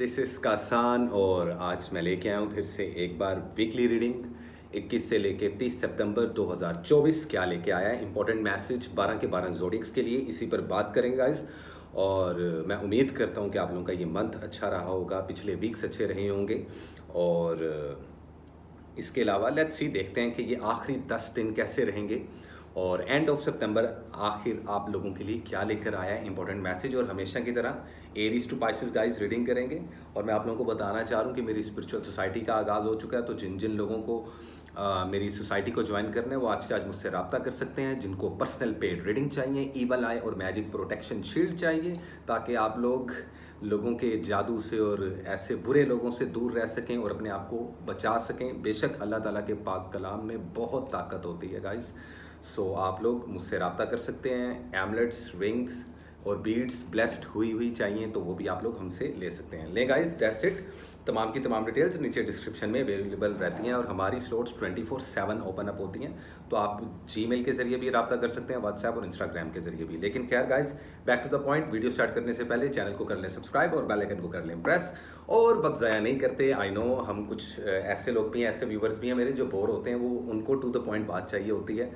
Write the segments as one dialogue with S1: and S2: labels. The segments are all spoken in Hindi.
S1: दिस इज़ कासान और आज मैं लेके आया हूँ फिर से एक बार वीकली रीडिंग 21 से लेके 30 सितंबर 2024 क्या लेके आया है। इंपॉर्टेंट मैसेज 12 के 12 ज़ोडिएक्स के लिए इसी पर बात करेंगे गाइस। और मैं उम्मीद करता हूँ कि आप लोगों का ये मंथ अच्छा रहा होगा, पिछले वीक्स अच्छे रहे होंगे। और इसके अलावा लेट्स सी देखते हैं कि ये आखिरी 10 दिन कैसे रहेंगे और एंड ऑफ सितंबर आखिर आप लोगों के लिए क्या लेकर आया है इंपॉर्टेंट मैसेज। और हमेशा की तरह Aries to Pisces guys reading करेंगे। और मैं आप लोगों को बताना चाह रहा हूँ कि मेरी स्पिरिचुअल सोसाइटी का आगाज़ हो चुका है, तो जिन जिन लोगों को मेरी सोसाइटी को ज्वाइन करना है वो आज के आज मुझसे रब्ता कर सकते हैं। जिनको पर्सनल पेड रीडिंग चाहिए, ईवल आई और मैजिक प्रोटेक्शन शील्ड चाहिए, ताकि आप लोगों के जादू से और ऐसे बुरे लोगों से दूर रह सकें और अपने आप को बचा सकें। बेशक अल्लाह ताला के पाक कलाम में बहुत ताकत होती है गाइस। सो आप लोग मुझसे रब्ता कर सकते हैं। एमलेट्स, रिंग्स और बीड्स ब्लेस्ड हुई चाहिए तो वो भी आप लोग हमसे ले सकते हैं। ले गाइस, दैट्स इट। तमाम की तमाम डिटेल्स नीचे डिस्क्रिप्शन में अवेलेबल रहती हैं और हमारी स्लॉट्स 24/7 ओपन अप होती हैं, तो आप जीमेल के जरिए भी रब्ता कर सकते हैं, व्हाट्सएप और इंस्टाग्राम के जरिए भी। लेकिन खैर guys, back to the point. Video start करने से पहले चैनल को कर लें सब्सक्राइब और बेल आइकन को कर लें प्रेस। और वक्त ज़ाया नहीं करते। आई नो हम कुछ ऐसे लोग भी हैं, ऐसे व्यूवर्स भी हैं मेरे जो बोर होते हैं, वो उनको टू द पॉइंट बात चाहिए होती है।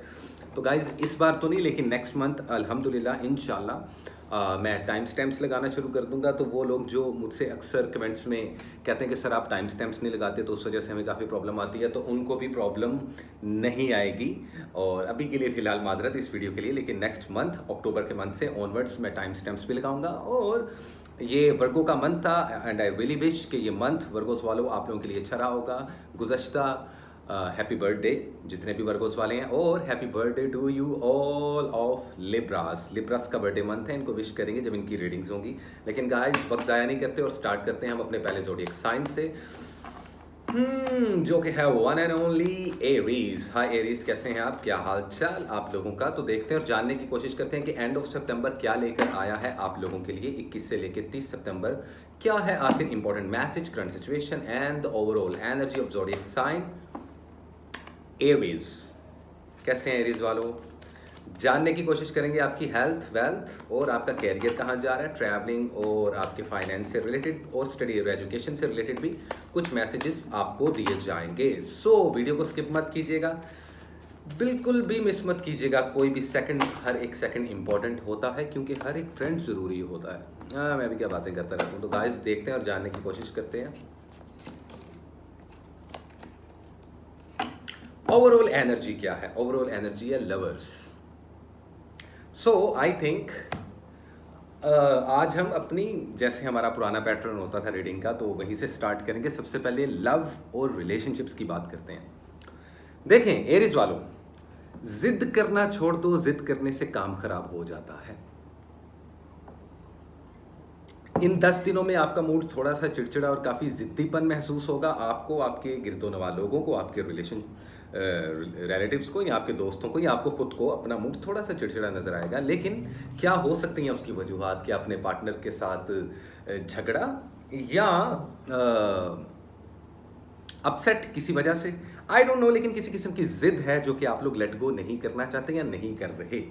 S1: तो गाइज इस बार तो नहीं, लेकिन नेक्स्ट मंथ अल्हम्दुलिल्लाह इंशाल्लाह मैं टाइम स्टैम्प्स लगाना शुरू कर दूंगा। तो वो लोग जो मुझसे अक्सर कमेंट्स में कहते हैं कि सर आप टाइम स्टैम्प्स नहीं लगाते तो उस वजह से हमें काफ़ी प्रॉब्लम आती है, तो उनको भी प्रॉब्लम नहीं आएगी। और अभी के लिए फ़िलहाल माजरत इस वीडियो के लिए, लेकिन नेक्स्ट मंथ अक्टूबर के मंथ से ऑनवर्ड्स मैं टाइम स्टैम्प्स भी लगाऊंगा। और ये वर्गो का मंथ था एंड आई रियली विश कि ये मंथ वर्गोस वालों आप लोगों के लिए अच्छा रहा होगा। गुज़श्ता हैप्पी बर्थडे जितने भी वर्गोस वाले हैं, और happy birthday to you all of Libras. Libras का बर्थडे मंथ है, इनको विश करेंगे जब इनकी रीडिंग्स होंगी। लेकिन गाइस वक्त ज़ाया नहीं करते और स्टार्ट करते हैं हम अपने पहले ज़ोडिएक साइन से, जो कि है one and only Aries. Hi Aries, कैसे हैं आप, क्या हाल चाल आप लोगों का। तो देखते हैं और जानने की कोशिश करते हैं कि एंड ऑफ सितंबर क्या लेकर आया है आप लोगों के लिए। 21 से लेकर 30 सितंबर क्या है आखिर important message, current situation and overall energy of zodiac sign Aries. कैसे हैं एरीज वालों, जानने की कोशिश करेंगे आपकी हेल्थ, वेल्थ और आपका कैरियर कहाँ जा रहा है, ट्रैवलिंग और आपके फाइनेंस से रिलेटेड और स्टडी और एजुकेशन से रिलेटेड भी कुछ मैसेजेस आपको दिए जाएंगे। सो वीडियो को स्किप मत कीजिएगा, बिल्कुल भी मिस मत कीजिएगा कोई भी सेकंड। हर एक सेकंड इंपॉर्टेंट होता है क्योंकि हर एक फ्रेंड ज़रूरी होता है। मैं भी क्या बातें करता रहता हूँ। तो गाइस देखते हैं और जानने की कोशिश करते हैं ओवरऑल एनर्जी क्या है। ओवरऑल एनर्जी है लवर्स। सो आई थिंक आज हम अपनी, जैसे हमारा पुराना पैटर्न होता था रीडिंग का, तो वहीं से स्टार्ट करेंगे। सबसे पहले लव और रिलेशनशिप्स की बात करते हैं। देखें एरीज वालों, जिद करना छोड़ दो, जिद करने से काम खराब हो जाता है। इन 10 दिनों में आपका मूड थोड़ा सा चिड़चिड़ा और काफ़ी जिद्दीपन महसूस होगा आपको, आपके गिरदोनवा लोगों को, आपके रिलेटिव्स को या आपके दोस्तों को या आपको खुद को। अपना मूड थोड़ा सा चिड़चिड़ा नजर आएगा। लेकिन क्या हो सकती हैं उसकी वजूहात, कि अपने पार्टनर के साथ झगड़ा या अपसेट किसी वजह से, आई डोंट नो, लेकिन किसी किस्म की जिद है जो कि आप लोग लेट गो नहीं करना चाहते या नहीं कर रहे।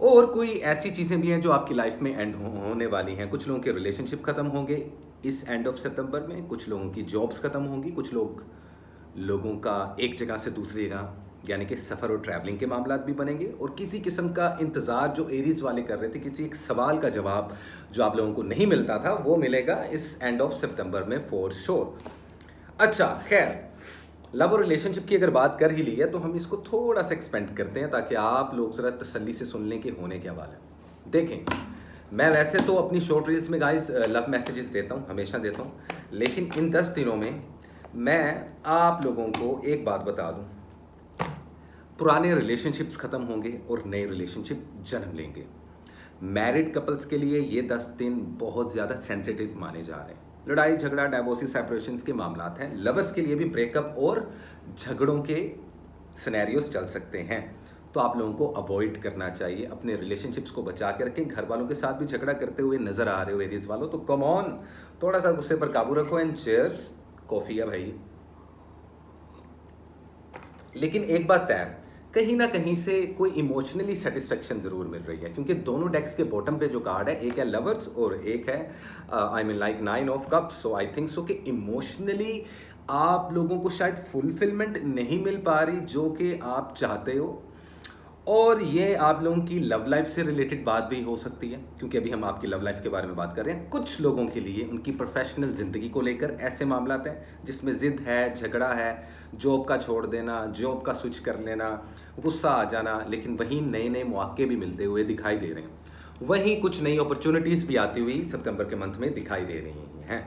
S1: और कोई ऐसी चीज़ें भी हैं जो आपकी लाइफ में एंड होने वाली हैं। कुछ लोगों के रिलेशनशिप ख़त्म होंगे इस एंड ऑफ सितंबर में, कुछ लोगों की जॉब्स ख़त्म होंगी, कुछ लोगों का एक जगह से दूसरी जगह यानी कि सफ़र और ट्रैवलिंग के मामला भी बनेंगे। और किसी किस्म का इंतज़ार जो एरीज वाले कर रहे थे, किसी एक सवाल का जवाब जो आप लोगों को नहीं मिलता था, वो मिलेगा इस एंड ऑफ सितंबर में फॉर श्योर। अच्छा खैर, लव और रिलेशनशिप की अगर बात कर ही ली है तो हम इसको थोड़ा सा एक्सपेंड करते हैं ताकि आप लोग ज़रा तसल्ली से सुन लें कि होने क्या वाला है। देखें, मैं वैसे तो अपनी शॉर्ट रील्स में गाइस लव मैसेजेस देता हूँ, हमेशा देता हूँ, लेकिन इन 10 दिनों में मैं आप लोगों को एक बात बता दूँ, पुराने रिलेशनशिप्स ख़त्म होंगे और नए रिलेशनशिप जन्म लेंगे। मैरिड कपल्स के लिए ये 10 दिन बहुत ज़्यादा सेंसिटिव माने जा रहे हैं। लड़ाई झगड़ा, डाइवोर्स, सेपरेशंस के मामलात हैं। लवर्स के लिए भी ब्रेकअप और झगड़ों के सिनेरियोस चल सकते हैं, तो आप लोगों को अवॉइड करना चाहिए। अपने रिलेशनशिप्स को बचा के रखें। घर वालों के साथ भी झगड़ा करते हुए नजर आ रहे हो एरीज वालों, तो कम ऑन, थोड़ा सा गुस्से पर काबू रखो। एंड चीयर्स, कॉफी है भाई। लेकिन एक बात तय है, कहीं ना कहीं से कोई इमोशनली सेटिस्फेक्शन ज़रूर मिल रही है, क्योंकि दोनों डेक्स के बॉटम पे जो कार्ड है, एक है लवर्स और एक है आई mean like 9 of cups. So I think so कि इमोशनली आप लोगों को शायद फुलफिलमेंट नहीं मिल पा रही जो कि आप चाहते हो, और ये आप लोगों की लव लाइफ से रिलेटेड बात भी हो सकती है, क्योंकि अभी हम आपकी लव लाइफ के बारे में बात कर रहे हैं। कुछ लोगों के लिए उनकी प्रोफेशनल ज़िंदगी को लेकर ऐसे मामलात हैं जिसमें ज़िद है, झगड़ा है, जॉब का छोड़ देना, जॉब का स्विच कर लेना, गुस्सा आ जाना, लेकिन वहीं नए नए मौके भी मिलते हुए दिखाई दे रहे हैं। वहीं कुछ नई अपॉर्चुनिटीज़ भी आती हुई सितंबर के मंथ में दिखाई दे रही हैं।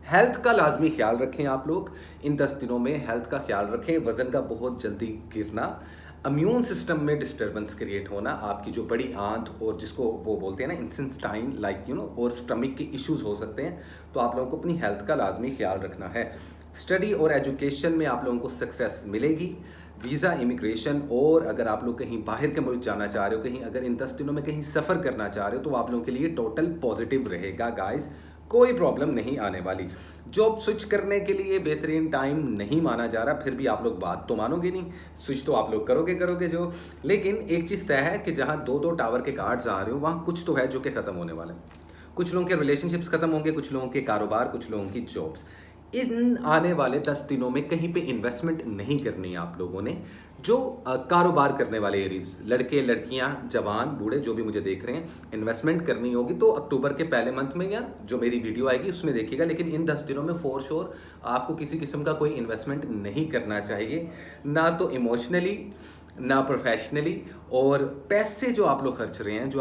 S1: हेल्थ का लाजमी ख्याल रखें आप लोग, इन 10 दिनों में हेल्थ का ख्याल रखें। वज़न का बहुत जल्दी गिरना, इम्यून सिस्टम में डिस्टर्बेंस क्रिएट होना, आपकी जो बड़ी आंत और जिसको वो बोलते हैं ना इंसेस्टाइन लाइक यू नो, और स्टमक के इश्यूज हो सकते हैं, तो आप लोगों को अपनी हेल्थ का लाजमी ख्याल रखना है। स्टडी और एजुकेशन में आप लोगों को सक्सेस मिलेगी। वीज़ा, इमिग्रेशन, और अगर आप लोग कहीं बाहर के मुल्क जाना चाह रहे हो, कहीं अगर इन 10 दिनों में कहीं सफ़र करना चाह रहे हो, तो आप लोगों के लिए टोटल पॉजिटिव रहेगा गाइस, कोई प्रॉब्लम नहीं आने वाली। जॉब स्विच करने के लिए बेहतरीन टाइम नहीं माना जा रहा, फिर भी आप लोग बात तो मानोगे नहीं, स्विच तो आप लोग करोगे जो। लेकिन एक चीज़ तय है कि जहाँ दो दो टावर के कार्ड्स आ रहे हो, वहाँ कुछ तो है जो कि ख़त्म होने वाला है। कुछ लोगों के रिलेशनशिप्स खत्म होंगे, कुछ लोगों के कारोबार, कुछ लोगों की जॉब्स। इन आने वाले 10 दिनों में कहीं पे इन्वेस्टमेंट नहीं करनी है आप लोगों ने। जो कारोबार करने वाले एरीज, लड़के लड़कियां, जवान बूढ़े जो भी मुझे देख रहे हैं, इन्वेस्टमेंट करनी होगी तो अक्टूबर के पहले मंथ में या जो मेरी वीडियो आएगी उसमें देखिएगा। लेकिन इन 10 दिनों में फॉर श्योर आपको किसी किस्म का कोई इन्वेस्टमेंट नहीं करना चाहिए, ना तो इमोशनली ना प्रोफेशनली। और पैसे जो आप लोग खर्च रहे हैं, जो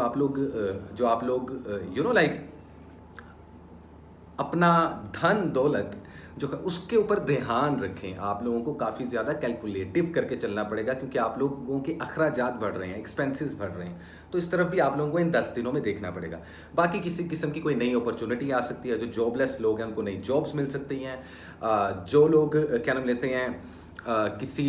S1: आप लोग यू नो लाइक अपना धन दौलत जो है उसके ऊपर ध्यान रखें। आप लोगों को काफ़ी ज़्यादा कैलकुलेटिव करके चलना पड़ेगा, क्योंकि आप लोगों के अखराजात बढ़ रहे हैं, एक्सपेंसेस बढ़ रहे हैं, तो इस तरफ भी आप लोगों को इन 10 दिनों में देखना पड़ेगा। बाकी किसी किस्म की कोई नई अपॉर्चुनिटी आ सकती है, जो जॉबलेस लोग हैं उनको नई जॉब्स मिल सकती हैं। जो लोग क्या नाम लेते हैं किसी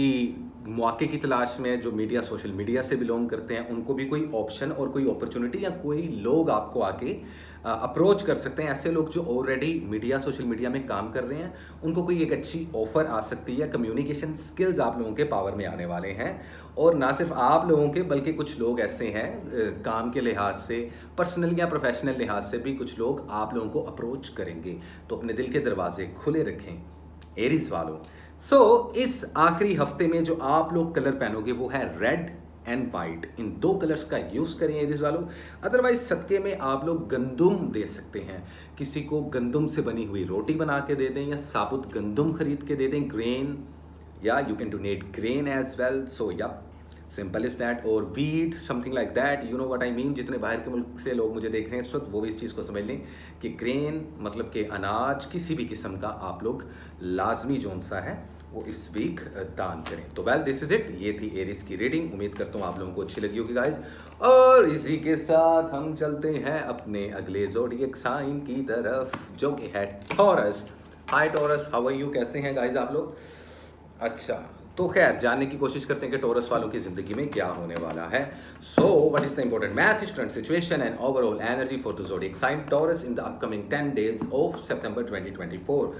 S1: मौके की तलाश में, जो मीडिया सोशल मीडिया से बिलोंग करते हैं, उनको भी कोई ऑप्शन और कोई अपॉर्चुनिटी या कोई लोग आपको आके अप्रोच कर सकते हैं। ऐसे लोग जो ऑलरेडी मीडिया सोशल मीडिया में काम कर रहे हैं, उनको कोई एक अच्छी ऑफर आ सकती है। कम्युनिकेशन स्किल्स आप लोगों के पावर में आने वाले हैं, और ना सिर्फ आप लोगों के बल्कि कुछ लोग ऐसे हैं काम के लिहाज से, पर्सनल या प्रोफेशनल लिहाज से भी कुछ लोग आप लोगों को अप्रोच करेंगे। तो अपने दिल के दरवाजे खुले रखें एरीज वालों। इस आखिरी हफ्ते में जो आप लोग कलर पहनोगे वो है red and white. In 2 colours का यूज़ करें एरीज वालों। अदरवाइज सदके में आप लोग गंदुम दे सकते हैं, किसी को गंदुम से बनी हुई रोटी बना के दे दें, या साबुत गंदुम खरीद के दे दें, ग्रेन, या you can donate grain as well. So या सिंपल इज दैट। और wheat something like that, you know what I mean. जितने बाहर के मुल्क से लोग मुझे देख रहे हैं इस वक्त, वो भी इस चीज़ को समझ लें कि ग्रेन मतलब कि अनाज किसी भी किस्म का आप लोग लाजमी जोन सा है वो इस वीक दान करें। तो वेल दिस इज इट, ये थी एरीज की रीडिंग। उम्मीद करता हूँ आप लोगों को अच्छी लगी होगी गाइज। और इसी के साथ हम चलते हैं अपने अगले ज़ोडिएक साइन की तरफ, जो कि है Taurus. Hi Taurus, how are you, कैसे हैं गाइज आप लोग? अच्छा, तो खैर जानने की कोशिश करते हैं कि टॉरस वालों की जिंदगी में क्या होने वाला है। So what is the important message, current situation and overall energy for the zodiac sign Taurus in the upcoming 10 days of September 2024।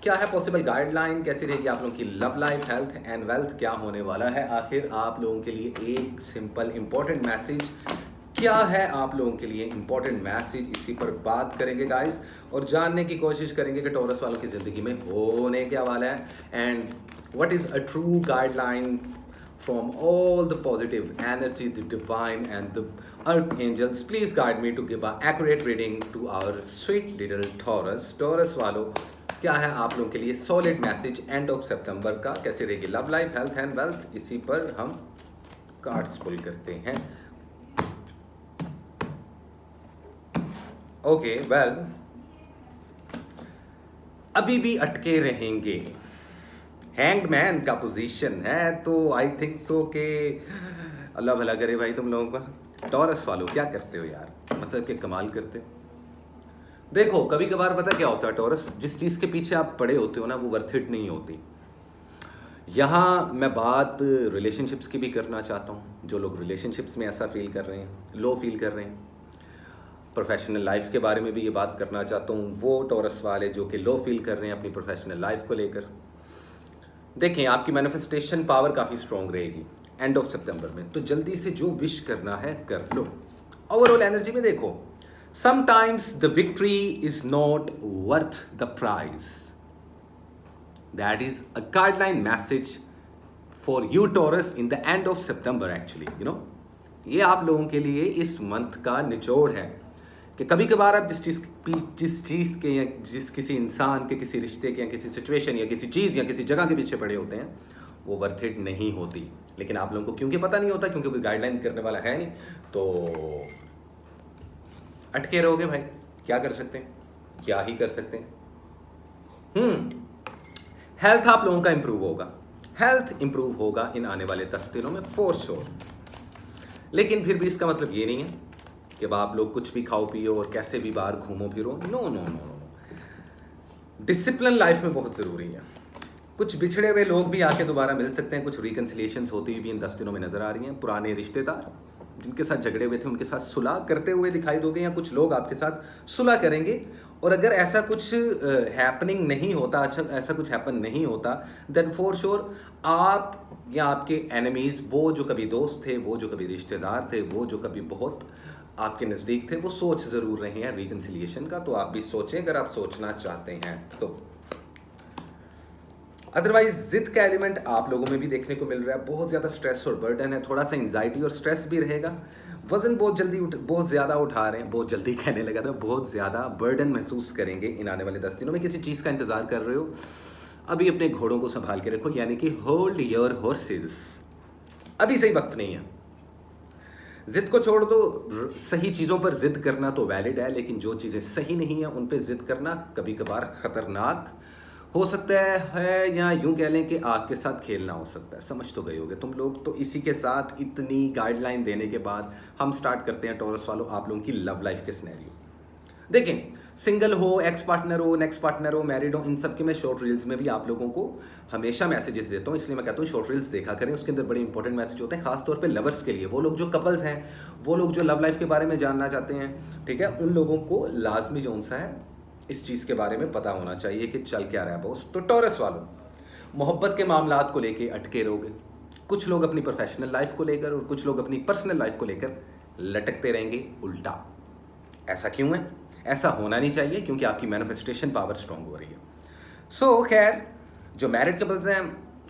S1: क्या है पॉसिबल गाइडलाइन, कैसी रहेगी आप लोगों की love life, health and wealth, क्या होने वाला है आखिर आप लोगों के लिए एक सिंपल इंपॉर्टेंट मैसेज, क्या है आप लोगों के लिए इंपॉर्टेंट मैसेज, इसी पर बात करेंगे गाइस, और जानने की कोशिश करेंगे कि टॉरस वालों की ज़िंदगी में होने क्या वाला है, and what is a true guideline from all the positive energy, the divine and the archangels. Please guide me to give an accurate reading to our sweet little Taurus. Taurus वालों, क्या है आप लोगों के लिए सॉलिड मैसेज एंड ऑफ सितंबर का, कैसे रहेगी love life, health and wealth, इसी पर हम कार्ड्स पुल करते हैं। ओके वेल, अभी भी अटके रहेंगे, हैंग्ड मैन का पोजीशन है, तो आई थिंक सो के अल्लाह भला करे भाई तुम लोगों का। टॉरस वालों क्या करते हो यार, मतलब कि कमाल करते हो। देखो कभी कभार पता क्या होता है टॉरस, जिस चीज़ के पीछे आप पड़े होते हो ना वो वर्थ इट नहीं होती। यहाँ मैं बात रिलेशनशिप्स की भी करना चाहता हूँ, जो लोग रिलेशनशिप्स में ऐसा फील कर रहे हैं, लो फील कर रहे हैं। प्रोफेशनल लाइफ के बारे में भी ये बात करना चाहता हूँ, वो टॉरस वाले जो कि लो फील कर रहे हैं अपनी प्रोफेशनल लाइफ को लेकर। देखें आपकी मैनिफेस्टेशन पावर काफ़ी स्ट्रॉन्ग रहेगी, एंड ऑफ सितंबर में, तो जल्दी से जो विश करना है कर लो। ओवरऑल एनर्जी में देखो, sometimes the victory is not worth the prize. That is a guideline message for you Taurus in the end of September actually, ये आप लोगों के लिए इस मंथ का निचोड़ है कि कभी कभार आप जिस चीज़ के या जिस किसी इंसान के, किसी रिश्ते के या किसी सिचुएशन या किसी चीज़ या किसी जगह के पीछे पड़े होते हैं, वो वर्थ इट नहीं होती। लेकिन आप लोगों को क्योंकि पता नहीं होता, क्योंकि कोई गाइडलाइन करने वाला है नहीं, तो अटके रहोगे भाई। क्या कर सकते हैं, क्या ही कर सकते हैं। हेल्थ आप लोगों का इंप्रूव होगा, हेल्थ इंप्रूव होगा इन आने वाले 10 दिनों में फॉर श्योर। लेकिन फिर भी इसका मतलब ये नहीं है कि आप लोग कुछ भी खाओ पियो और कैसे भी बाहर घूमो फिरो। No no no no, discipline life में बहुत ज़रूरी है। कुछ बिछड़े हुए लोग भी आके दोबारा मिल सकते हैं, कुछ रिकन्सिलिएशंस होती हुई भी इन 10 दिनों में नजर आ रही हैं। पुराने रिश्तेदार जिनके साथ झगड़े हुए थे उनके साथ सुलह करते हुए दिखाई दोगे, या कुछ लोग आपके साथ सुलह करेंगे। और अगर ऐसा कुछ हैपनिंग नहीं होता, अच्छा ऐसा कुछ हैपन नहीं होता, देन फॉर श्योर आप या आपके एनिमीज, वो जो कभी दोस्त थे, वो जो कभी रिश्तेदार थे, वो जो कभी बहुत आपके नज़दीक थे, वो सोच ज़रूर रहे हैं रिकन्सिलिएशन का। तो आप भी सोचें अगर आप सोचना चाहते हैं तो। अदरवाइज जिद का एलिमेंट आप लोगों में भी देखने को मिल रहा है। बहुत ज़्यादा स्ट्रेस और बर्डन है, थोड़ा सा एंजाइटी और स्ट्रेस भी रहेगा। वज़न बहुत ज़्यादा उठा रहे हैं, बहुत जल्दी कहने लगा था, बहुत ज़्यादा बर्डन महसूस करेंगे इन आने वाले 10 दिनों में। किसी चीज़ का इंतज़ार कर रहे हो, अभी अपने घोड़ों को संभाल के रखो, यानी कि होल्ड योर हॉर्सेस। अभी सही वक्त नहीं है, जिद को छोड़ दो। सही चीज़ों पर जिद करना तो वैलिड है, लेकिन जो चीज़ें सही नहीं है उन पर जिद करना कभी कभार खतरनाक हो सकता है, या यूं कह लें कि आग के साथ खेलना हो सकता है। समझ तो गए होगे तुम लोग। तो इसी के साथ इतनी गाइडलाइन देने के बाद हम स्टार्ट करते हैं टॉरस वालों आप लोगों की लव लाइफ के सिनेरियो। देखें, सिंगल हो, एक्स पार्टनर हो, नेक्स्ट पार्टनर हो, मैरिड हो, इन सब के मैं शॉर्ट रील्स में भी आप लोगों को हमेशा मैसेजेस देता हूँ। इसलिए मैं कहता हूँ शॉर्ट रील्स देखा करें, उसके अंदर बड़े इंपॉर्टेंट मैसेज होते हैं, खासतौर पे लवर्स के लिए। वो लोग जो कपल्स हैं, वो लोग जो लव लाइफ के बारे में जानना चाहते हैं, ठीक है, उन लोगों को लाजमी जो सा है इस चीज़ के बारे में पता होना चाहिए कि चल क्या रहा है बॉस। तो टॉरस वालों, मोहब्बत के मामलात को लेके अटके रहोगे। कुछ लोग अपनी प्रोफेशनल लाइफ को लेकर और कुछ लोग अपनी पर्सनल लाइफ को लेकर लटकते रहेंगे उल्टा। ऐसा क्यों है? ऐसा होना नहीं चाहिए, क्योंकि आपकी मैनिफेस्टेशन पावर स्ट्रांग हो रही है। सो खैर, जो मैरिड कपल्स हैं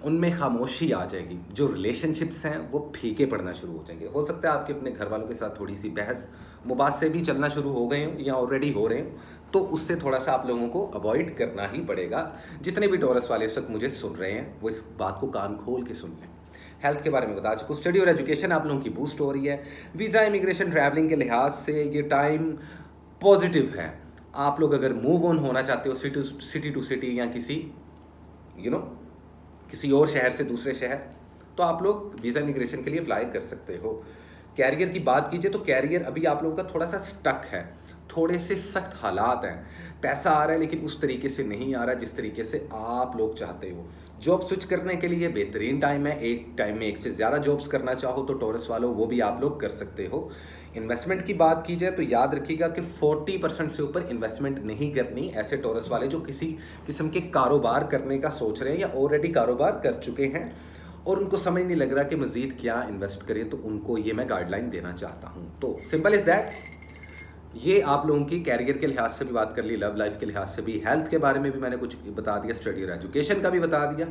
S1: उनमें खामोशी आ जाएगी, जो रिलेशनशिप्स हैं वो फीके पड़ना शुरू हो जाएंगे। हो सकता है आपके अपने घर वालों के साथ थोड़ी सी बहस मुबासे भी चलना शुरू हो गए हों या ऑलरेडी हो रहे हों, तो उससे थोड़ा सा आप लोगों को अवॉइड करना ही पड़ेगा। जितने भी टॉरस वाले इस वक्त मुझे सुन रहे हैं वो इस बात को कान खोल के सुन लें। हेल्थ के बारे में बता चुका, स्टडी और एजुकेशन आप लोगों की बूस्ट हो रही है। वीज़ा, इमिग्रेशन, ट्रैवलिंग के लिहाज से ये टाइम पॉजिटिव है। आप लोग अगर मूव ऑन होना चाहते हो सिटी टू सिटी या किसी किसी और शहर से दूसरे शहर, तो आप लोग वीज़ा इमिग्रेशन के लिए अप्लाई कर सकते हो। कैरियर की बात कीजिए तो कैरियर अभी आप लोगों का थोड़ा सा स्टक है, थोड़े से सख्त हालात हैं। पैसा आ रहा है लेकिन उस तरीके से नहीं आ रहा जिस तरीके से आप लोग चाहते हो। जॉब स्विच करने के लिए बेहतरीन टाइम है। एक टाइम में एक से ज़्यादा जॉब्स करना चाहो तो टॉरस वालों वो भी आप लोग कर सकते हो। इन्वेस्टमेंट की बात की जाए तो याद रखिएगा कि 40% से ऊपर इन्वेस्टमेंट नहीं करनी। ऐसे टॉरस वाले जो किसी किस्म के कारोबार करने का सोच रहे हैं या ऑलरेडी कारोबार कर चुके हैं और उनको समझ नहीं लग रहा कि मज़ीद क्या इन्वेस्ट करें, तो उनको ये मैं गाइडलाइन देना चाहता हूँ। तो सिंपल इज़ दैट। ये आप लोगों की कैरियर के लिहाज से भी बात कर ली, लव लाइफ के लिहाज से भी, हेल्थ के बारे में भी मैंने कुछ बता दिया, स्टडी और एजुकेशन का भी बता दिया।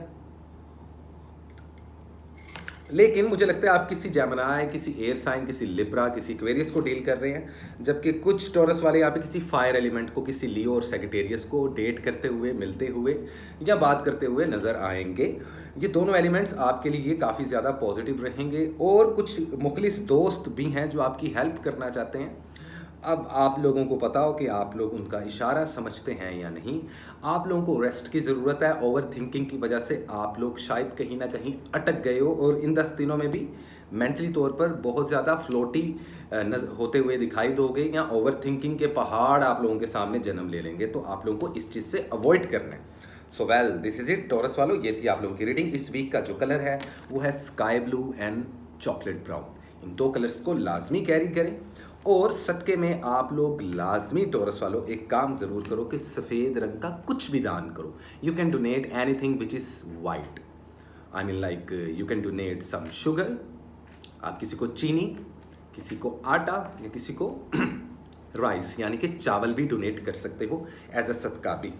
S1: लेकिन मुझे लगता है आप किसी जेमिनी, किसी एयर साइन, किसी लिब्रा, किसी एक्वेरियस को डील कर रहे हैं, जबकि कुछ टॉरस वाले यहाँ पे किसी फायर एलिमेंट को, किसी लियो और सेजिटेरियस को डेट करते हुए, मिलते हुए या बात करते हुए नज़र आएंगे। ये दोनों एलिमेंट्स आपके लिए काफ़ी ज़्यादा पॉजिटिव रहेंगे। और कुछ मुखलिस दोस्त भी हैं जो आपकी हेल्प करना चाहते हैं। अब आप लोगों को पता हो कि आप लोग उनका इशारा समझते हैं या नहीं। आप लोगों को रेस्ट की ज़रूरत है। ओवर थिंकिंग की वजह से आप लोग शायद कहीं ना कहीं अटक गए हो और इन 10 दिनों में भी मेंटली तौर पर बहुत ज़्यादा फ्लोटी होते हुए दिखाई दोगे, या ओवर थिंकिंग के पहाड़ आप लोगों के सामने जन्म ले लेंगे। तो आप लोगों को इस चीज़ से अवॉइड करना है। So well, this is it taurus वालों। ये थी आप लोगों की रीडिंग। इस वीक का जो कलर है वो है sky blue and chocolate brown. इन दो कलर्स को लाजमी कैरी करें। और सदके में आप लोग लाजमी टॉरस वालों एक काम ज़रूर करो कि सफ़ेद रंग का कुछ भी दान करो। You can donate anything which is white. I mean like you can donate some sugar, आप किसी को चीनी, किसी को आटा या किसी को राइस यानी कि चावल भी डोनेट कर सकते हो एज अ सदका भी।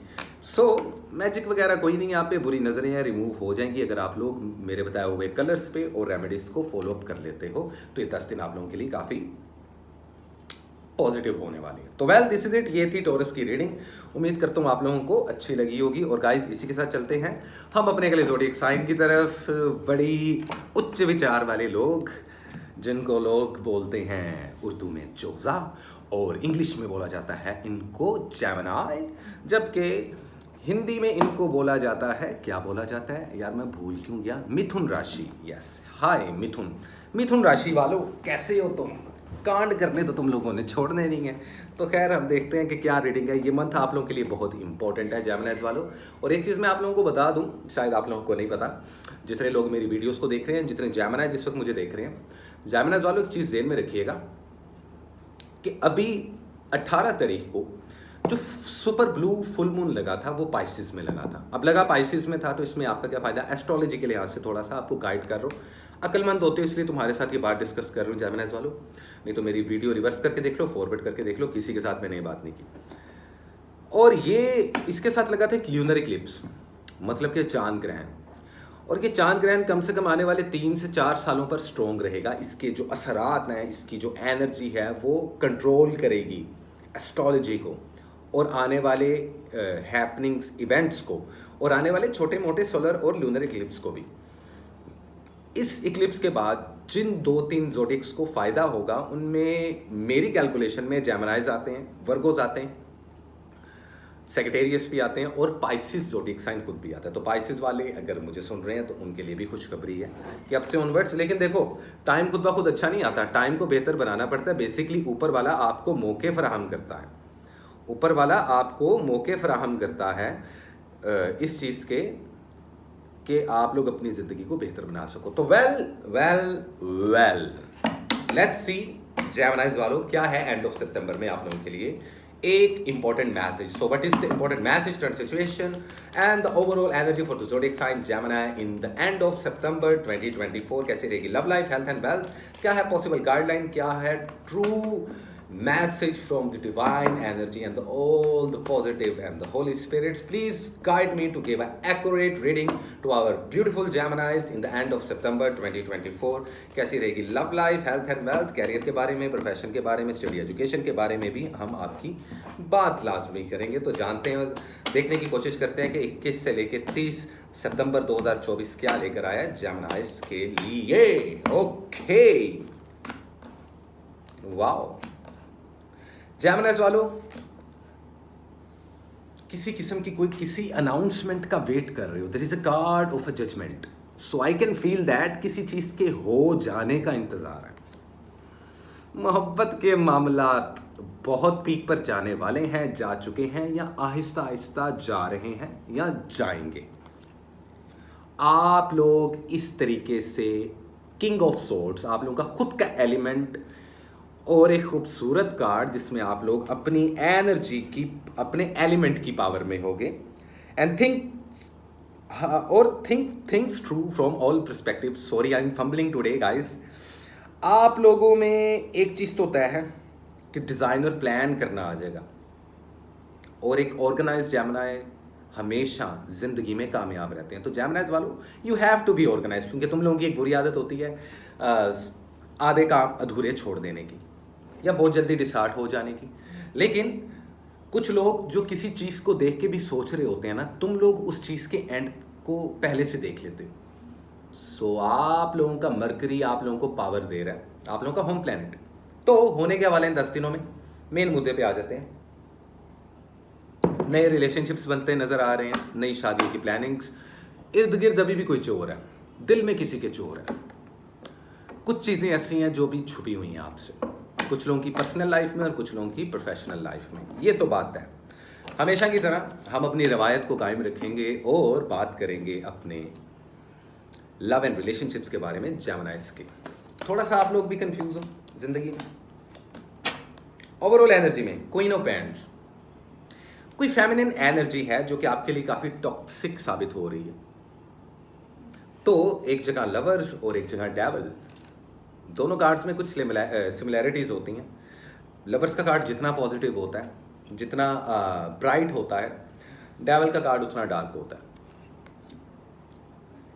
S1: सो मैजिक वगैरह कोई नहीं, यहाँ पे बुरी नज़रें रिमूव हो जाएंगी अगर आप लोग मेरे बताए हुए कलर्स पे और रेमेडीज़ को फॉलो अप कर लेते हो, तो ये 10 दिन आप लोगों के लिए काफ़ी पॉजिटिव होने वाली है। तो वेल दिस इज इट, ये थी टॉरस की रीडिंग। उम्मीद करता हूँ आप लोगों को अच्छी लगी होगी। और गाइस इसी के साथ चलते हैं हम अपने अगले ज़ोडिएक साइन की तरफ। बड़ी उच्च विचार वाले लोग, जिनको लोग बोलते हैं उर्दू में जोजा और इंग्लिश में बोला जाता है इनको जेमिनी, जबकि हिंदी में इनको बोला जाता है, क्या बोला जाता है यार मैं भूल क्यों गया, मिथुन राशि। यस, हाय मिथुन राशि वालों, कैसे हो तुम? कांड करने तो तुम लोगों ने छोड़ने नहीं है। तो खैर हम देखते हैं कि क्या रीडिंग है। ये मंथ आप लोगों के लिए बहुत इंपॉर्टेंट है जेमिनीज वालों। और एक चीज़ मैं आप लोगों को बता दूं, शायद आप लोगों को नहीं पता, जितने लोग मेरी वीडियोस को देख रहे हैं, जितने जेमिनी जिस वक्त मुझे देख रहे हैं, जेमिनीज वालों एक चीज़ ज़हन में रखिएगा कि अभी 18 तारीख को जो सुपर ब्लू फुल मून लगा था वो पाइसिस में लगा था। अब लगा पाइसिस में था तो इसमें आपका क्या फ़ायदा, एस्ट्रोलॉजी के लिहाज से थोड़ा सा आपको गाइड कर रहा हूँ, अक्लमंद होते हो इसलिए तुम्हारे साथ ये बात डिस्कस कर रहा हूँ जेमिनीज वालों। नहीं तो मेरी वीडियो रिवर्स करके देख लो, फॉरवर्ड करके देख लो, किसी के साथ मैंने ये बात नहीं की। और ये इसके साथ लगा था एक ल्यूनर इक्लिप्स, मतलब कि चांद ग्रहण। और ये चांद ग्रहण कम से कम आने वाले 3 से 4 सालों पर स्ट्रॉन्ग रहेगा। इसके जो असरात हैं, इसकी जो एनर्जी है वो कंट्रोल करेगी एस्ट्रोलॉजी को और आने वाले हैपनिंग्स इवेंट्स को और आने वाले छोटे मोटे सोलर और लूनर इक्लिप्स को भी। इस इक्लिप्स के बाद जिन 2-3 ज़ोडिएक्स को फ़ायदा होगा उनमें मेरी कैलकुलेशन में जेमिनीज आते हैं, वर्गोज आते हैं, सेक्रेटेरियस भी आते हैं और पाइसिस ज़ोडिएक साइन खुद भी आता है। तो पाइसिस वाले अगर मुझे सुन रहे हैं तो उनके लिए भी खुशखबरी है कि अब से ऑनवर्ड्स, लेकिन देखो टाइम खुद ब खुद अच्छा नहीं आता, टाइम को बेहतर बनाना पड़ता है। बेसिकली ऊपर वाला आपको मौके फराहम करता है, ऊपर वाला आपको मौके फराहम करता है इस चीज़ के कि आप लोग अपनी ज़िंदगी को बेहतर बना सको। तो वेल लेट्स सी जेमिनीज वालों क्या है एंड ऑफ सितंबर में आप लोगों के लिए एक important message. So what is the important message, current situation and the overall energy for the zodiac sign Gemini in the end of September 2024। कैसी रहेगी love life, health and wealth, क्या है पॉसिबल गाइडलाइन, क्या है true message from the divine energy and all the positive and the Holy Spirits. Please guide me to give an accurate reading to our beautiful Geminis in the end of September 2024. कैसी रहेगी love life, health and wealth, career के बारे में, प्रोफेशन के बारे में, स्टडी एजुकेशन के बारे में भी हम आपकी बात लाजमी करेंगे। तो जानते हैं, देखने की कोशिश करते हैं कि 21 से लेकर 30 सितंबर 2024 क्या लेकर आया जेमिनीज के लिए। ओके, वाओ जेमिनीज वालों, किसी किस्म की कोई किसी अनाउंसमेंट का वेट कर रहे हो, there is a card of a judgement, so I can feel that किसी चीज के हो जाने का इंतजार है। मोहब्बत के मामलात बहुत पीक पर जाने वाले हैं, जा चुके हैं या आहिस्ता आहिस्ता जा रहे हैं या जाएंगे। आप लोग इस तरीके से किंग ऑफ सोर्ड्स, आप लोगों का खुद का एलिमेंट और एक खूबसूरत कार्ड जिसमें आप लोग अपनी एनर्जी की, अपने एलिमेंट की पावर में होगे and think things true from all perspective. Sorry I am fumbling today guys. आप लोगों में एक चीज़ तो तय है कि डिज़ाइनर प्लान करना आ जाएगा और एक ऑर्गेनाइज्ड जेमिनी हमेशा ज़िंदगी में कामयाब रहते हैं। तो जेमिनीज वालों, you have to be organised, क्योंकि तुम लोगों की एक बुरी आदत होती है आधे काम अधूरे छोड़ देने की या बहुत जल्दी डिसहार्ट हो जाने की। लेकिन कुछ लोग जो किसी चीज़ को देख के भी सोच रहे होते हैं ना, तुम लोग उस चीज़ के एंड को पहले से देख लेते हो। सो आप लोगों का मरकरी आप लोगों को पावर दे रहा है, आप लोगों का होम प्लैनेट। तो होने के वाले हैं 10 दिनों में। मेन मुद्दे पे आ जाते हैं। नए रिलेशनशिप्स बनते नजर आ रहे हैं, नई शादी की प्लानिंग्स, इर्द गिर्द अभी भी कोई चोर है, दिल में किसी के चोर है। कुछ चीज़ें ऐसी हैं जो भी छुपी हुई हैं आपसे, कुछ लोगों की पर्सनल लाइफ में और कुछ लोगों की प्रोफेशनल लाइफ में। ये तो बात है। हमेशा की तरह हम अपनी रवायत को कायम रखेंगे और बात करेंगे अपने लव एंड रिलेशनशिप्स के बारे में जेमिनीज के। थोड़ा सा आप लोग भी कंफ्यूज हो जिंदगी में। ओवरऑल एनर्जी में क्वीन ऑफ वैंड्स, कोई फेमिनिन एनर्जी है जो कि आपके लिए काफ़ी टॉक्सिक साबित हो रही है। तो एक जगह लवर्स और एक जगह डेविल, दोनों कार्ड्स में कुछ सिमिलैरिटीज होती हैं। लवर्स का कार्ड जितना पॉजिटिव होता है, जितना ब्राइट होता है, डेविल का कार्ड उतना डार्क होता है।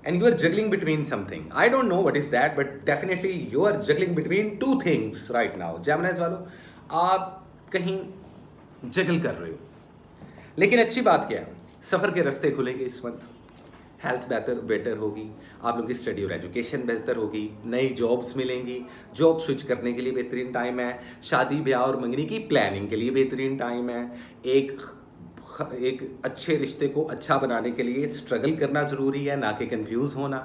S1: And you are juggling between something. I don't know what is that, but definitely you are juggling between two things right now. Geminis वालों, आप कहीं जगल कर रहे हो, लेकिन अच्छी बात क्या है, सफ़र के रास्ते खुलेंगे इस वक्त, हेल्थ बेटर होगी, आप लोगों की स्टडी और एजुकेशन बेहतर होगी, नई जॉब्स मिलेंगी, जॉब स्विच करने के लिए बेहतरीन टाइम है, शादी ब्याह और मंगनी की प्लानिंग के लिए बेहतरीन टाइम है, एक अच्छे रिश्ते को अच्छा बनाने के लिए स्ट्रगल करना ज़रूरी है, ना कि कंफ्यूज होना।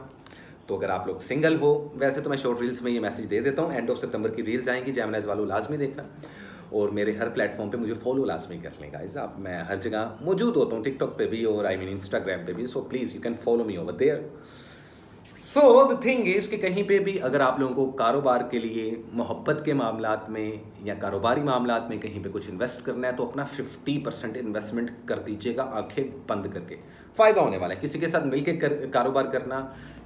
S1: तो अगर आप लोग सिंगल हो, वैसे तो मैं शॉर्ट रील्स में ये मैसेज दे देता हूँ, एंड ऑफ सितंबर की रील्स आएंगी, जेमिनीज वालों लाजमी देखना, और मेरे हर प्लेटफॉर्म पे मुझे फॉलो लाजमी कर लें गाइस। आप, मैं हर जगह मौजूद होता हूँ, टिकटॉक पे भी और इंस्टाग्राम पे भी, so please you can follow me over there. So the thing is कि कहीं पे भी अगर आप लोगों को कारोबार के लिए, मोहब्बत के मामलात में या कारोबारी मामलात में कहीं पे कुछ इन्वेस्ट करना है, तो अपना 50% इन्वेस्टमेंट कर दीजिएगा आंखें बंद करके, फ़ायदा होने वाला है। किसी के साथ मिलकर कारोबार करना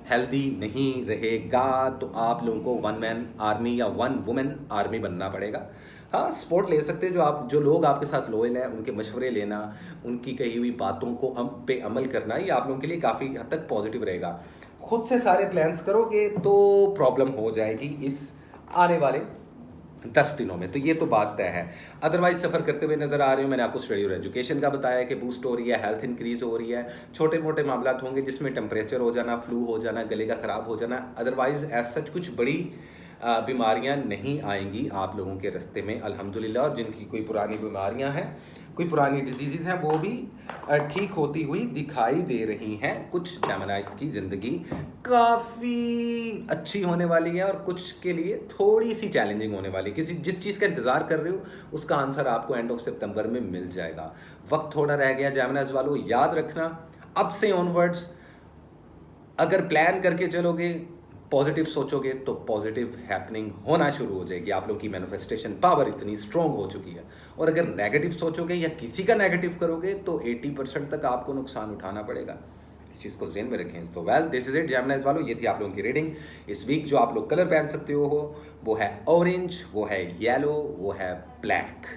S1: हेल्दी नहीं रहेगा, तो आप लोगों को वन मैन आर्मी या वन वुमेन आर्मी बनना पड़ेगा। हाँ, सपोर्ट ले सकते हैं, जो लोग आपके साथ लॉयल हैं, उनके मशवरे लेना, उनकी कही हुई बातों को पे अमल करना, ये आप लोगों के लिए काफ़ी हद तक पॉजिटिव रहेगा। खुद से सारे प्लान्स करोगे तो प्रॉब्लम हो जाएगी इस आने वाले 10 दिनों में, तो ये तो बात तय है। अदरवाइज सफ़र करते हुए नज़र आ रहे हो, मैंने आपको स्टडी और एजुकेशन का बताया कि बूस्ट हो रही है, हेल्थ इंक्रीज हो रही है, छोटे मोटे मामला होंगे जिसमें टेम्परेचर हो जाना, फ्लू हो जाना, गले का ख़राब हो जाना, अदरवाइज एज सच कुछ बड़ी बीमारियां नहीं आएंगी आप लोगों के रास्ते में अल्हम्दुलिल्लाह। और जिनकी कोई पुरानी बीमारियां हैं, कोई पुरानी डिजीज़ हैं, वो भी ठीक होती हुई दिखाई दे रही हैं। कुछ जेमिनीज की ज़िंदगी काफ़ी अच्छी होने वाली है और कुछ के लिए थोड़ी सी चैलेंजिंग होने वाली है। जिस चीज़ का इंतज़ार कर रहे हो उसका आंसर आपको एंड ऑफ सितंबर में मिल जाएगा। वक्त थोड़ा रह गया जेमिनीज वालों, याद रखना अब से ऑनवर्ड्स अगर प्लान करके चलोगे, पॉजिटिव सोचोगे, तो पॉजिटिव हैपनिंग होना शुरू हो जाएगी। आप लोग की मैनिफेस्टेशन पावर इतनी स्ट्रॉन्ग हो चुकी है। और अगर नेगेटिव सोचोगे या किसी का नेगेटिव करोगे तो 80% तक आपको नुकसान उठाना पड़ेगा। इस चीज़ को ज़हन में रखें। तो वेल, दिस इज इट जेमिनीज वालों, ये थी आप लोगों की रीडिंग इस वीक। जो आप लोग कलर पहन सकते हो वो है ऑरेंज, वो है येलो, वो है ब्लैक,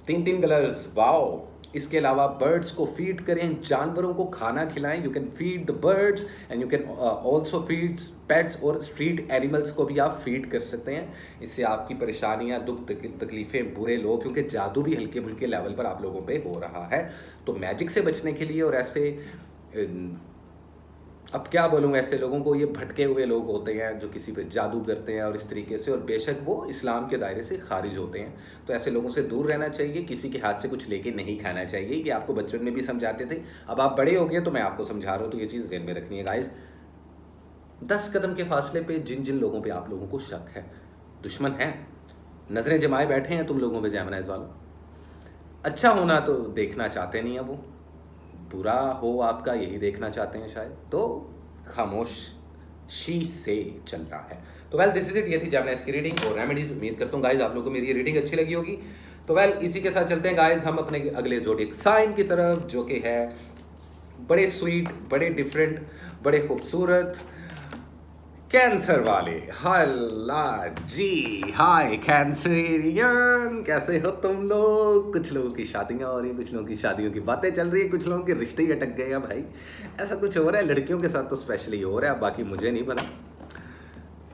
S1: 3 कलर्स। वाओ। इसके अलावा बर्ड्स को फीड करें, जानवरों को खाना खिलाएं। You can feed the birds and you can also feed pets, और स्ट्रीट एनिमल्स को भी आप फीड कर सकते हैं। इससे आपकी परेशानियां, दुख तकलीफ़ें, बुरे लोग, क्योंकि जादू भी हल्के फुल्के लेवल पर आप लोगों पे हो रहा है, तो मैजिक से बचने के लिए, और ऐसे अब क्या बोलूँ, ऐसे लोगों को, ये भटके हुए लोग होते हैं जो किसी पे जादू करते हैं और इस तरीके से, और बेशक वो इस्लाम के दायरे से खारिज होते हैं, तो ऐसे लोगों से दूर रहना चाहिए। किसी के हाथ से कुछ लेके नहीं खाना चाहिए। ये आपको बचपन में भी समझाते थे, अब आप बड़े हो गए तो मैं आपको समझा रहा हूँ, तो ये चीज़ ज़हन में रखनी है गाइस। 10 कदम के फासले पे जिन जिन लोगों पे आप लोगों को शक है, दुश्मन है, नज़रें जमाए बैठे हैं तुम लोगों पे जेमिनीज वालों, अच्छा होना तो देखना चाहते नहीं है, वो बुरा हो आपका यही देखना चाहते हैं शायद, तो खामोशी से चलना है। तो वेल, दिस इज इट, ये थी जेमिनीज की रीडिंग और रेमेडीज। उम्मीद करता हूँ गाइज आप लोगों को मेरी ये रीडिंग अच्छी लगी होगी। तो वेल, इसी के साथ चलते हैं गाइज हम अपने अगले ज़ोडिएक साइन की तरफ, जो कि है बड़े स्वीट, बड़े डिफरेंट, बड़े खूबसूरत कैंसर वाले। हल्ला जी, हाय कैंसरियन, कैसे हो तुम लोग? कुछ लोगों की शादियां हो रही हैं, कुछ लोगों की शादियों की बातें चल रही है, कुछ लोगों के रिश्ते ही अटक गए हैं भाई, ऐसा कुछ हो रहा है। लड़कियों के साथ तो स्पेशली हो रहा है, बाकी मुझे नहीं पता,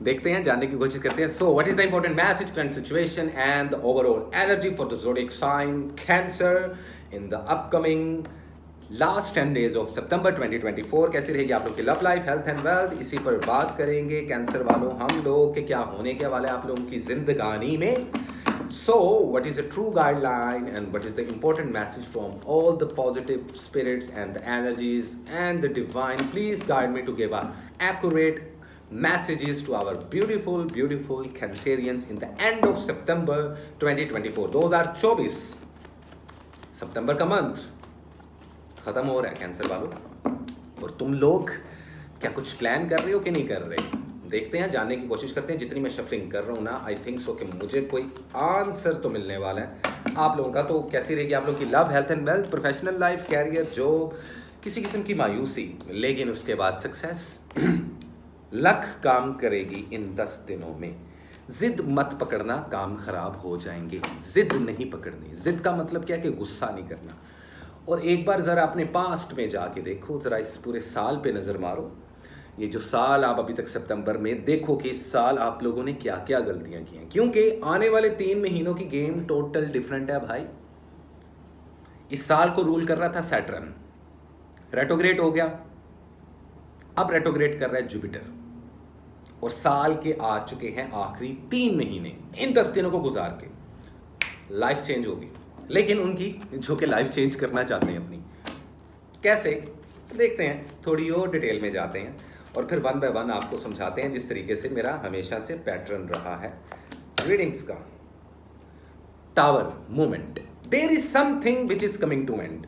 S1: देखते हैं, जानने की कोशिश करते हैं। So what is the important message, current situation and the overall energy for the zodiac sign Cancer in the upcoming last 10 days of September 2024। कैसी रहेगी आप लोग की love life, health and wealth, इसी पर बात करेंगे। कैंसर वालों, हम लोग के क्या होने के वाले आप लोगों की जिंदगानी में। So, what is a true guideline and what is the important message from all the positive spirits and the energies and the divine? Please guide me to give a accurate messages to our beautiful, beautiful Cancerians in the end of September 2024. 2024 सितंबर का मंथ ख़त्म हो रहा है कैंसर वालों, और तुम लोग क्या कुछ प्लान कर रहे हो कि नहीं कर रहे? देखते हैं, जानने की कोशिश करते हैं। जितनी मैं शफलिंग कर रहा हूँ ना, आई थिंक सो कि मुझे कोई आंसर तो मिलने वाला है आप लोगों का। तो कैसी रहेगी आप लोगों की love, health and wealth, professional life, career, job, किसी किस्म की मायूसी, लेकिन उसके बाद सक्सेस। लक काम करेगी इन 10 दिनों में। जिद मत पकड़ना, काम खराब हो जाएंगे। जिद नहीं पकड़नी। जिद का मतलब क्या है कि गुस्सा नहीं करना। और एक बार ज़रा अपने पास्ट में जाके देखो, ज़रा इस पूरे साल पे नज़र मारो। ये जो साल आप अभी तक सितंबर में देखो कि इस साल आप लोगों ने क्या क्या गलतियां की हैं, क्योंकि आने वाले 3 महीनों की गेम टोटल डिफरेंट है भाई। इस साल को रूल कर रहा था सैटर्न, रेट्रोग्रेड हो गया, अब रेट्रोग्रेड कर रहा है जुपिटर, और साल के आ चुके हैं आखिरी 3 महीने। इन 10 दिनों को गुजार के लाइफ चेंज होगी, लेकिन उनकी जो कि लाइफ चेंज करना चाहते हैं अपनी, कैसे देखते हैं, थोड़ी और डिटेल में जाते हैं और फिर वन बाय वन आपको समझाते हैं, जिस तरीके से मेरा हमेशा से पैटर्न रहा है रीडिंग्स का। Tower moment, there is something which is coming to end.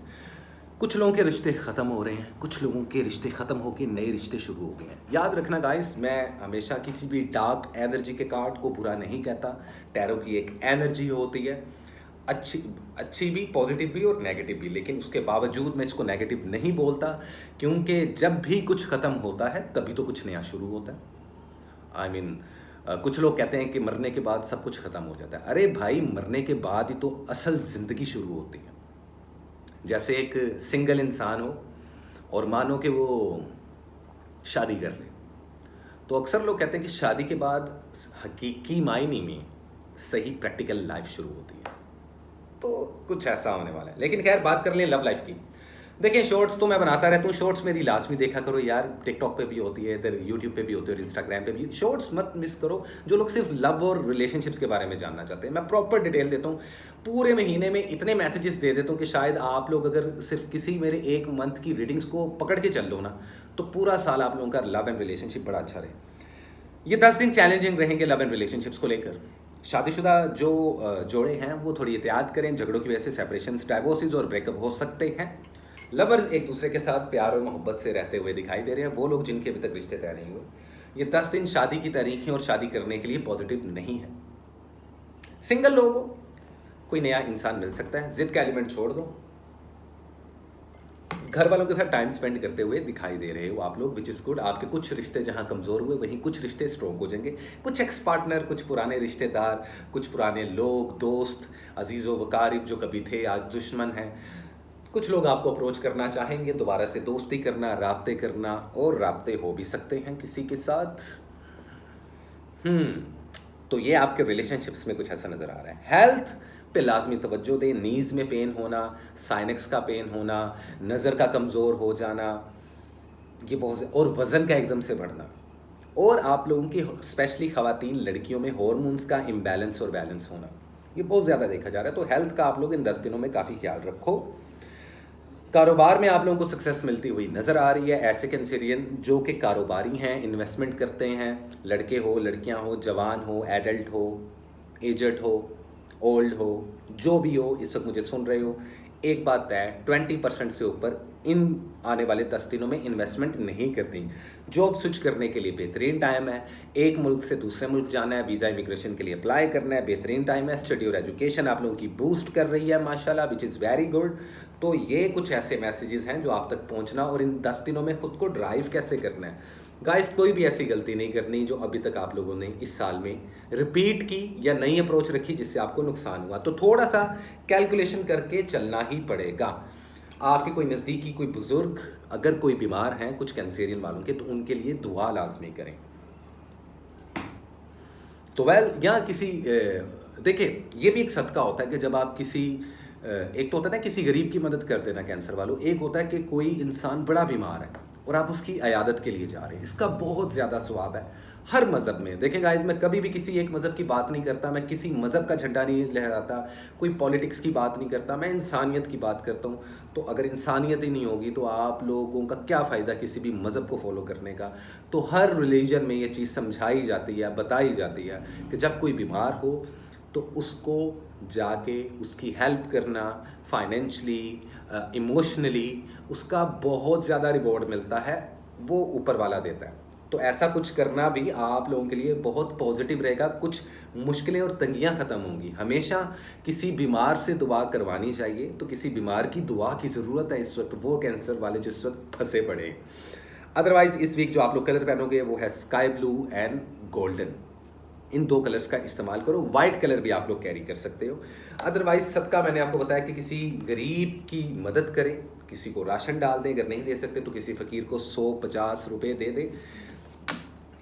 S1: कुछ लोगों के रिश्ते ख़त्म हो रहे हैं, कुछ लोगों के रिश्ते ख़त्म होकर नए रिश्ते शुरू हो गए हैं। याद रखना गाइस, मैं हमेशा किसी भी डार्क एनर्जी के कार्ड को बुरा नहीं कहता। टैरो की एक एनर्जी होती है, अच्छी भी, पॉजिटिव भी और नेगेटिव भी, लेकिन उसके बावजूद मैं इसको नेगेटिव नहीं बोलता, क्योंकि जब भी कुछ ख़त्म होता है तभी तो कुछ नया शुरू होता है। I mean, कुछ लोग कहते हैं कि मरने के बाद सब कुछ ख़त्म हो जाता है। अरे भाई, मरने के बाद ही तो असल ज़िंदगी शुरू होती है। जैसे एक सिंगल इंसान हो और मानो कि वो शादी कर ले, तो अक्सर लोग कहते हैं कि शादी के बाद हकीकी मायने में सही प्रैक्टिकल लाइफ शुरू होती है। तो कुछ ऐसा होने वाला है। लेकिन खैर, बात कर लें लव लाइफ की। देखिए, शॉर्ट्स तो मैं बनाता रहता हूँ, शॉर्ट्स मेरी लाजमी देखा करो यार। टिकटॉक पे भी होती है, इधर यूट्यूब पे भी होती है और इंस्टाग्राम पे भी। शॉर्ट्स मत मिस करो, जो लोग सिर्फ लव और रिलेशनशिप्स के बारे में जानना चाहते हैं। मैं प्रॉपर डिटेल देता हूँ, पूरे महीने में इतने मैसेजेस दे देता हूँ कि शायद आप लोग अगर सिर्फ किसी मेरे 1 मंथ की रीडिंग्स को पकड़ के चल लो ना, तो पूरा साल आप लोगों का लव एंड रिलेशनशिप बड़ा अच्छा रहे। ये 10 दिन चैलेंजिंग रहेंगे लव एंड रिलेशनशिप्स को लेकर। शादीशुदा जो जोड़े हैं वो थोड़ी एहतियात करें, झगड़ों की वजह से सेपरेशंस, डाइवोर्सेस और ब्रेकअप हो सकते हैं। लवर्स एक दूसरे के साथ प्यार और मोहब्बत से रहते हुए दिखाई दे रहे हैं, वो लोग जिनके अभी तक रिश्ते तय नहीं हुए। ये 10 दिन शादी की तारीखें और शादी करने के लिए पॉजिटिव नहीं है। सिंगल लोगों को कोई नया इंसान मिल सकता है, जिद का एलिमेंट छोड़ दो। घर वालों के साथ टाइम स्पेंड करते हुए दिखाई दे रहे हो आप लोग, विच इज़ गुड। आपके कुछ रिश्ते जहां कमज़ोर हुए, वहीं कुछ रिश्ते स्ट्रॉन्ग हो जाएंगे। कुछ एक्स पार्टनर, कुछ पुराने रिश्तेदार, कुछ पुराने लोग, दोस्त, अजीज़ो वकारिब जो कभी थे आज दुश्मन हैं, कुछ लोग आपको अप्रोच करना चाहेंगे, दोबारा से दोस्ती करना, राब्ते करना, और राब्ते हो भी सकते हैं किसी के साथ। तो ये आपके रिलेशनशिप्स में कुछ ऐसा नज़र आ रहा है। हेल्थ पे लाजमी तवज्जो दें। नीज़ में पेन होना, साइनक्स का पेन होना, नज़र का कमज़ोर हो जाना, ये बहुत, और वज़न का एकदम से बढ़ना, और आप लोगों की स्पेशली ख़वातीन लड़कियों में हार्मोन्स का इम्बैलेंस और बैलेंस होना, ये बहुत ज़्यादा देखा जा रहा है। तो हेल्थ का आप लोग इन 10 दिनों में काफ़ी ख्याल रखो। कारोबार में आप लोगों को सक्सेस मिलती हुई नज़र आ रही है। ऐसे कैंसेरियन जो कि कारोबारी हैं, इन्वेस्टमेंट करते हैं, लड़के हो, लड़कियां हो, जवान हो, एडल्ट हो, एजड हो, ओल्ड हो, जो भी हो, इस वक्त मुझे सुन रहे हो, एक बात है, 20% से ऊपर इन आने वाले 10 दिनों में इन्वेस्टमेंट नहीं करनी। जॉब स्विच करने के लिए बेहतरीन टाइम है। एक मुल्क से दूसरे मुल्क जाना है, वीज़ा इमिग्रेशन के लिए अप्लाई करना है, बेहतरीन टाइम है। स्टडी और एजुकेशन आप लोगों की बूस्ट कर रही है माशाल्लाह, विच इज़ वेरी गुड। तो ये कुछ ऐसे मैसेजेस हैं जो आप तक पहुंचना, और इन 10 दिनों में खुद को ड्राइव कैसे करना है। गाइस, कोई भी ऐसी गलती नहीं करनी जो अभी तक आप लोगों ने इस साल में रिपीट की या नई अप्रोच रखी जिससे आपको नुकसान हुआ। तो थोड़ा सा कैलकुलेशन करके चलना ही पड़ेगा। आपके कोई नज़दीकी कोई बुज़ुर्ग अगर कोई बीमार हैं, कुछ कैंसेरियन वालों के, तो उनके लिए दुआ लाजमी करें। तो या किसी देखिए, ये भी एक सदका होता है कि जब आप किसी एक तो होता है ना किसी गरीब की मदद कर देना, कैंसर वालों, एक होता है कि कोई इंसान बड़ा बीमार है और आप उसकी अयादत के लिए जा रहे हैं। इसका बहुत ज़्यादा सवाब है हर मज़हब में। देखें गाइस, मैं कभी भी किसी एक मज़हब की बात नहीं करता, मैं किसी मज़हब का झंडा नहीं लहराता, कोई पॉलिटिक्स की बात नहीं करता, मैं इंसानियत की बात करता हूँ। तो अगर इंसानियत ही नहीं होगी तो आप लोगों का क्या फ़ायदा किसी भी मज़हब को फॉलो करने का। तो हर रिलीजन में ये चीज़ समझाई जाती है, बताई जाती है कि जब कोई बीमार हो तो उसको जाके उसकी हेल्प करना, फाइनेंशली, इमोशनली, उसका बहुत ज़्यादा रिवॉर्ड मिलता है, वो ऊपर वाला देता है। तो ऐसा कुछ करना भी आप लोगों के लिए बहुत पॉजिटिव रहेगा। कुछ मुश्किलें और तंगियां ख़त्म होंगी। हमेशा किसी बीमार से दुआ करवानी चाहिए, तो किसी बीमार की दुआ की ज़रूरत है इस वक्त, वो कैंसर वाले जो इस वक्त फंसे पड़े हैं। अदरवाइज़ इस वीक जो आप लोग कलर पहनोगे वो है sky blue and golden. In 2 colours का इस्तेमाल करो। वाइट कलर भी आप लोग कैरी कर सकते हो। अदरवाइज सदका मैंने आपको बताया कि किसी गरीब की मदद करें, किसी को राशन डाल दें, अगर नहीं दे सकते तो किसी फ़कीर को 100-50 रुपये दे दें,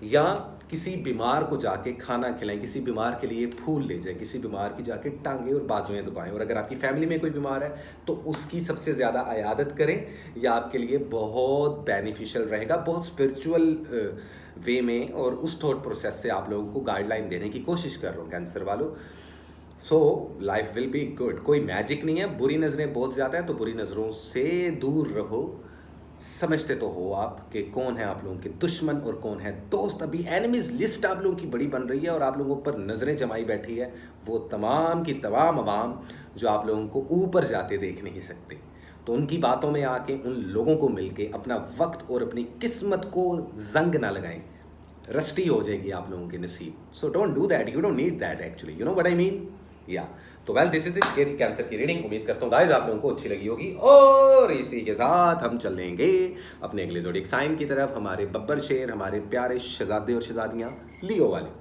S1: या किसी बीमार को जाके खाना खिलाएं, किसी बीमार के लिए फूल ले जाएं, किसी बीमार की जाके टांगें और बाजुएं दबाएं। और अगर आपकी फैमिली में कोई बीमार है तो उसकी सबसे ज़्यादा अयादत करें। यह आपके लिए बहुत बेनिफिशियल रहेगा, बहुत स्पिरिचुअल वे में, और उस थॉट प्रोसेस से आप लोगों को गाइडलाइन देने की कोशिश कर रहा हूँ कैंसर वालों। So life will be good. कोई मैजिक नहीं है। बुरी नज़रें बहुत ज़्यादा है, तो बुरी नज़रों से दूर रहो। समझते तो हो आप कि कौन है आप लोगों के दुश्मन और कौन है दोस्त। अभी एनिमीज लिस्ट आप लोगों की बड़ी बन रही है और आप लोगों पर नज़रें जमाई बैठी है वो तमाम की तमाम अवाम जो आप लोगों को ऊपर जाते देख नहीं सकते। तो उनकी बातों में आके उन लोगों को मिलके अपना वक्त और अपनी किस्मत को जंग ना लगाएं, रस्टी हो जाएगी आप लोगों के नसीब। So don't do that, you don't need that actually, you know what I mean. या तो वेल दिस इज इट, ये थी कैंसर की रीडिंग। उम्मीद करता हूँ गाइस आप लोगों को अच्छी लगी होगी। और इसी के साथ हम चलेंगे अपने अगले ज़ोडिएक साइन की तरफ। हमारे बब्बर शेर, हमारे प्यारे शहजादे और शहजादियाँ लियो वाले।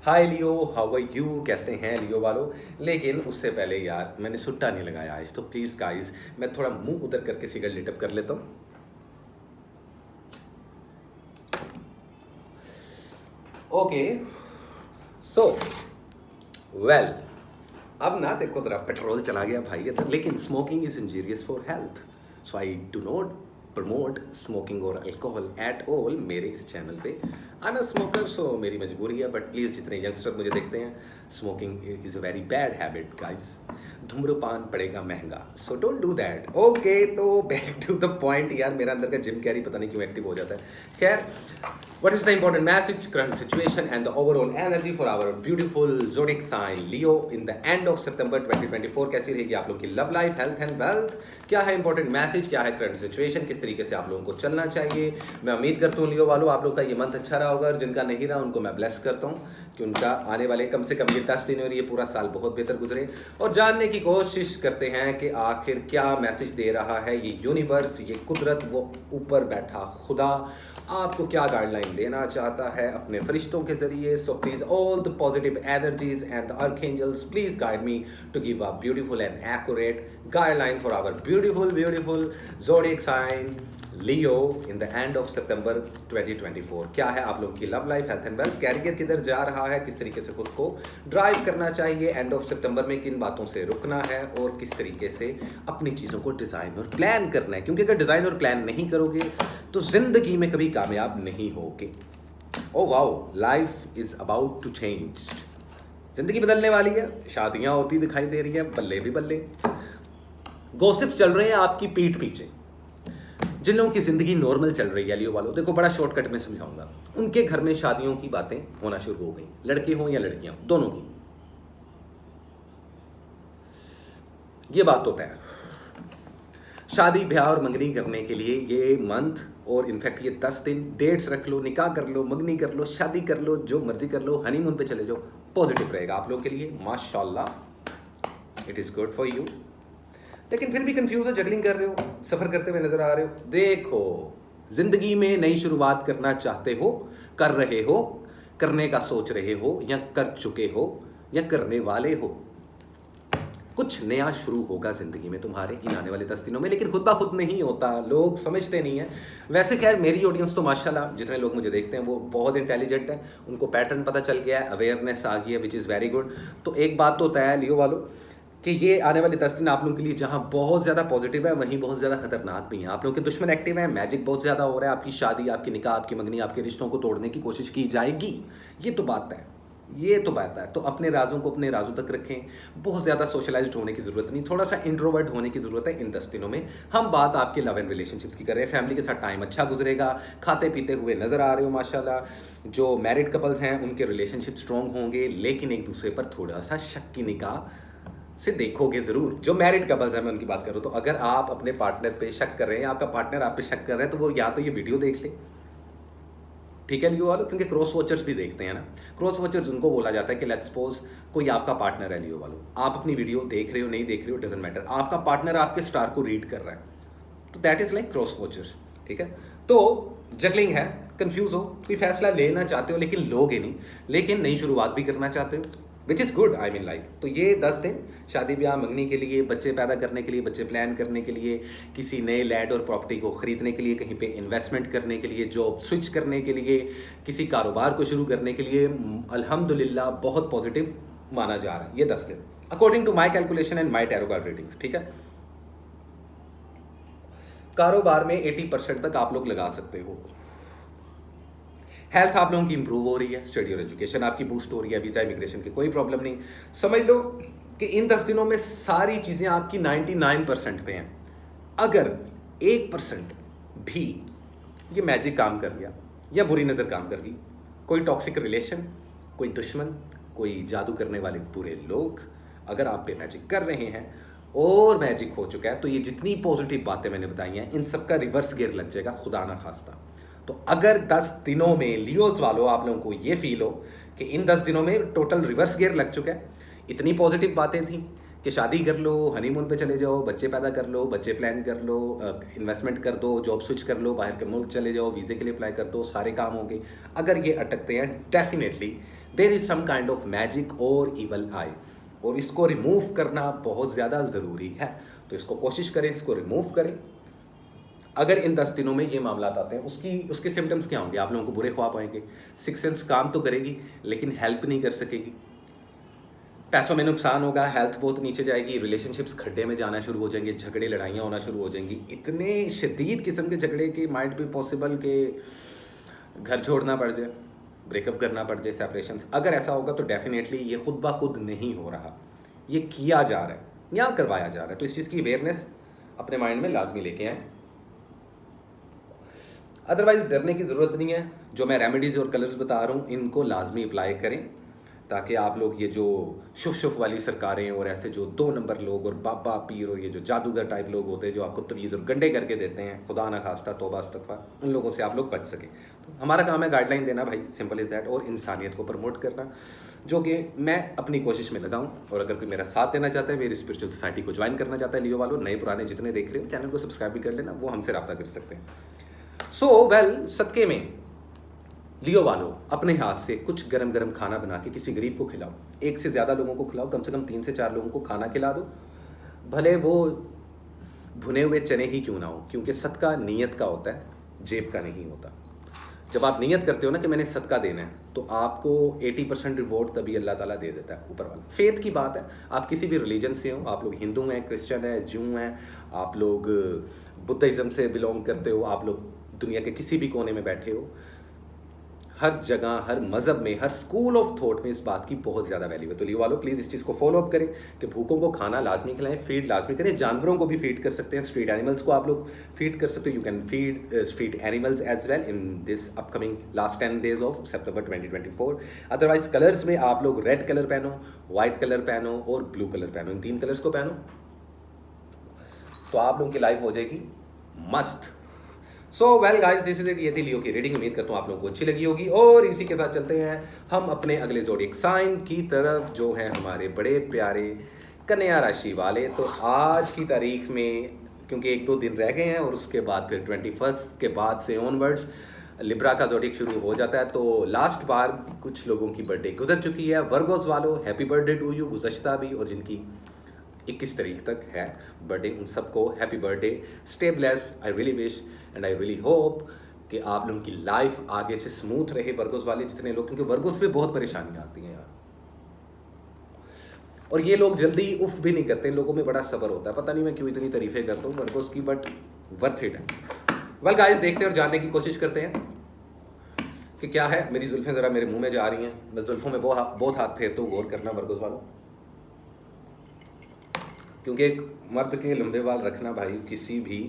S1: हाय लियो, हाउ आर यू, कैसे हैं लियो वालों। लेकिन उससे पहले यार मैंने सुट्टा नहीं लगाया आज, तो प्लीज़ गाइस मैं थोड़ा मुंह उधर करके सिगरेट लिटअप कर लेता हूँ। ओके सो वेल, अब ना देखो तेरा पेट्रोल चला गया भाई, लेकिन smoking is injurious for health, so I do not promote smoking और अल्कोहल एट ऑल मेरे इस चैनल पे। आई एम अ स्मोकर, सो मेरी मजबूरी है। बट प्लीज़ जितने यंगस्टर मुझे देखते हैं, smoking is a very bad habit guys. धूम्रपान पड़ेगा महंगा, so don't do that. Okay तो बैक टू द पॉइंट। यार मेरा अंदर का जिम कैरी पता नहीं क्यों एक्टिव हो जाता है। खैर, what is the important message, current situation and the overall energy for our beautiful zodiac sign Leo in the end of September 2024? कैसी रहेगी आप लोगों की love life, health and wealth? क्या है इंपॉर्टेंट मैसेज, क्या है करंट सिचुएशन, किस तरीके से आप लोगों को चलना चाहिए? मैं उम्मीद करता हूँ लियो वालों आप लोग का ये मंथ अच्छा रहा होगा, और जिनका नहीं रहा उनको मैं ब्लेस करता हूँ कि उनका आने वाले कम से कम ये 10 दिन और ये पूरा साल बहुत बेहतर गुजरे। और जानने की कोशिश करते हैं कि आखिर क्या मैसेज दे रहा है ये यूनिवर्स, ये कुदरत, वो ऊपर बैठा खुदा आपको क्या गाइडलाइन देना चाहता है अपने फरिश्तों के जरिए। So please all the positive energies and the archangels please guide me to give a beautiful and accurate guideline for our beautiful zodiac sign Leo in the end of September 2024। क्या है आप लोगों की love life, health and wealth, career किधर जा रहा है, किस तरीके से खुद को ड्राइव करना चाहिए एंड ऑफ सितंबर में, किन बातों से रुकना है और किस तरीके से अपनी चीज़ों को डिज़ाइन और प्लान करना है। क्योंकि अगर डिज़ाइन और प्लान नहीं करोगे तो ज़िंदगी में कभी कामयाब नहीं होगे। Oh wow, life is about to change. ज़िंदगी बदलने वाली है, शादियाँ होती दिखाई दे रही हैं, बल्ले भी बल्ले। गॉसिप्स चल रहे हैं आपकी पीठ पीछे। जिन लोगों की ज़िंदगी नॉर्मल चल रही है लियो वालों, देखो बड़ा शॉर्टकट में समझाऊंगा, उनके घर में शादियों की बातें होना शुरू हो गई, लड़के हों या लड़कियां, दोनों की। ये बात तो तय है। शादी ब्याह और मंगनी करने के लिए ये मंथ और इनफैक्ट ये 10 दिन डेट्स रख लो, निकाह कर लो, मंगनी कर लो, शादी कर लो, जो मर्जी कर लो, हनीमून पे चले जाओ, पॉजिटिव रहेगा आप लोगों के लिए। माशाल्लाह, it is good for you. लेकिन फिर भी कंफ्यूज हो, जगलिंग कर रहे हो, सफ़र करते हुए नजर आ रहे हो। देखो, जिंदगी में नई शुरुआत करना चाहते हो, कर रहे हो, करने का सोच रहे हो, या कर चुके हो, या करने वाले हो, कुछ नया शुरू होगा जिंदगी में तुम्हारे इन आने वाले 10 दिनों में। लेकिन खुद ब खुद नहीं होता, लोग समझते नहीं है। वैसे खैर मेरी ऑडियंस तो माशाल्लाह जितने लोग मुझे देखते हैं वो बहुत इंटेलिजेंट है, उनको पैटर्न पता चल गया है, अवेयरनेस आ गई है, विच इज़ वेरी गुड। तो एक बात तो तय है लियो वालों कि ये आने वाले 10 दिन आप लोगों के लिए जहाँ बहुत ज़्यादा पॉजिटिव है वहीं बहुत ज़्यादा खतरनाक भी है। आप लोगों के दुश्मन एक्टिव हैं, मैजिक बहुत ज़्यादा हो रहा है, आपकी शादी, आपकी निकाह, आपकी मंगनी, आपके रिश्तों को तोड़ने की कोशिश की जाएगी। ये तो बात है, ये तो बात है। तो अपने राजों को अपने राजों तक रखें। बहुत ज़्यादा सोशलाइज्ड होने की ज़रूरत नहीं, थोड़ा सा इंट्रोवर्ट होने की ज़रूरत है इन 10 दिनों में। हम बात आपके लव एंड रिलेशनशिप्स की कर रहे हैं। फैमिली के साथ टाइम अच्छा गुजरेगा, खाते पीते हुए नज़र आ रहे हो माशाल्लाह। जो मैरिड कपल्स हैं उनके रिलेशनशिप स्ट्रॉन्ग होंगे, लेकिन एक दूसरे पर थोड़ा सा शक की निगाह से देखोगे ज़रूर। जो मैरिड कपल्स हैं, मैं उनकी बात करूँ तो अगर आप अपने पार्टनर पे शक कर रहे हैं, आपका पार्टनर आप पे शक कर रहे हैं, तो वो या तो ये वीडियो देख ले, ठीक है लियो वालों, क्योंकि क्रॉस वॉचर्स भी देखते हैं ना। क्रॉस वॉचर्स उनको बोला जाता है कि लेट्स सपोज कोई आपका पार्टनर है लियो वालों, आप अपनी वीडियो देख रहे हो नहीं देख रहे हो डजंट मैटर, आपका पार्टनर आपके स्टार को रीड कर रहा है, तो that is like cross watchers, ठीक है। तो जगलिंग है, कंफ्यूज हो, कोई फैसला लेना चाहते हो लेकिन लोगे नहीं, लेकिन नई शुरुआत भी करना चाहते हो, which is good, I mean like. तो ये 10 दिन शादी ब्याह मंगनी के लिए, बच्चे पैदा करने के लिए, बच्चे प्लान करने के लिए, किसी नए लैंड और प्रॉपर्टी को खरीदने के लिए, कहीं पे इन्वेस्टमेंट करने के लिए, जॉब स्विच करने के लिए, किसी कारोबार को शुरू करने के लिए अल्हम्दुलिल्लाह बहुत पॉजिटिव माना जा रहा है ये 10 दिन, according to my calculation and my tarot card readings, ठीक है। कारोबार में 80% तक आप लोग लगा सकते हो। हेल्थ आप लोगों की इंप्रूव हो रही है, स्टडी और एजुकेशन आपकी बूस्ट हो रही है, वीजा इमिग्रेशन की कोई प्रॉब्लम नहीं। समझ लो कि इन 10 दिनों में सारी चीज़ें आपकी 99% पे हैं। अगर 1% भी ये मैजिक काम कर गया या बुरी नज़र काम कर गई, कोई टॉक्सिक रिलेशन, कोई दुश्मन, कोई जादू करने वाले बुरे लोग अगर आप पे मैजिक कर रहे हैं और मैजिक हो चुका है, तो ये जितनी पॉजिटिव बातें मैंने बताई हैं इन सब का रिवर्स गियर लग जाएगा, खुदा ना खास्ता। तो अगर 10 दिनों में लियोज वालों आप लोगों को ये फील हो कि इन 10 दिनों में टोटल रिवर्स गियर लग चुका है, इतनी पॉजिटिव बातें थी कि शादी कर लो, हनीमून पे चले जाओ, बच्चे पैदा कर लो, बच्चे प्लान कर लो, इन्वेस्टमेंट कर दो, जॉब स्विच कर लो, बाहर के मुल्क चले जाओ, वीज़े के लिए अप्लाई कर दो, सारे काम होंगे। अगर ये अटकते हैं, definitely there is some kind of magic और इवल आई, और इसको रिमूव करना बहुत ज़्यादा ज़रूरी है। तो इसको कोशिश करें, इसको रिमूव करें। अगर इन 10 दिनों में ये मामला आते हैं, उसके सिम्टम्स क्या होंगे? आप लोगों को बुरे ख्वाब आएंगे, सिक्स सेंस काम तो करेगी लेकिन हेल्प नहीं कर सकेगी, पैसों में नुकसान होगा, हेल्थ बहुत नीचे जाएगी, रिलेशनशिप्स खड्डे में जाना शुरू हो जाएंगे, झगड़े लड़ाइयाँ होना शुरू हो जाएंगी, इतने शदीद किस्म के झगड़े कि माइट भी पॉसिबल के घर छोड़ना पड़ जाए, ब्रेकअप करना पड़ जाए, सेपरेशंस। अगर ऐसा होगा तो डेफिनेटली ये खुद ब खुद नहीं हो रहा, ये किया जा रहा है या करवाया जा रहा है। तो इस चीज़ की अवेयरनेस अपने माइंड में लाजमी लेके आएँ। अदरवाइज डरने की ज़रूरत नहीं है। जो मैं रेमेडीज़ और कलर्स बता रहा हूँ इनको लाजमी अप्लाई करें, ताकि आप लोग ये जो शुफ शुफ वाली सरकारें और ऐसे जो 2 नंबर लोग और बाबा पीर और ये जो जादूगर टाइप लोग होते हैं जो आपको तवीज़ और गंडे करके देते हैं, खुदा ना खास्ता, तौबा इस्तग़फ़ार, उन लोगों से आप लोग बच सकें। तो हमारा काम है गाइडलाइन देना भाई, सिंपल इज़ दैट, और इंसानियत को प्रमोट करना, जो कि मैं अपनी कोशिश में लगाऊँ। और अगर कोई मेरा साथ देना चाहता है, मेरी स्पिरिचुअल सोसाइटी को ज्वाइन करना चाहता है, लियो वालों, नए पुराने जितने देख रहे हो चैनल को सब्सक्राइब भी कर लेना, वो हमसे रब्ता कर सकते हैं। सो वेल, सदके में लियो वालों अपने हाथ से कुछ गरम गरम खाना बना के किसी गरीब को खिलाओ, 1 से ज़्यादा लोगों को खिलाओ, कम से कम 3 से 4 लोगों को खाना खिला दो, भले वो भुने हुए चने ही क्यों ना हो, क्योंकि सदका नीयत का होता है, जेब का नहीं होता। जब आप नीयत करते हो ना कि मैंने सदका देना है, तो आपको 80% रिवॉर्ड तभी अल्लाह ताला दे देता है, ऊपर वाला। फेथ की बात है, आप किसी भी रिलीजन से हो, आप लोग हिंदू हैं, क्रिश्चियन हैं, जू हैं, आप लोग बुद्धिज़्म से बिलोंग करते हो, आप लोग दुनिया के किसी भी कोने में बैठे हो, हर जगह, हर मज़हब में, हर स्कूल ऑफ थॉट में इस बात की बहुत ज़्यादा वैल्यू है। तो लियो वालों प्लीज़ इस चीज़ को फॉलो अप करें कि भूखों को खाना लाजमी खिलाएं, फीड लाजमी करें, जानवरों को भी फीड कर सकते हैं, स्ट्रीट एनिमल्स को आप लोग फीड कर सकते हो, you can feed street animals as well in this upcoming last 10 days of September 2024। Otherwise colours में आप लोग रेड कलर पहनो, वाइट कलर पहनो और ब्लू कलर पहनो, इन 3 कलर्स को पहनो, तो आप लोगों की लाइफ हो जाएगी मस्त। So well guys, this is it, ये थी लियो की रीडिंग। उम्मीद करता हूँ आप लोगों को अच्छी लगी होगी, और इसी के साथ चलते हैं हम अपने अगले ज़ोडिएक साइन की तरफ, जो है हमारे बड़े प्यारे कन्या राशि वाले। तो आज की तारीख में, क्योंकि 1-2 दिन रह गए हैं और उसके बाद फिर 21 के बाद से ऑनवर्ड्स लिब्रा का ज़ोडिएक शुरू हो जाता है। तो लास्ट बार कुछ लोगों की बर्थडे गुजर चुकी है। वर्गोस वालों, हैप्पी बर्थडे टू यू, गुज़श्ता भी, और जिनकी 21 तारीख तक है बर्थडे, उन सबको happy birthday, stay bless, I really wish and I really hope कि आप लोगों की लाइफ आगे से स्मूथ रहे, वर्गोस वाले जितने लोग, क्योंकि वर्गोस पे बहुत परेशानियां आती हैं यार, और ये लोग जल्दी उफ भी नहीं करते, लोगों में बड़ा सब्र होता है। पता नहीं मैं क्यों इतनी तारीफें करता हूँ वर्गोस की, बट वर्थ इट है। वेल गाइस, देखते हैं और जानने की कोशिश करते हैं कि क्या है। मेरी जुल्फें ज़रा मेरे मुंह में जा रही हैं, मैं जुल्फों में बहुत हाथ फेरता हूँ, गौर करना वर्गोस वालों, क्योंकि एक मर्द के लंबे बाल रखना भाई किसी भी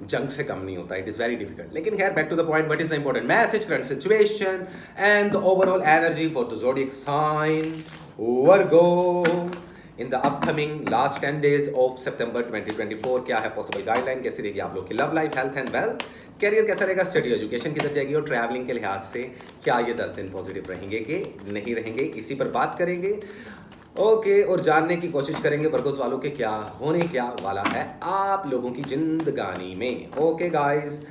S1: जंग से कम नहीं होता, इट इज़ वेरी डिफिकल्ट। लेकिन खैर, back to the point, what is the important message, current situation and the overall energy for the zodiac sign Virgo. In the upcoming last 10 days of September 2024 क्या है पॉसिबल गाइडलाइन, कैसी रहेगी आप लोग की love life, health and wealth, career कैसा रहेगा, स्टडी एजुकेशन किधर जाएगी और ट्रैवलिंग के लिहाज से क्या ये 10 दिन पॉजिटिव रहेंगे कि नहीं रहेंगे, इसी पर बात करेंगे। ओके और जानने की कोशिश करेंगे वर्गोस वालों के क्या होने क्या वाला है आप लोगों की जिंदगानी में। Okay guys,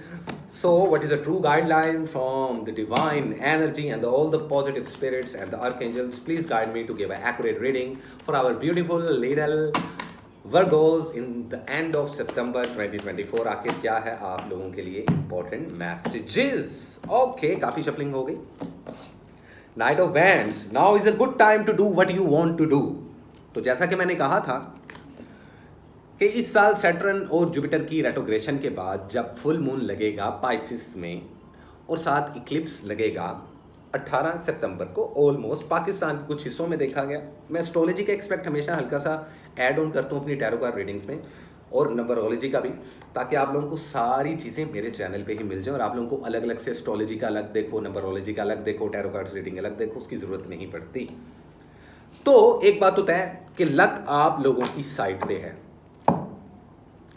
S1: so what is a true guideline from the divine energy and all the positive spirits and the archangels? Please guide me to give an accurate reading for our beautiful little Virgos in the end of September 2024। आखिर क्या है आप लोगों के लिए important messages? Okay, काफी शफलिंग हो गई। Knight of wands, now is a good time to do what you want to do. तो जैसा कि मैंने कहा था कि इस साल सैटर्न और जुपिटर की रेट्रोग्रेशन के बाद जब फुल मून लगेगा पाइसिस में और साथ इक्लिप्स लगेगा 18 सितंबर को, ऑलमोस्ट पाकिस्तान के कुछ हिस्सों में देखा गया। मैं एस्ट्रोलॉजी का एक्सपेक्ट हमेशा हल्का सा ऐड ऑन करता हूँ अपनी टैरो कार्ड रीडिंग्स में और नंबरोलॉजी का भी, ताकि आप लोगों को सारी चीज़ें मेरे चैनल पे ही मिल जाए और आप लोगों को अलग अलग से एस्ट्रोलॉजी का अलग देखो, नंबरोलॉजी का अलग देखो, टैरो कार्ड्स रीडिंग अलग देखो, उसकी ज़रूरत नहीं पड़ती। तो एक बात होता है कि लक आप लोगों की साइड पे है।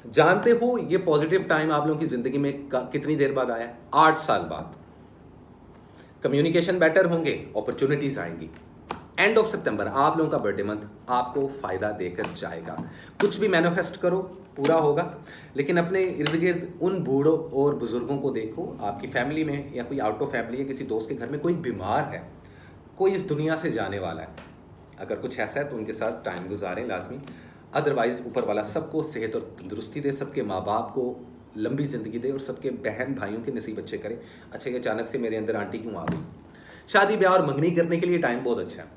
S1: जानते हो ये पॉजिटिव टाइम आप लोगों की ज़िंदगी में कितनी देर बाद आया? 8 साल बाद। कम्युनिकेशन बेटर होंगे, अपॉर्चुनिटीज़ आएंगी। एंड ऑफ सितंबर आप लोगों का बर्थडे मंथ आपको फ़ायदा देकर जाएगा। कुछ भी मैनिफेस्ट करो पूरा होगा, लेकिन अपने इर्द गिर्द उन बूढ़ों और बुज़ुर्गों को देखो, आपकी फैमिली में या कोई आउट ऑफ फैमिली या किसी दोस्त के घर में कोई बीमार है, कोई इस दुनिया से जाने वाला है, अगर कुछ ऐसा है तो उनके साथ टाइम गुजारें लाजमी। अदरवाइज़ ऊपर वाला सबको सेहत और तंदुरुस्ती दे, सबके माँ बाप को लंबी ज़िंदगी दे और सबके बहन भाइयों के नसीब अच्छे करे। अच्छा, ये अचानक से मेरे अंदर आंटी क्यों आ गई? शादी ब्याह और मंगनी करने के लिए टाइम बहुत अच्छा है,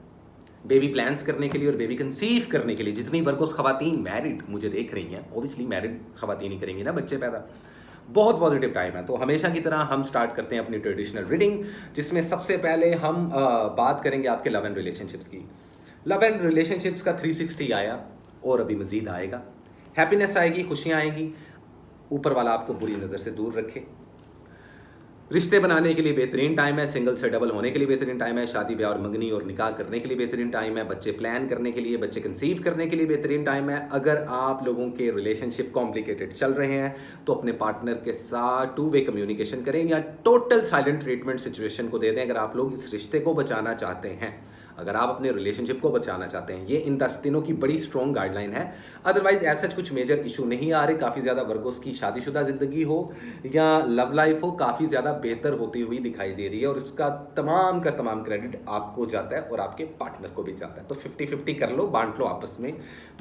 S1: बेबी प्लान्स करने के लिए और बेबी कंसीव करने के लिए। जितनी वर्गोस खवातीन मैरिड मुझे देख रही हैं, ओबियसली मैरिड खवातीन ही करेंगी ना बच्चे पैदा, बहुत पॉजिटिव टाइम है। तो हमेशा की तरह हम स्टार्ट करते हैं अपनी ट्रेडिशनल रीडिंग, जिसमें सबसे पहले हम बात करेंगे आपके लव एंड रिलेशनशिप्स की। लव एंड रिलेशनशिप्स का 360 आया और अभी मज़ीद आएगा। हैप्पीनेस आएगी, खुशियाँ आएंगी, ऊपर वाला आपको बुरी नज़र से दूर रखे। रिश्ते बनाने के लिए बेहतरीन टाइम है, सिंगल से डबल होने के लिए बेहतरीन टाइम है, शादी ब्याह और मंगनी और निकाह करने के लिए बेहतरीन टाइम है, बच्चे प्लान करने के लिए, बच्चे कंसीव करने के लिए बेहतरीन टाइम है। अगर आप लोगों के रिलेशनशिप कॉम्प्लिकेटेड चल रहे हैं तो अपने पार्टनर के साथ 2 वे कम्युनिकेशन करें या टोटल साइलेंट ट्रीटमेंट सिचुएशन को दे दें अगर आप लोग इस रिश्ते को बचाना चाहते हैं, अगर आप अपने रिलेशनशिप को बचाना चाहते हैं। ये इन 10 दिनों की बड़ी स्ट्रॉन्ग गाइडलाइन है। अदरवाइज ऐसा कुछ मेजर इशू नहीं आ रहे। काफ़ी ज़्यादा वर्गोस की शादीशुदा ज़िंदगी हो या लव लाइफ हो, काफ़ी ज़्यादा बेहतर होती हुई दिखाई दे रही है और इसका तमाम का तमाम क्रेडिट आपको जाता है और आपके पार्टनर को भी जाता है। तो 50-50 कर लो, बांट लो आपस में,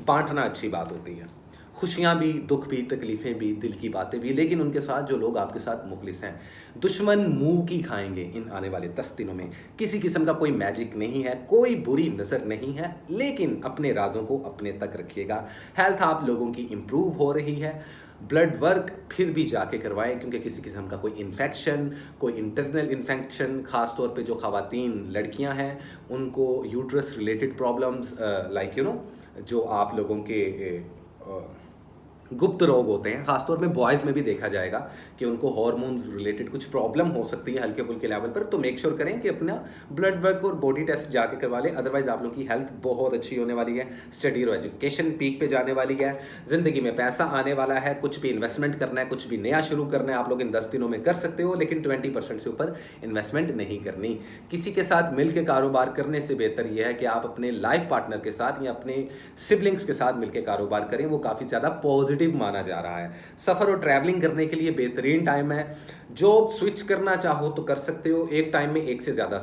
S1: बांटना अच्छी बात होती है। खुशियाँ भी, दुख भी, तकलीफ़ें भी, दिल की बातें भी, लेकिन उनके साथ जो लोग आपके साथ मुखलिस हैं। दुश्मन मुंह की खाएंगे इन आने वाले 10 दिनों में। किसी किस्म का कोई मैजिक नहीं है, कोई बुरी नज़र नहीं है, लेकिन अपने राजों को अपने तक रखिएगा। हेल्थ आप लोगों की इम्प्रूव हो रही है। ब्लड वर्क फिर भी जाके करवाएं, क्योंकि किसी किस्म का कोई इन्फेक्शन, कोई इंटरनल इन्फेक्शन, ख़ास तौर पे जो ख़वातीन लड़कियां हैं उनको यूट्रस रिलेटेड प्रॉब्लम्स लाइक जो आप लोगों के गुप्त रोग होते हैं, खासतौर में बॉयज़ में भी देखा जाएगा कि उनको हार्मोन्स रिलेटेड कुछ प्रॉब्लम हो सकती है हल्के फुल्के लेवल पर। तो मेक श्योर करें कि अपना ब्लड वर्क और बॉडी टेस्ट जाके करवा लें। अदरवाइज आप लोग की हेल्थ बहुत अच्छी होने वाली है, स्टडी और एजुकेशन पीक पे जाने वाली है, ज़िंदगी में पैसा आने वाला है। कुछ भी इन्वेस्टमेंट करना है, कुछ भी नया शुरू करना है, आप लोग इन 10 दिनों में कर सकते हो, लेकिन 20% से ऊपर इन्वेस्टमेंट नहीं करनी। किसी के साथ मिल के कारोबार करने से बेहतर यह है कि आप अपने लाइफ पार्टनर के साथ या अपने सिबलिंग्स के साथ मिलकर कारोबार करें, वो काफ़ी ज़्यादा पॉजिटिव माना जा रहा है। सफ़र और ट्रैवलिंग करने के लिए बेहतरीन टाइम है। जॉब स्विच करना चाहो तो कर सकते हो, एक टाइम में एक से ज़्यादा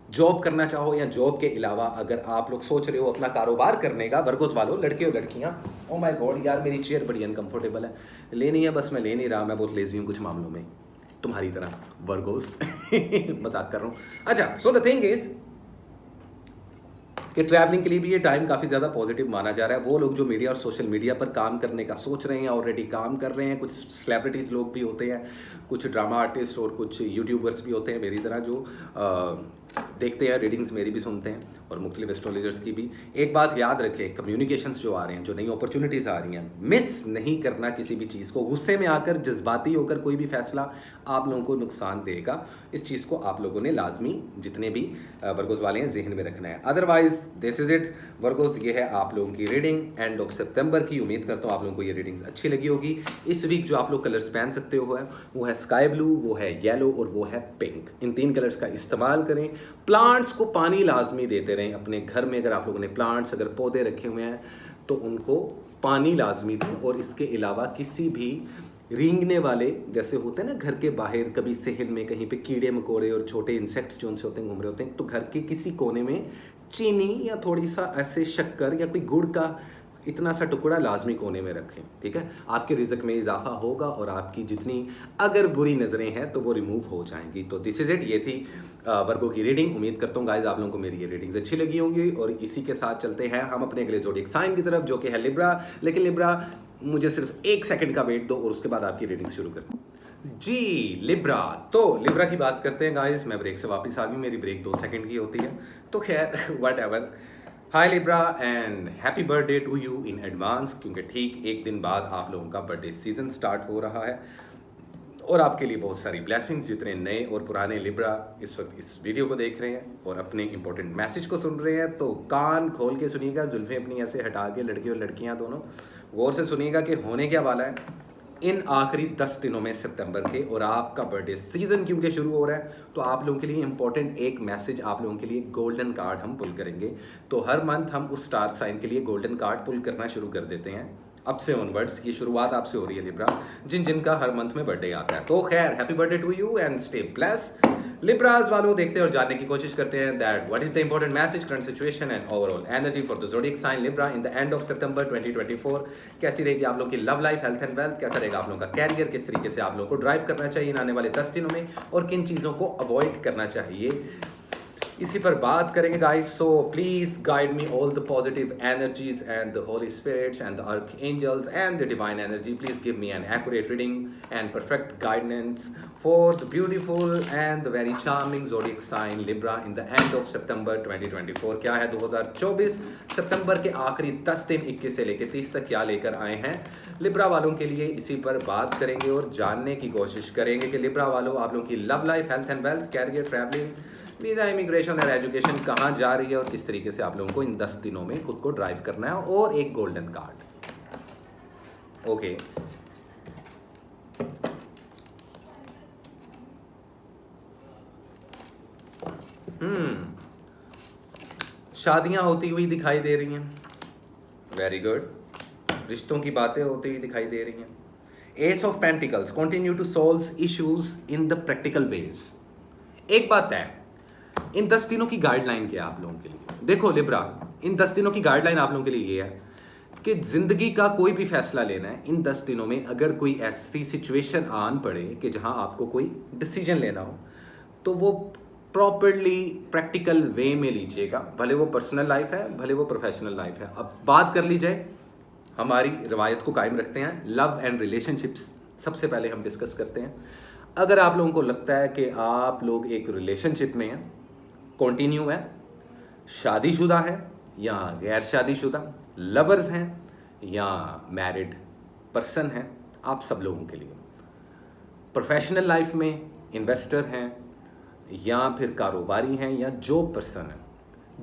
S1: जॉब करना चाहो या जॉब के अलावा अगर आप लोग सोच रहे हो अपना कारोबार करने का, वर्गोस वालों, लड़के और लड़कियां, ओ माय गॉड यार मेरी चेयर बड़ी अनकंफर्टेबल है, लेनी है बस मैं ले नहीं रहा, मैं बहुत लेजी हूँ कुछ मामलों में, तुम्हारी तरह वर्गोस मजाक कर रहा हूँ। अच्छा, सो द थिंग इज कि ट्रैवलिंग के लिए भी ये टाइम काफ़ी ज़्यादा पॉजिटिव माना जा रहा है। वो लोग जो मीडिया और सोशल मीडिया पर काम करने का सोच रहे हैं, ऑलरेडी काम कर रहे हैं, कुछ सेलिब्रिटीज़ लोग भी होते हैं, कुछ ड्रामा आर्टिस्ट और कुछ यूट्यूबर्स भी होते हैं मेरी तरह, जो देखते हैं, रीडिंग्स मेरी भी सुनते हैं और मुख्तलिफ एस्ट्रोलॉजर्स की भी। एक बात याद रखें, कम्युनिकेशंस जो आ रहे हैं, जो नई अपॉर्चुनिटीज़ आ रही हैं, मिस नहीं करना किसी भी चीज़ को। गुस्से में आकर जज्बाती होकर कोई भी फैसला आप लोगों को नुकसान देगा। इस चीज़ को आप लोगों ने लाजमी, जितने भी वर्गोस वाले हैं, जहन में रखना है। Otherwise this is it Virgo's, ये है आप लोगों की रीडिंग एंड ऑफ सितंबर की। उम्मीद करता हूँ आप लोगों को ये रीडिंग्स अच्छी लगी होगी। इस वीक जो आप लोग कलर्स पहन सकते हो वो है स्काई ब्लू, वो है येलो और वो है पिंक। इन 3 कलर्स का इस्तेमाल करें। प्लांट्स को पानी लाजमी देते रहें अपने घर में। अगर आप लोगों ने प्लांट्स, अगर पौधे रखे हुए हैं तो उनको पानी लाजमी दें। और इसके अलावा किसी भी रेंगने वाले, जैसे होते हैं ना घर के बाहर कभी सहन में कहीं पे कीड़े मकोड़े और छोटे इंसेक्ट्स जो उनसे होते हैं घूम रहे होते हैं, तो घर के किसी कोने में चीनी या थोड़ी सा ऐसे शक्कर या कोई गुड़ का इतना सा टुकड़ा लाजमी कोने में रखें। ठीक है, आपके रिज़्क में इजाफा होगा और आपकी जितनी अगर बुरी नज़रें हैं तो वो रिमूव हो जाएंगी। तो दिस इज़ इट, ये थी वर्गों की रीडिंग। उम्मीद करता हूँ गाइज आप लोगों को मेरी ये रीडिंग्स अच्छी लगी होंगी। और इसी के साथ चलते हैं हम अपने अगले ज़ोडिएक साइन की तरफ, जो कि है लिब्रा। लेकिन लिब्रा, मुझे सिर्फ 1 सेकंड का वेट दो और उसके बाद आपकी रीडिंग शुरू करते हैं जी। लिब्रा, तो लिब्रा की बात करते हैं गाइज। मैं ब्रेक से वापस आ गई, मेरी ब्रेक 2 सेकंड की होती है, तो खैर whatever. Hi Libra and happy birthday to you in advance, क्योंकि ठीक 1 दिन बाद आप लोगों का बर्थडे सीजन स्टार्ट हो रहा है और आपके लिए बहुत सारी ब्लेसिंग्स। जितने नए और पुराने लिब्रा इस वक्त इस वीडियो को देख रहे हैं और अपने इंपॉर्टेंट मैसेज को सुन रहे हैं, तो कान खोल के सुनिएगा, जुल्फें अपनी ऐसे हटा के, लड़के और लड़कियां दोनों गौर से सुनिएगा कि होने क्या वाला है इन आखिरी 10 दिनों में सितंबर के। और आपका बर्थडे सीजन क्योंकि शुरू हो रहा है, तो आप लोगों के लिए इंपॉर्टेंट एक मैसेज, आप लोगों के लिए गोल्डन कार्ड हम पुल करेंगे। तो हर मंथ हम उस स्टार साइन के लिए गोल्डन कार्ड पुल करना शुरू कर देते हैं। अब से ऑनवर्ड्स की शुरुआत आपसे हो रही है लिब्रा, जिनका हर मंथ में बर्थडे आता है। तो खैर happy birthday to you and stay bless. Libras वालों, देखते हैं और जानने की कोशिश करते हैं that what is the important message, current situation and overall energy for the zodiac sign Libra in the end of September 2024। कैसी रहेगी आप लोगों की love life, health and wealth, कैसा रहेगा आप लोगों का कैरियर, किस तरीके से आप लोगों को ड्राइव करना चाहिए इन आने वाले 10 दिनों में और किन चीज़ों को अवॉइड करना चाहिए, इसी पर बात करेंगे guys. So please guide me all the positive energies and the holy spirits and the archangels and the divine energy. Please give me an accurate reading and perfect guidance for the beautiful and the very charming zodiac sign Libra in the end of September 2024। क्या है 2024 सितंबर के आखिरी 10 दिन 21 से लेकर 30 तक क्या लेकर आए हैं लिब्रा वालों के लिए, इसी पर बात करेंगे और जानने की कोशिश करेंगे कि लिब्रा वालों आप लोगों की love life, health and wealth, career, travelling, visa, immigration और एजुकेशन कहाँ जा रही है और किस तरीके से आप लोगों को इन 10 दिनों में खुद को ड्राइव करना है। और एक गोल्डन कार्ड। ओके, शादियां होती हुई दिखाई दे रही हैं, वेरी गुड। रिश्तों की बातें होती हुई दिखाई दे रही हैं। Ace of pentacles, continue to solve issues in the practical ways. एक बात है, इन 10 दिनों की गाइडलाइन क्या है आप लोगों के लिए? देखो लिब्रा, इन 10 दिनों की गाइडलाइन आप लोगों के लिए ये है कि जिंदगी का कोई भी फैसला लेना है इन 10 दिनों में, अगर कोई ऐसी सिचुएशन आन पड़े कि जहां आपको कोई डिसीजन लेना हो, तो वो प्रॉपरली प्रैक्टिकल वे में लीजिएगा। भले वो पर्सनल लाइफ है, भले वो प्रोफेशनल लाइफ है। अब बात कर ली जाए, हमारी रवायत को कायम रखते हैं, लव एंड रिलेशनशिप्स सबसे पहले हम डिस्कस करते हैं। अगर आप लोगों को लगता है कि आप लोग एक रिलेशनशिप में हैं, कंटिन्यू है, शादीशुदा है या गैर शादीशुदा, लवर्स हैं या मैरिड पर्सन हैं, आप सब लोगों के लिए, प्रोफेशनल लाइफ में इन्वेस्टर हैं या फिर कारोबारी हैं या जॉब पर्सन है,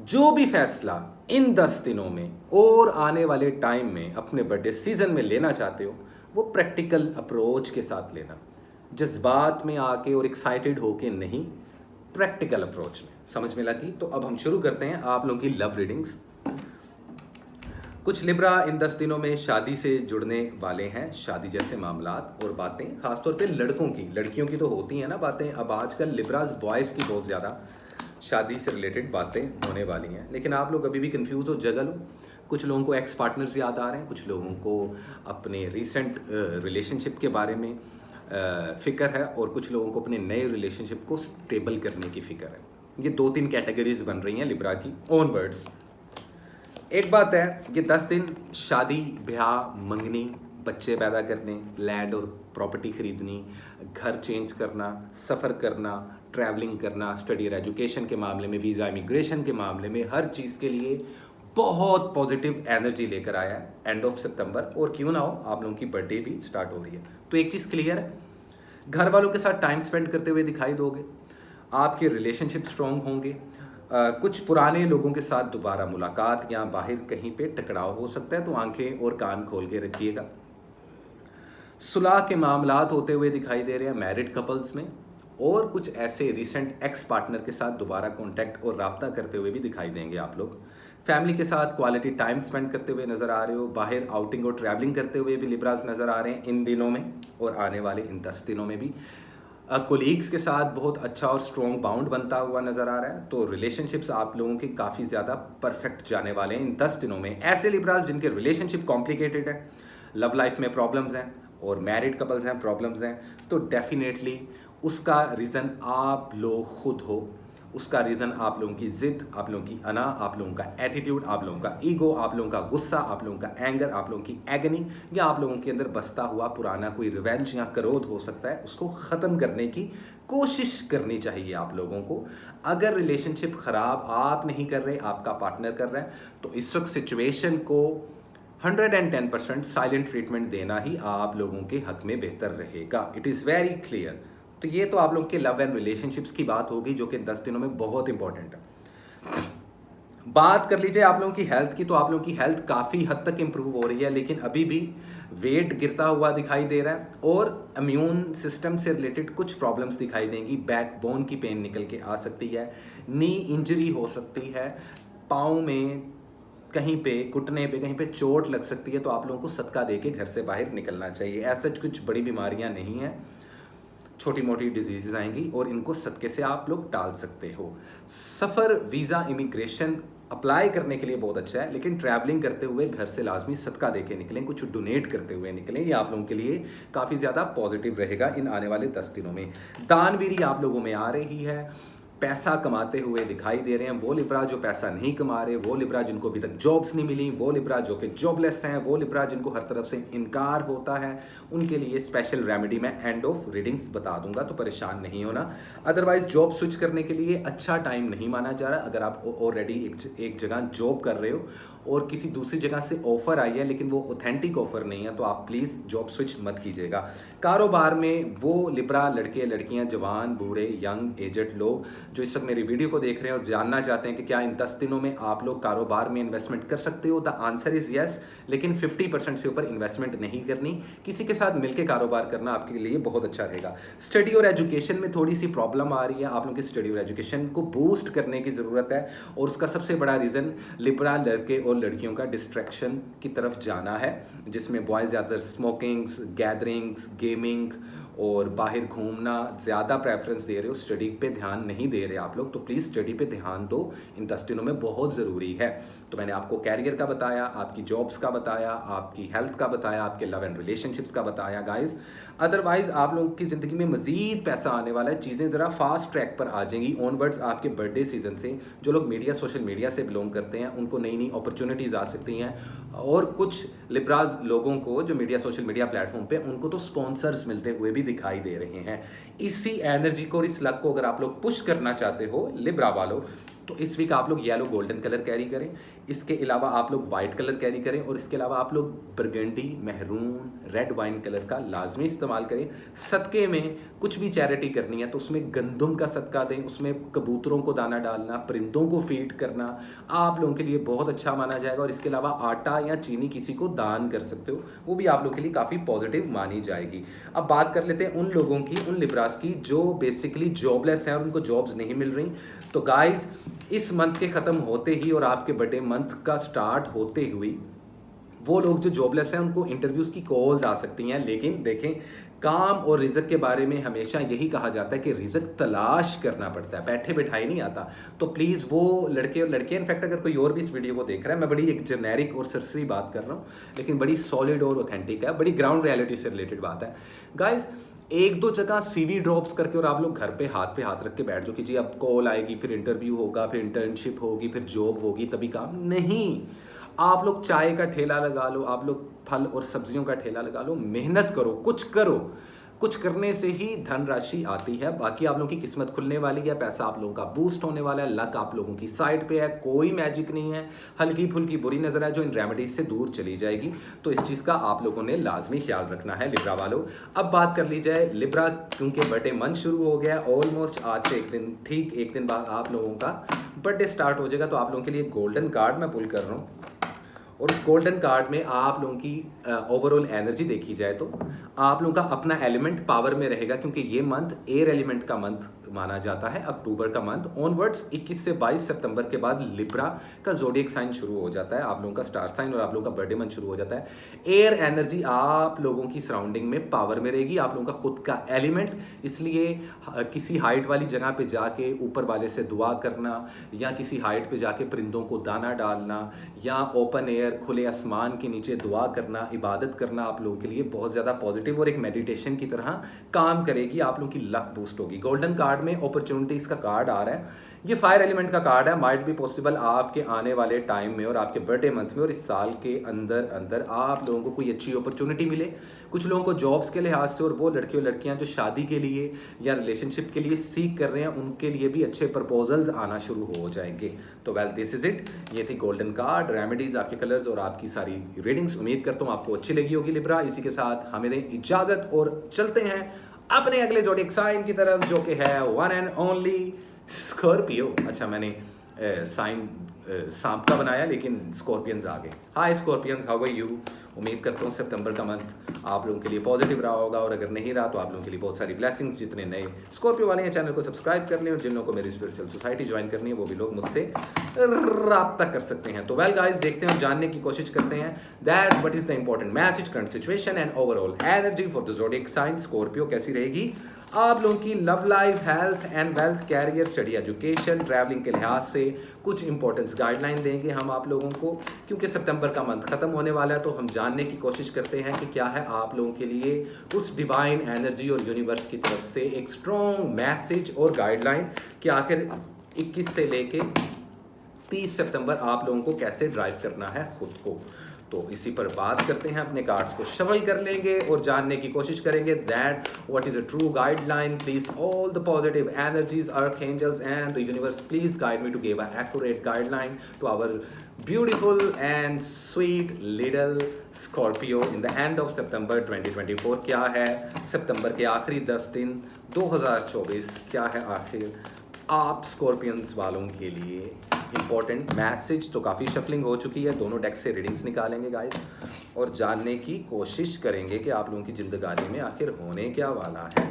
S1: जो भी फैसला इन 10 दिनों में और आने वाले टाइम में अपने बर्थडे सीजन में लेना चाहते हो, वो प्रैक्टिकल अप्रोच के साथ लेना, जज्बात में आके और एक्साइटेड होके नहीं, प्रैक्टिकल अप्रोच में। समझ में लगी? तो अब हम शुरू करते हैं आप लोगों की लव रीडिंग्स। कुछ लिब्रा इन 10 दिनों में शादी से जुड़ने वाले हैं, शादी जैसे मामलात और बातें, खासतौर पे लड़कों की, लड़कियों की तो होती हैं ना बातें, अब आजकल लिब्रास बॉयज़ की बहुत ज़्यादा शादी से रिलेटेड बातें होने वाली हैं। लेकिन आप लोग अभी भी कंफ्यूज हो, जगल हो। कुछ लोगों को एक्स पार्टनर्स याद आ रहे हैं, कुछ लोगों को अपने रिसेंट रिलेशनशिप के बारे में फ़िक्र है और कुछ लोगों को अपने नए रिलेशनशिप को स्टेबल करने की फ़िक्र है। ये 2-3 कैटेगरीज बन रही हैं लिब्रा की ऑन वर्ड्स। एक बात है, ये 10 दिन शादी, ब्याह, मंगनी, बच्चे पैदा करने, लैंड और प्रॉपर्टी खरीदनी, घर चेंज करना, सफ़र करना, ट्रैवलिंग करना, स्टडी और एजुकेशन के मामले में, वीज़ा इमिग्रेशन के मामले में, हर चीज़ के लिए बहुत पॉजिटिव एनर्जी लेकर आया है एंड ऑफ सितंबर। और क्यों ना हो, आप लोगों की बर्थडे भी स्टार्ट हो रही है, तो एक चीज़ क्लियर है, घर वालों के साथ टाइम स्पेंड करते हुए दिखाई दोगे, आपके रिलेशनशिप स्ट्रॉन्ग होंगे, कुछ पुराने लोगों के साथ दोबारा मुलाकात या बाहर कहीं पे टकराव हो सकता है, तो आंखें और कान खोल के रखिएगा। सुलह के मामलात होते हुए दिखाई दे रहे हैं मैरिड कपल्स में, और कुछ ऐसे रिसेंट एक्स पार्टनर के साथ दोबारा कांटेक्ट और राब्ता करते हुए भी दिखाई देंगे आप लोग। फैमिली के साथ क्वालिटी टाइम स्पेंड करते हुए नज़र आ रहे हो, बाहर आउटिंग और ट्रैवलिंग करते हुए भी लिब्रास नज़र आ रहे हैं इन दिनों में और आने वाले इन 10 दिनों में भी। कोलीग्स के साथ बहुत अच्छा और स्ट्रॉन्ग बाउंड बनता हुआ नज़र आ रहा है, तो रिलेशनशिप्स आप लोगों के काफ़ी ज़्यादा परफेक्ट जाने वाले हैं इन 10 दिनों में। ऐसे लिब्रास जिनके रिलेशनशिप कॉम्प्लिकेटेड है, लव लाइफ में प्रॉब्लम्स हैं और मैरिड कपल्स हैं प्रॉब्लम्स हैं, तो डेफिनेटली उसका रीज़न आप लोग खुद हो। उसका रीज़न आप लोगों की ज़िद, आप लोगों की अना, आप लोगों का एटीट्यूड, आप लोगों का ईगो, आप लोगों का गुस्सा, आप लोगों का एंगर, आप लोगों की एगनी, या आप लोगों के अंदर बसता हुआ पुराना कोई रिवेंज या क्रोध हो सकता है, उसको ख़त्म करने की कोशिश करनी चाहिए आप लोगों को। अगर रिलेशनशिप ख़राब आप नहीं कर रहे, आपका पार्टनर कर रहा है, तो इस वक्त सिचुएशन को 110% साइलेंट ट्रीटमेंट देना ही आप लोगों के हक में बेहतर रहेगा। It is very clear. तो ये तो आप लोग के लव एंड रिलेशनशिप्स की बात होगी, जो कि 10 दिनों में बहुत इंपॉर्टेंट है। बात कर लीजिए आप लोगों की हेल्थ की, तो आप लोगों की हेल्थ काफ़ी हद तक इंप्रूव हो रही है, लेकिन अभी भी वेट गिरता हुआ दिखाई दे रहा है और इम्यून सिस्टम से रिलेटेड कुछ प्रॉब्लम्स दिखाई देंगी। बैक बोन की पेन निकल के आ सकती है, नी इंजरी हो सकती है, पाँव में कहीं पे, घुटने पे कहीं पे चोट लग सकती है, तो आप लोगों को सदका दे के घर से बाहर निकलना चाहिए। ऐसा कुछ बड़ी बीमारियां नहीं हैं, छोटी मोटी डिजीज़ आएंगी और इनको सदके से आप लोग टाल सकते हो। सफ़र, वीज़ा, इमिग्रेशन अप्लाई करने के लिए बहुत अच्छा है, लेकिन ट्रैवलिंग करते हुए घर से लाजमी सदका दे के निकलें, कुछ डोनेट करते हुए निकलें, ये आप लोगों के लिए काफ़ी ज़्यादा पॉजिटिव रहेगा इन आने वाले 10 दिनों में। दानवीरी आप लोगों में आ रही है, पैसा कमाते हुए दिखाई दे रहे हैं वो लिब्रा जो पैसा नहीं कमा रहे, वो लिब्रा जिनको अभी तक जॉब्स नहीं मिली, वो लिब्रा जो कि जॉबलेस हैं, वो लिब्रा जिनको हर तरफ से इनकार होता है, उनके लिए स्पेशल रेमेडी मैं एंड ऑफ रीडिंग्स बता दूंगा, तो परेशान नहीं होना। अदरवाइज जॉब स्विच करने के लिए अच्छा टाइम नहीं माना जा रहा। अगर आप ऑलरेडी एक जगह जॉब कर रहे हो और किसी दूसरी जगह से ऑफर आई है लेकिन वो ऑथेंटिक ऑफर नहीं है, तो आप प्लीज़ जॉब स्विच मत कीजिएगा। कारोबार में वो लिब्रा लड़के लड़कियां, जवान, बूढ़े, यंग, एजड लोग जो इस वक्त मेरी वीडियो को देख रहे हैं और जानना चाहते हैं कि क्या इन 10 दिनों में आप लोग कारोबार में इन्वेस्टमेंट कर सकते हो, द आंसर इज़ यस, लेकिन 50% से ऊपर इन्वेस्टमेंट नहीं करनी। किसी के साथ मिलकर कारोबार करना आपके लिए बहुत अच्छा रहेगा। स्टडी और एजुकेशन में थोड़ी सी प्रॉब्लम आ रही है, आप लोगों की स्टडी और एजुकेशन को बूस्ट करने की ज़रूरत है, और उसका सबसे बड़ा रीज़न लिब्रा लड़के और लड़कियों का डिस्ट्रैक्शन की तरफ जाना है, जिसमें बॉयज़ ज़्यादातर स्मोकिंग्स, गैदरिंग्स, गेमिंग और बाहर घूमना ज़्यादा प्रेफरेंस दे रहे हो, स्टडी पे ध्यान नहीं दे रहे आप लोग, तो प्लीज़ स्टडी पे ध्यान दो, इन 10 दिनों में बहुत ज़रूरी है। तो मैंने आपको कैरियर का बताया, आपकी जॉब्स का बताया, आपकी हेल्थ का बताया, आपके लव एंड रिलेशनशिप्स का बताया गाइस। अदरवाइज़ आप लोगों की ज़िंदगी में मज़ीद पैसा आने वाला है, चीज़ें ज़रा फास्ट ट्रैक पर आ जाएंगी ऑनवर्ड्स आपके बर्थडे सीजन से। जो लोग मीडिया, सोशल मीडिया से बिलोंग करते हैं, उनको नई नई अपॉर्चुनिटीज़ आ सकती हैं, और कुछ लिब्राज लोगों को जो मीडिया, सोशल मीडिया प्लेटफॉर्म पे, उनको तो स्पॉन्सर्स मिलते हुए भी दिखाई दे रहे हैं। इसी एनर्जी को और इस लक को अगर आप लोग पुश करना चाहते हो लिब्रा वालों, तो इस वीक आप लोग येलो गोल्डन कलर कैरी करें, इसके अलावा आप लोग वाइट कलर कैरी करें, और इसके अलावा आप लोग burgundy, maroon, red wine colour का लाजमी इस्तेमाल करें। सदक़े में कुछ भी चैरिटी करनी है तो उसमें गंदम का सदका दें, उसमें कबूतरों को दाना डालना, परिंदों को फीड करना आप लोगों के लिए बहुत अच्छा माना जाएगा। और इसके अलावा आटा या चीनी किसी को दान कर सकते हो, वो भी आप लोगों के लिए काफ़ी पॉजिटिव मानी जाएगी। अब बात कर लेते हैं उन लोगों की, उन लिब्रास की जो बेसिकली जॉबलेस हैं और उनको जॉब्स नहीं मिल रही। तो गाइज, इस मंथ के ख़त्म होते ही और आपके बर्थडे मंथ का स्टार्ट होते हुए वो लोग जो जॉबलेस हैं उनको इंटरव्यूज़ की कॉल्स आ सकती हैं। लेकिन देखें, काम और रिज़्क के बारे में हमेशा यही कहा जाता है कि रिज़्क तलाश करना पड़ता है, बैठे बैठाए नहीं आता। तो प्लीज़ वो लड़के और लड़कियां, इनफैक्ट अगर कोई और भी इस वीडियो को देख रहा है, मैं बड़ी एक जेनेरिक और सरसरी बात कर रहा हूँ, लेकिन बड़ी सॉलिड और ऑथेंटिक है, बड़ी ग्राउंड रियलिटी से रिलेटेड बात है गाइज। एक दो जगह सीवी ड्रॉप्स करके और आप लोग घर पे हाथ रख के बैठ जाओ कि जी अब कॉल आएगी, फिर इंटरव्यू होगा, फिर इंटर्नशिप होगी, फिर जॉब होगी, तभी काम नहीं। आप लोग चाय का ठेला लगा लो, आप लोग फल और सब्जियों का ठेला लगा लो, मेहनत करो, कुछ करो। कुछ करने से ही धनराशि आती है। बाकी आप लोगों की किस्मत खुलने वाली है, पैसा आप लोगों का बूस्ट होने वाला है, लक आप लोगों की साइड पे है, कोई मैजिक नहीं है, हल्की फुल्की बुरी नजर है जो इन रेमेडीज से दूर चली जाएगी। तो इस चीज़ का आप लोगों ने लाजमी ख्याल रखना है लिब्रा वालों। अब बात कर ली जाए लिब्रा, क्योंकि बर्थडे मंथ शुरू हो गया है, ऑलमोस्ट आज से एक दिन बाद आप लोगों का बर्थडे स्टार्ट हो जाएगा। तो आप लोगों के लिए गोल्डन कार्ड मैं पुल कर रहा हूँ, और उस गोल्डन कार्ड में आप लोगों की ओवरऑल एनर्जी देखी जाए तो आप लोगों का अपना एलिमेंट पावर में रहेगा, क्योंकि ये मंथ एयर एलिमेंट का मंथ माना जाता है। अक्टूबर का मंथ ऑनवर्ड्स 21 से 22 सितंबर के बाद लिब्रा का ज़ोडिएक साइन शुरू हो जाता है, आप लोगों का स्टार साइन, और आप लोगों का बर्थडे मंथ शुरू हो जाता है। एयर एनर्जी आप लोगों की सराउंडिंग में पावर में रहेगी, आप लोगों का खुद का एलिमेंट। इसलिए किसी हाइट वाली जगह पे जाके ऊपर वाले से दुआ करना, या किसी हाइट पे जाके परिंदों को दाना डालना, या ओपन एयर खुले आसमान के नीचे दुआ करना, इबादत करना आप लोगों के लिए बहुत ज़्यादा पॉजिटिव और एक मेडिटेशन की तरह काम करेगी। आप लोगों की लक बूस्ट होगी। गोल्डन कार्ड में अपॉर्चुनिटीज का कार्ड आ रहा है, ये फायर एलिमेंट का कार्ड है। माइट बी पॉसिबल आपके आने वाले टाइम में और आपके बर्थडे मंथ में और इस साल के अंदर अंदर आप लोगों को कोई अच्छी अपॉर्चुनिटी मिले। कुछ लोगों को जॉब्स के लिहाज से, और वो लड़के और लड़कियां जो शादी के लिए या रिलेशनशिप के लिए सीख कर रहे हैं, उनके लिए भी अच्छे प्रपोजल्स आना शुरू हो जाएंगे। तो वेल दिस इज इट, ये थी गोल्डन कार्ड, रेमेडीज, आपके कलर्स और आपकी सारी रीडिंग्स। उम्मीद करता हूँ आपको अच्छी लगी होगी लिब्रा। इसी के साथ हमें दें इजाजत और चलते हैं अपने अगले ज़ोडिएक साइन की तरफ, जो कि है वन एंड ओनली स्कॉर्पियो। अच्छा, मैंने साइन सांप का बनाया, लेकिन स्कॉर्पियंस आ गए। हाय स्कॉर्पियंस, हाउ आर यू? उम्मीद करता हूँ सितंबर का मंथ आप लोगों के लिए पॉजिटिव रहा होगा, और अगर नहीं रहा तो आप लोगों के लिए बहुत सारी ब्लेसिंग्स। जितने नए स्कॉर्पियो वाले हैं चैनल को सब्सक्राइब कर लें, और जिन लोगों को मेरी स्पिरिचुअल सोसाइटी ज्वाइन करनी है वो भी लोग मुझसे राब्ता कर सकते हैं। तो वेल गाइस, देखते हैं और जानने की कोशिश करते हैं that what is the important message, current situation and overall energy for the zodiac sign Scorpio. कैसी रहेगी आप लोगों की love life, health and wealth, career, study, education, travelling के लिहाज से कुछ इंपॉर्टेंस गाइडलाइन देंगे हम आप लोगों को, क्योंकि सितंबर का मंथ खत्म होने वाला है। तो हम जानने की कोशिश करते हैं कि क्या है आप लोगों के लिए उस डिवाइन एनर्जी और यूनिवर्स की तरफ से एक स्ट्रॉन्ग मैसेज और गाइडलाइन कि आखिर 21 से लेके 30 सितंबर आप लोगों को कैसे ड्राइव करना है खुद को। तो इसी पर बात करते हैं, अपने कार्ड्स को शफल कर लेंगे और जानने की कोशिश करेंगे that what is a true guideline. Please all the positive energies, archangels and the universe, please guide me to give a accurate guideline to our beautiful and sweet little Scorpio in the end of September 2024। क्या है सितंबर के आखिरी 10 दिन 2024, क्या है आखिर आप स्कॉर्पियंस वालों के लिए इंपॉर्टेंट मैसेज। तो काफ़ी शफलिंग हो चुकी है, दोनों डेक से रीडिंग्स निकालेंगे गाइस, और जानने की कोशिश करेंगे कि आप लोगों की जिंदगानी में आखिर होने क्या वाला है।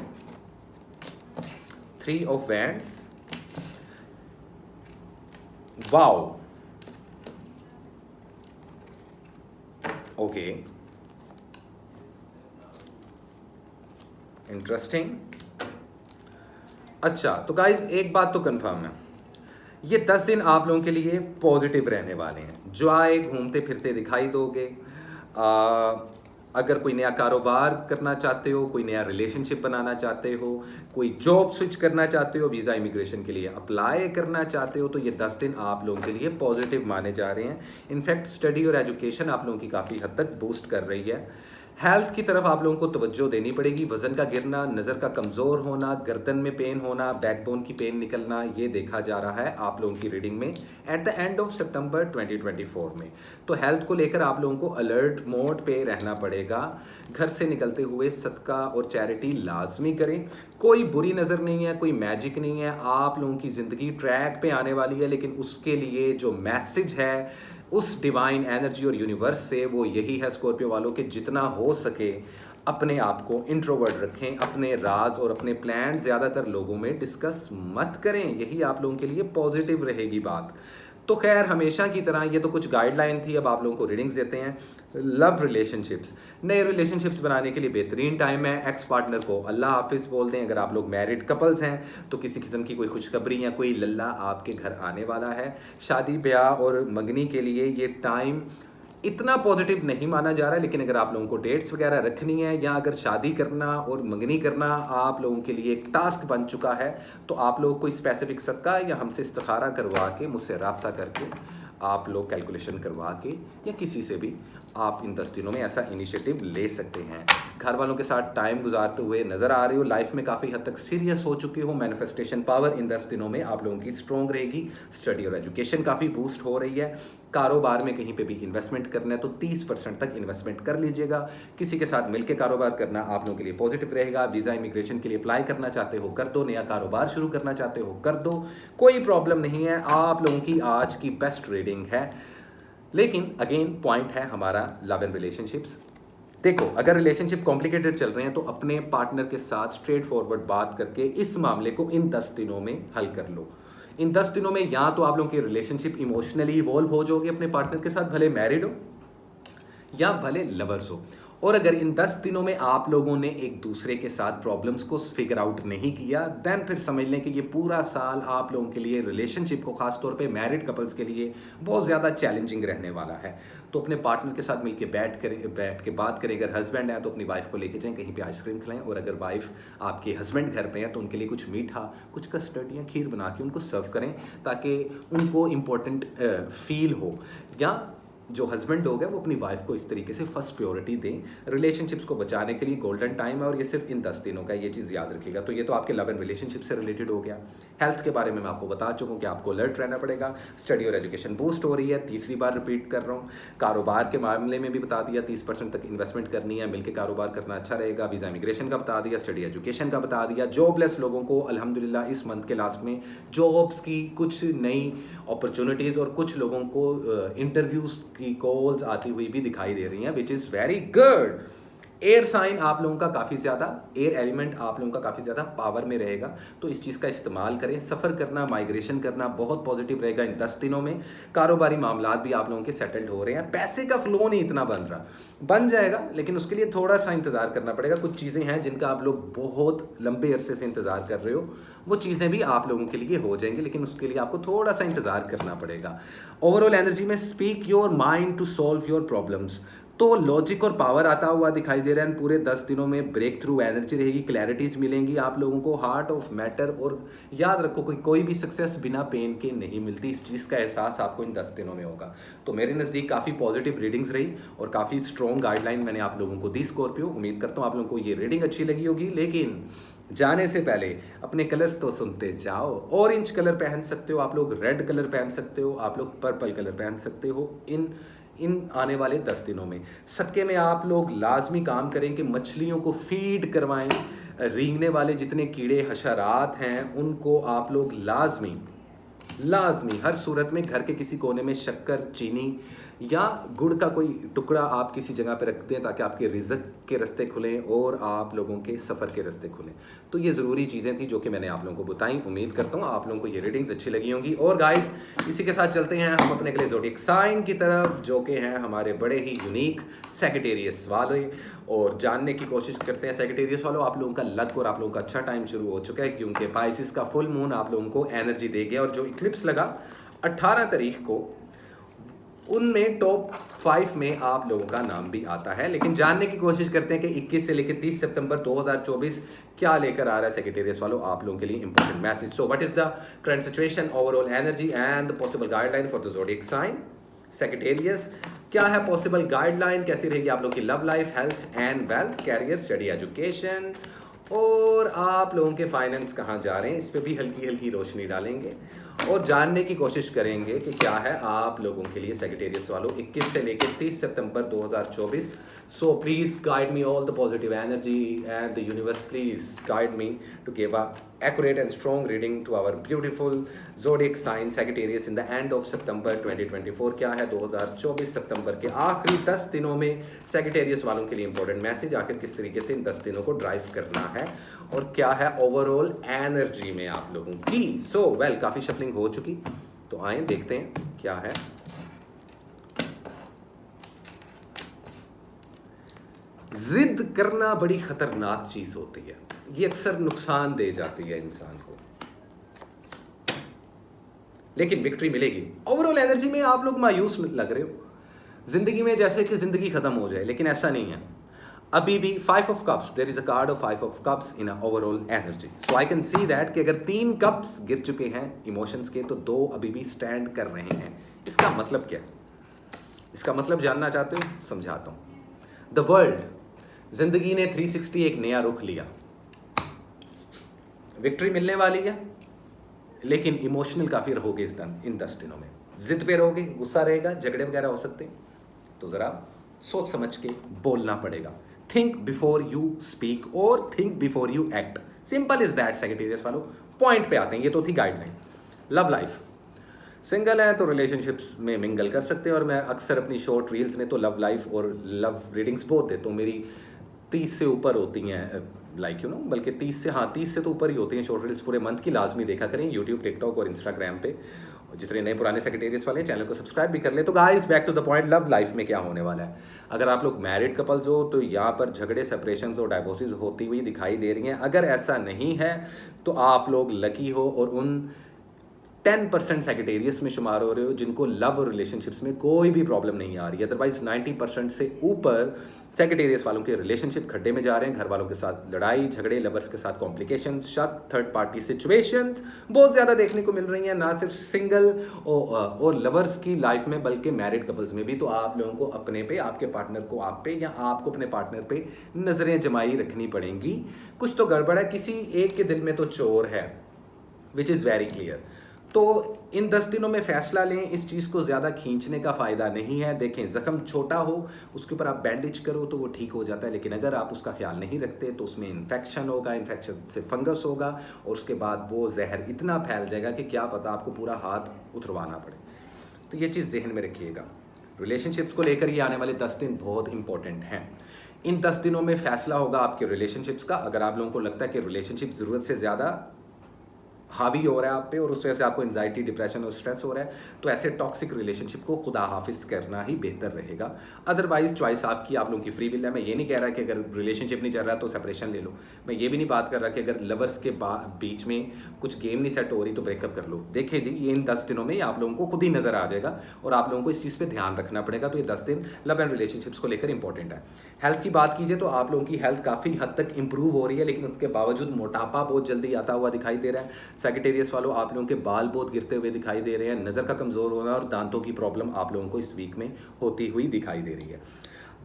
S1: 3 of wands, wow, okay, interesting. अच्छा, तो गाइज एक बात तो कंफर्म है, ये 10 दिन आप लोगों के लिए पॉजिटिव रहने वाले हैं। जो आए घूमते फिरते दिखाई दोगे। अगर कोई नया कारोबार करना चाहते हो, कोई नया रिलेशनशिप बनाना चाहते हो, कोई जॉब स्विच करना चाहते हो, वीज़ा इमिग्रेशन के लिए अप्लाई करना चाहते हो, तो ये 10 दिन आप लोगों के लिए पॉजिटिव माने जा रहे हैं। इनफैक्ट स्टडी और एजुकेशन आप लोगों की काफ़ी हद तक बूस्ट कर रही है। हेल्थ की तरफ आप लोगों को तवज्जो देनी पड़ेगी। वजन का गिरना, नज़र का कमज़ोर होना, गर्दन में पेन होना, बैकबोन की पेन निकलना, ये देखा जा रहा है आप लोगों की रीडिंग में at the end of September 2024 में। तो हेल्थ को लेकर आप लोगों को अलर्ट मोड पे रहना पड़ेगा। घर से निकलते हुए सदका और चैरिटी लाजमी करें। कोई बुरी नज़र नहीं है, कोई मैजिक नहीं है, आप लोगों की ज़िंदगी ट्रैक पे आने वाली है। लेकिन उसके लिए जो मैसेज है उस डिवाइन एनर्जी और यूनिवर्स से, वो यही है स्कॉर्पियो वालों के, जितना हो सके अपने आप को इंट्रोवर्ट रखें, अपने राज और अपने प्लान ज़्यादातर लोगों में डिस्कस मत करें। यही आप लोगों के लिए पॉजिटिव रहेगी बात। तो खैर, हमेशा की तरह ये तो कुछ गाइडलाइन थी, अब आप लोगों को रीडिंग्स देते हैं। लव रिलेशनशिप्स, नए रिलेशनशिप्स बनाने के लिए बेहतरीन टाइम है। एक्स पार्टनर को अल्लाह हाफिज़ बोल दें। अगर आप लोग मैरिड कपल्स हैं तो किसी किस्म की कोई खुशखबरी या कोई लल्ला आपके घर आने वाला है। शादी ब्याह और मंगनी के लिए ये टाइम इतना पॉजिटिव नहीं माना जा रहा है, लेकिन अगर आप लोगों को डेट्स वगैरह रखनी है या अगर शादी करना और मंगनी करना आप लोगों के लिए एक टास्क बन चुका है, तो आप लोग कोई स्पेसिफिक सदका या हमसे इस्तिखारा करवा के, मुझसे रब्ता करके, आप लोग कैलकुलेशन करवा के या किसी से भी आप इन 10 दिनों में ऐसा इनिशिएटिव ले सकते हैं। घर वालों के साथ टाइम गुजारते हुए नज़र आ रही हो, लाइफ में काफ़ी हद तक सीरियस हो चुके हो, मैनिफेस्टेशन पावर इन 10 दिनों में आप लोगों की स्ट्रॉन्ग रहेगी। स्टडी और एजुकेशन काफ़ी बूस्ट हो रही है। कारोबार में कहीं पे भी इन्वेस्टमेंट करना है तो 30% तक इन्वेस्टमेंट कर लीजिएगा। किसी के साथ मिलकर कारोबार करना आप लोगों के लिए पॉजिटिव रहेगा। वीज़ा इमिग्रेशन के लिए अप्लाई करना चाहते हो कर दो, नया कारोबार शुरू करना चाहते हो कर दो, कोई प्रॉब्लम नहीं है। आप लोगों की आज की बेस्ट रीडिंग है। लेकिन अगेन पॉइंट है हमारा लव एंड रिलेशनशिप्स। देखो, अगर रिलेशनशिप कॉम्प्लिकेटेड चल रहे हैं तो अपने पार्टनर के साथ स्ट्रेट फॉरवर्ड बात करके इस मामले को इन 10 दिनों में हल कर लो। इन 10 दिनों में या तो आप लोगों की रिलेशनशिप इमोशनली इवॉल्व हो जाओगे अपने पार्टनर के साथ, भले मैरिड हो या भले लवर्स हो। और अगर इन 10 दिनों में आप लोगों ने एक दूसरे के साथ प्रॉब्लम्स को फिगर आउट नहीं किया, देन फिर समझ लें कि ये पूरा साल आप लोगों के लिए रिलेशनशिप को, खासतौर पे मैरिड कपल्स के लिए बहुत ज़्यादा चैलेंजिंग रहने वाला है। तो अपने पार्टनर के साथ मिलकर बैठ के बात करें। अगर हस्बैंड है तो अपनी वाइफ को लेके जाएं, कहीं पे आइसक्रीम खिलाएं। और अगर वाइफ आपके हस्बैंड घर पे हैं तो उनके लिए कुछ मीठा, कुछ कस्टर्ड या खीर बना के उनको सर्व करें, ताकि उनको इम्पोर्टेंट फील हो। या जो हस्बैंड हो गया वो अपनी वाइफ को इस तरीके से फर्स्ट प्रायोरिटी दें। रिलेशनशिप्स को बचाने के लिए गोल्डन टाइम है और ये सिर्फ इन 10 दिनों का, ये चीज़ याद रखिएगा। तो ये तो आपके लव एंड रिलेशनशिप से रिलेटेड हो गया। हेल्थ के बारे में मैं आपको बता चुका हूँ कि आपको अलर्ट रहना पड़ेगा। स्टडी और एजुकेशन बूस्ट हो रही है, तीसरी बार रिपीट कर रहा हूँ। कारोबार के मामले में भी बता दिया, 30% तक इन्वेस्टमेंट करनी है, मिलकर कारोबार करना अच्छा रहेगा। वीज़ा इमिग्रेशन का बता दिया, स्टडी एजुकेशन का बता दिया। जॉबलेस लोगों को अल्हम्दुलिल्लाह इस मंथ के लास्ट में जॉब्स की कुछ नई अपॉर्चुनिटीज़ और कुछ लोगों को इंटरव्यूज की कॉल्स आती हुई भी दिखाई दे रही हैं, which is very good. Air sign आप लोगों का काफ़ी ज़्यादा, एयर एलिमेंट आप लोगों का काफ़ी ज़्यादा पावर में रहेगा, तो इस चीज़ का इस्तेमाल करें। सफ़र करना, माइग्रेशन करना बहुत पॉजिटिव रहेगा इन 10 दिनों में। कारोबारी मामलात भी आप लोगों के सेटल्ड हो रहे हैं। पैसे का फ्लो नहीं इतना बन रहा, बन जाएगा, लेकिन उसके लिए थोड़ा सा इंतज़ार करना पड़ेगा। कुछ चीज़ें हैं जिनका आप लोग बहुत लंबे अरसे से इंतज़ार कर रहे हो, वो चीज़ें भी आप लोगों के लिए हो जाएंगी, लेकिन उसके लिए आपको थोड़ा सा इंतज़ार करना पड़ेगा। ओवरऑल एनर्जी में speak your mind to solve your problems, तो लॉजिक और पावर आता हुआ दिखाई दे रहा है। पूरे 10 दिनों में ब्रेक थ्रू एनर्जी रहेगी, क्लैरिटीज मिलेंगी आप लोगों को, हार्ट ऑफ मैटर। और याद रखो, कोई भी सक्सेस बिना पेन के नहीं मिलती, इस चीज़ का एहसास आपको इन 10 दिनों में होगा। तो मेरे नज़दीक काफ़ी पॉजिटिव रीडिंग्स रही और काफ़ी स्ट्रॉन्ग गाइडलाइन मैंने आप लोगों को दी स्कॉर्पियो। उम्मीद करता हूँ आप लोगों को ये रीडिंग अच्छी लगी होगी। लेकिन जाने से पहले अपने कलर्स तो सुनते जाओ। ऑरेंज कलर पहन सकते हो आप लोग, रेड कलर पहन सकते हो आप लोग, पर्पल कलर पहन सकते हो। इन आने वाले 10 दिनों में सदके में आप लोग लाजमी काम करें कि मछलियों को फीड करवाएं। रेंगने वाले जितने कीड़े हशरात हैं उनको आप लोग लाजमी हर सूरत में घर के किसी कोने में शक्कर, चीनी या गुड़ का कोई टुकड़ा आप किसी जगह पे रख दें, ताकि आपके रिज़्क के रास्ते खुलें और आप लोगों के सफ़र के रास्ते खुलें। तो ये ज़रूरी चीज़ें थी जो कि मैंने आप लोगों को बताई। उम्मीद करता हूँ आप लोगों को ये रीडिंग्स अच्छी लगी होंगी। और गाइस, इसी के साथ चलते हैं हम अपने अगले ज़ोडिएक साइन की तरफ, जो कि हैं हमारे बड़े ही यूनिक सैजिटेरियस वाले, और जानने की कोशिश करते हैं सैजिटेरियस वालों, आप लोगों का लक और आप लोगों का अच्छा टाइम शुरू हो चुका है, क्योंकि पाइसिस का फुल मून आप लोगों को एनर्जी दे गया। और जो इक्लिप्स लगा 18 तारीख को, उनमें टॉप 5 में आप लोगों का नाम भी आता है। लेकिन जानने की कोशिश करते हैं कि 21 से लेकर 30 सितंबर 2024 क्या लेकर आ रहा है सैजिटेरियस वालों आप लोगों के लिए important message. So what is the current situation, overall energy and the possible guideline for the zodiac sign Sagittarius. क्या है पॉसिबल गाइडलाइन, कैसी रहेगी आप लोगों की love life, health and wealth, career, study, education, और आप लोगों के फाइनेंस कहाँ जा रहे हैं, इस पर भी हल्की हल्की रोशनी डालेंगे और जानने की कोशिश करेंगे कि क्या है आप लोगों के लिए सैजिटेरियस वालों 21 से लेकर 30 सितंबर 2024। So please guide me all the positive energy and the universe please guide me to give a accurate and strong reading to our beautiful zodiac sign Sagittarius in the end of September 2024। क्या है 2024 सितंबर के आखिरी 10 दिनों में Sagittarius वालों के लिए इंपॉर्टेंट मैसेज, आखिर किस तरीके से इन 10 दिनों को ड्राइव करना है और क्या है ओवरऑल एनर्जी में आप लोगों की। सो वेल, काफ़ी शफलिंग हो चुकी, तो आए देखते हैं क्या है। जिद करना बड़ी खतरनाक चीज होती है, ये अक्सर नुकसान दे जाती है इंसान को, लेकिन विक्ट्री मिलेगी। ओवरऑल एनर्जी में आप लोग मायूस लग रहे हो, जिंदगी में जैसे कि जिंदगी खत्म हो जाए, लेकिन ऐसा नहीं है। अभी भी 5 of cups, there is a card of 5 of cups in overall energy. So I can see that कि अगर 3 कप्स गिर चुके हैं इमोशंस के, तो 2 अभी भी स्टैंड कर रहे हैं। इसका मतलब क्या है? इसका मतलब जानना चाहते हो? समझाता हूं। द वर्ल्ड, जिंदगी ने 360 एक नया रुख लिया। विक्ट्री मिलने वाली है, लेकिन इमोशनल काफी रहोगे इन 10 दिनों में। जिद पे रहोगे, गुस्सा रहेगा, झगड़े वगैरह हो सकते हैं, तो जरा सोच समझ के बोलना पड़ेगा। थिंक बिफोर यू स्पीक और think before you act. Simple is that Sagittarius वालों। पॉइंट पे आते हैं, ये तो थी गाइडलाइन। लव लाइफ, सिंगल है तो रिलेशनशिप्स में मिंगल कर सकते हैं, और मैं अक्सर अपनी शॉर्ट रील्स में तो लव लाइफ और लव रीडिंग्स बोथ देता हूँ। मेरी 30 से ऊपर होती हैं, लाइक यू नो, बल्कि 30 से तो ऊपर ही होती हैं शॉर्ट रील्स पूरे मंथ की। लाजमी देखा करें यूट्यूब, टिकटॉक और इंस्टाग्राम पे। जितने नए पुराने सेक्रेटेरियस वाले चैनल को सब्सक्राइब भी कर ले। तो guys, back to the point, love life में क्या होने वाला है। अगर आप लोग मैरिड कपल्स हो तो यहाँ पर झगड़े, सेपरेशंस और डाइवोर्सेस होती हुई दिखाई दे रही हैं। अगर ऐसा नहीं है तो आप लोग लकी हो और उन 10% सेक्रेटेरियस में शुमार हो रहे हो जिनको लव और रिलेशनशिप्स में कोई भी प्रॉब्लम नहीं आ रही है। अदरवाइज 90% से ऊपर सेक्रेटेरियस वालों के रिलेशनशिप खड्डे में जा रहे हैं। घर वालों के साथ लड़ाई झगड़े, लवर्स के साथ कॉम्प्लिकेशन, शक, थर्ड पार्टी सिचुएशंस बहुत ज़्यादा देखने को मिल रही हैं, ना सिर्फ सिंगल और लवर्स की लाइफ में बल्कि मैरिड कपल्स में भी। तो आप लोगों को अपने पे, आपके पार्टनर को आप पे, या आपको अपने पार्टनर पे नज़रें जमाई रखनी पड़ेंगी। कुछ तो गड़बड़ है, किसी एक के दिल में तो चोर है, विच इज़ वेरी क्लियर। तो इन 10 दिनों में फैसला लें, इस चीज़ को ज़्यादा खींचने का फ़ायदा नहीं है। देखें, ज़ख्म छोटा हो उसके ऊपर आप बैंडेज करो तो वो ठीक हो जाता है, लेकिन अगर आप उसका ख्याल नहीं रखते तो उसमें इन्फेक्शन होगा, इन्फेक्शन से फंगस होगा, और उसके बाद वो जहर इतना फैल जाएगा कि क्या पता आपको पूरा हाथ उतरवाना पड़े। तो ये चीज़ जहन में रखिएगा। रिलेशनशिप्स को लेकर ये आने वाले 10 दिन बहुत इंपॉर्टेंट हैं। इन 10 दिनों में फैसला होगा आपके रिलेशनशिप्स का। अगर आप लोगों को लगता है कि रिलेशनशिप ज़रूरत से ज़्यादा हावी हो रहा है आप पे और उस वजह से आपको एंजाइटी, डिप्रेशन और स्ट्रेस हो रहा है, तो ऐसे टॉक्सिक रिलेशनशिप को खुदा हाफिज करना ही बेहतर रहेगा। अदरवाइज चॉइस आपकी, आप लोगों की फ्री विल है। मैं ये नहीं कह रहा कि अगर रिलेशनशिप नहीं चल रहा तो सेपरेशन ले लो। मैं ये भी नहीं बात कर रहा कि अगर लवर्स के बीच में कुछ गेम नहीं सेट हो रही तो ब्रेकअप कर लो। देखिए जी, ये इन 10 दिनों में आप लोगों को खुद ही नजर आ जाएगा और आप लोगों को इस चीज़ पर ध्यान रखना पड़ेगा। तो ये 10 दिन लव एंड रिलेशनशिप्स को लेकर इंपॉर्टेंट है। हेल्थ की बात कीजिए तो आप लोगों की हेल्थ काफ़ी हद तक इंप्रूव हो रही है, लेकिन उसके बावजूद मोटापा बहुत जल्दी आता हुआ दिखाई दे रहा है। सेक्रेटेरियस वालों, आप लोगों के बाल बहुत गिरते हुए दिखाई दे रहे हैं, नज़र का कमज़ोर होना और दांतों की प्रॉब्लम आप लोगों को इस वीक में होती हुई दिखाई दे रही है।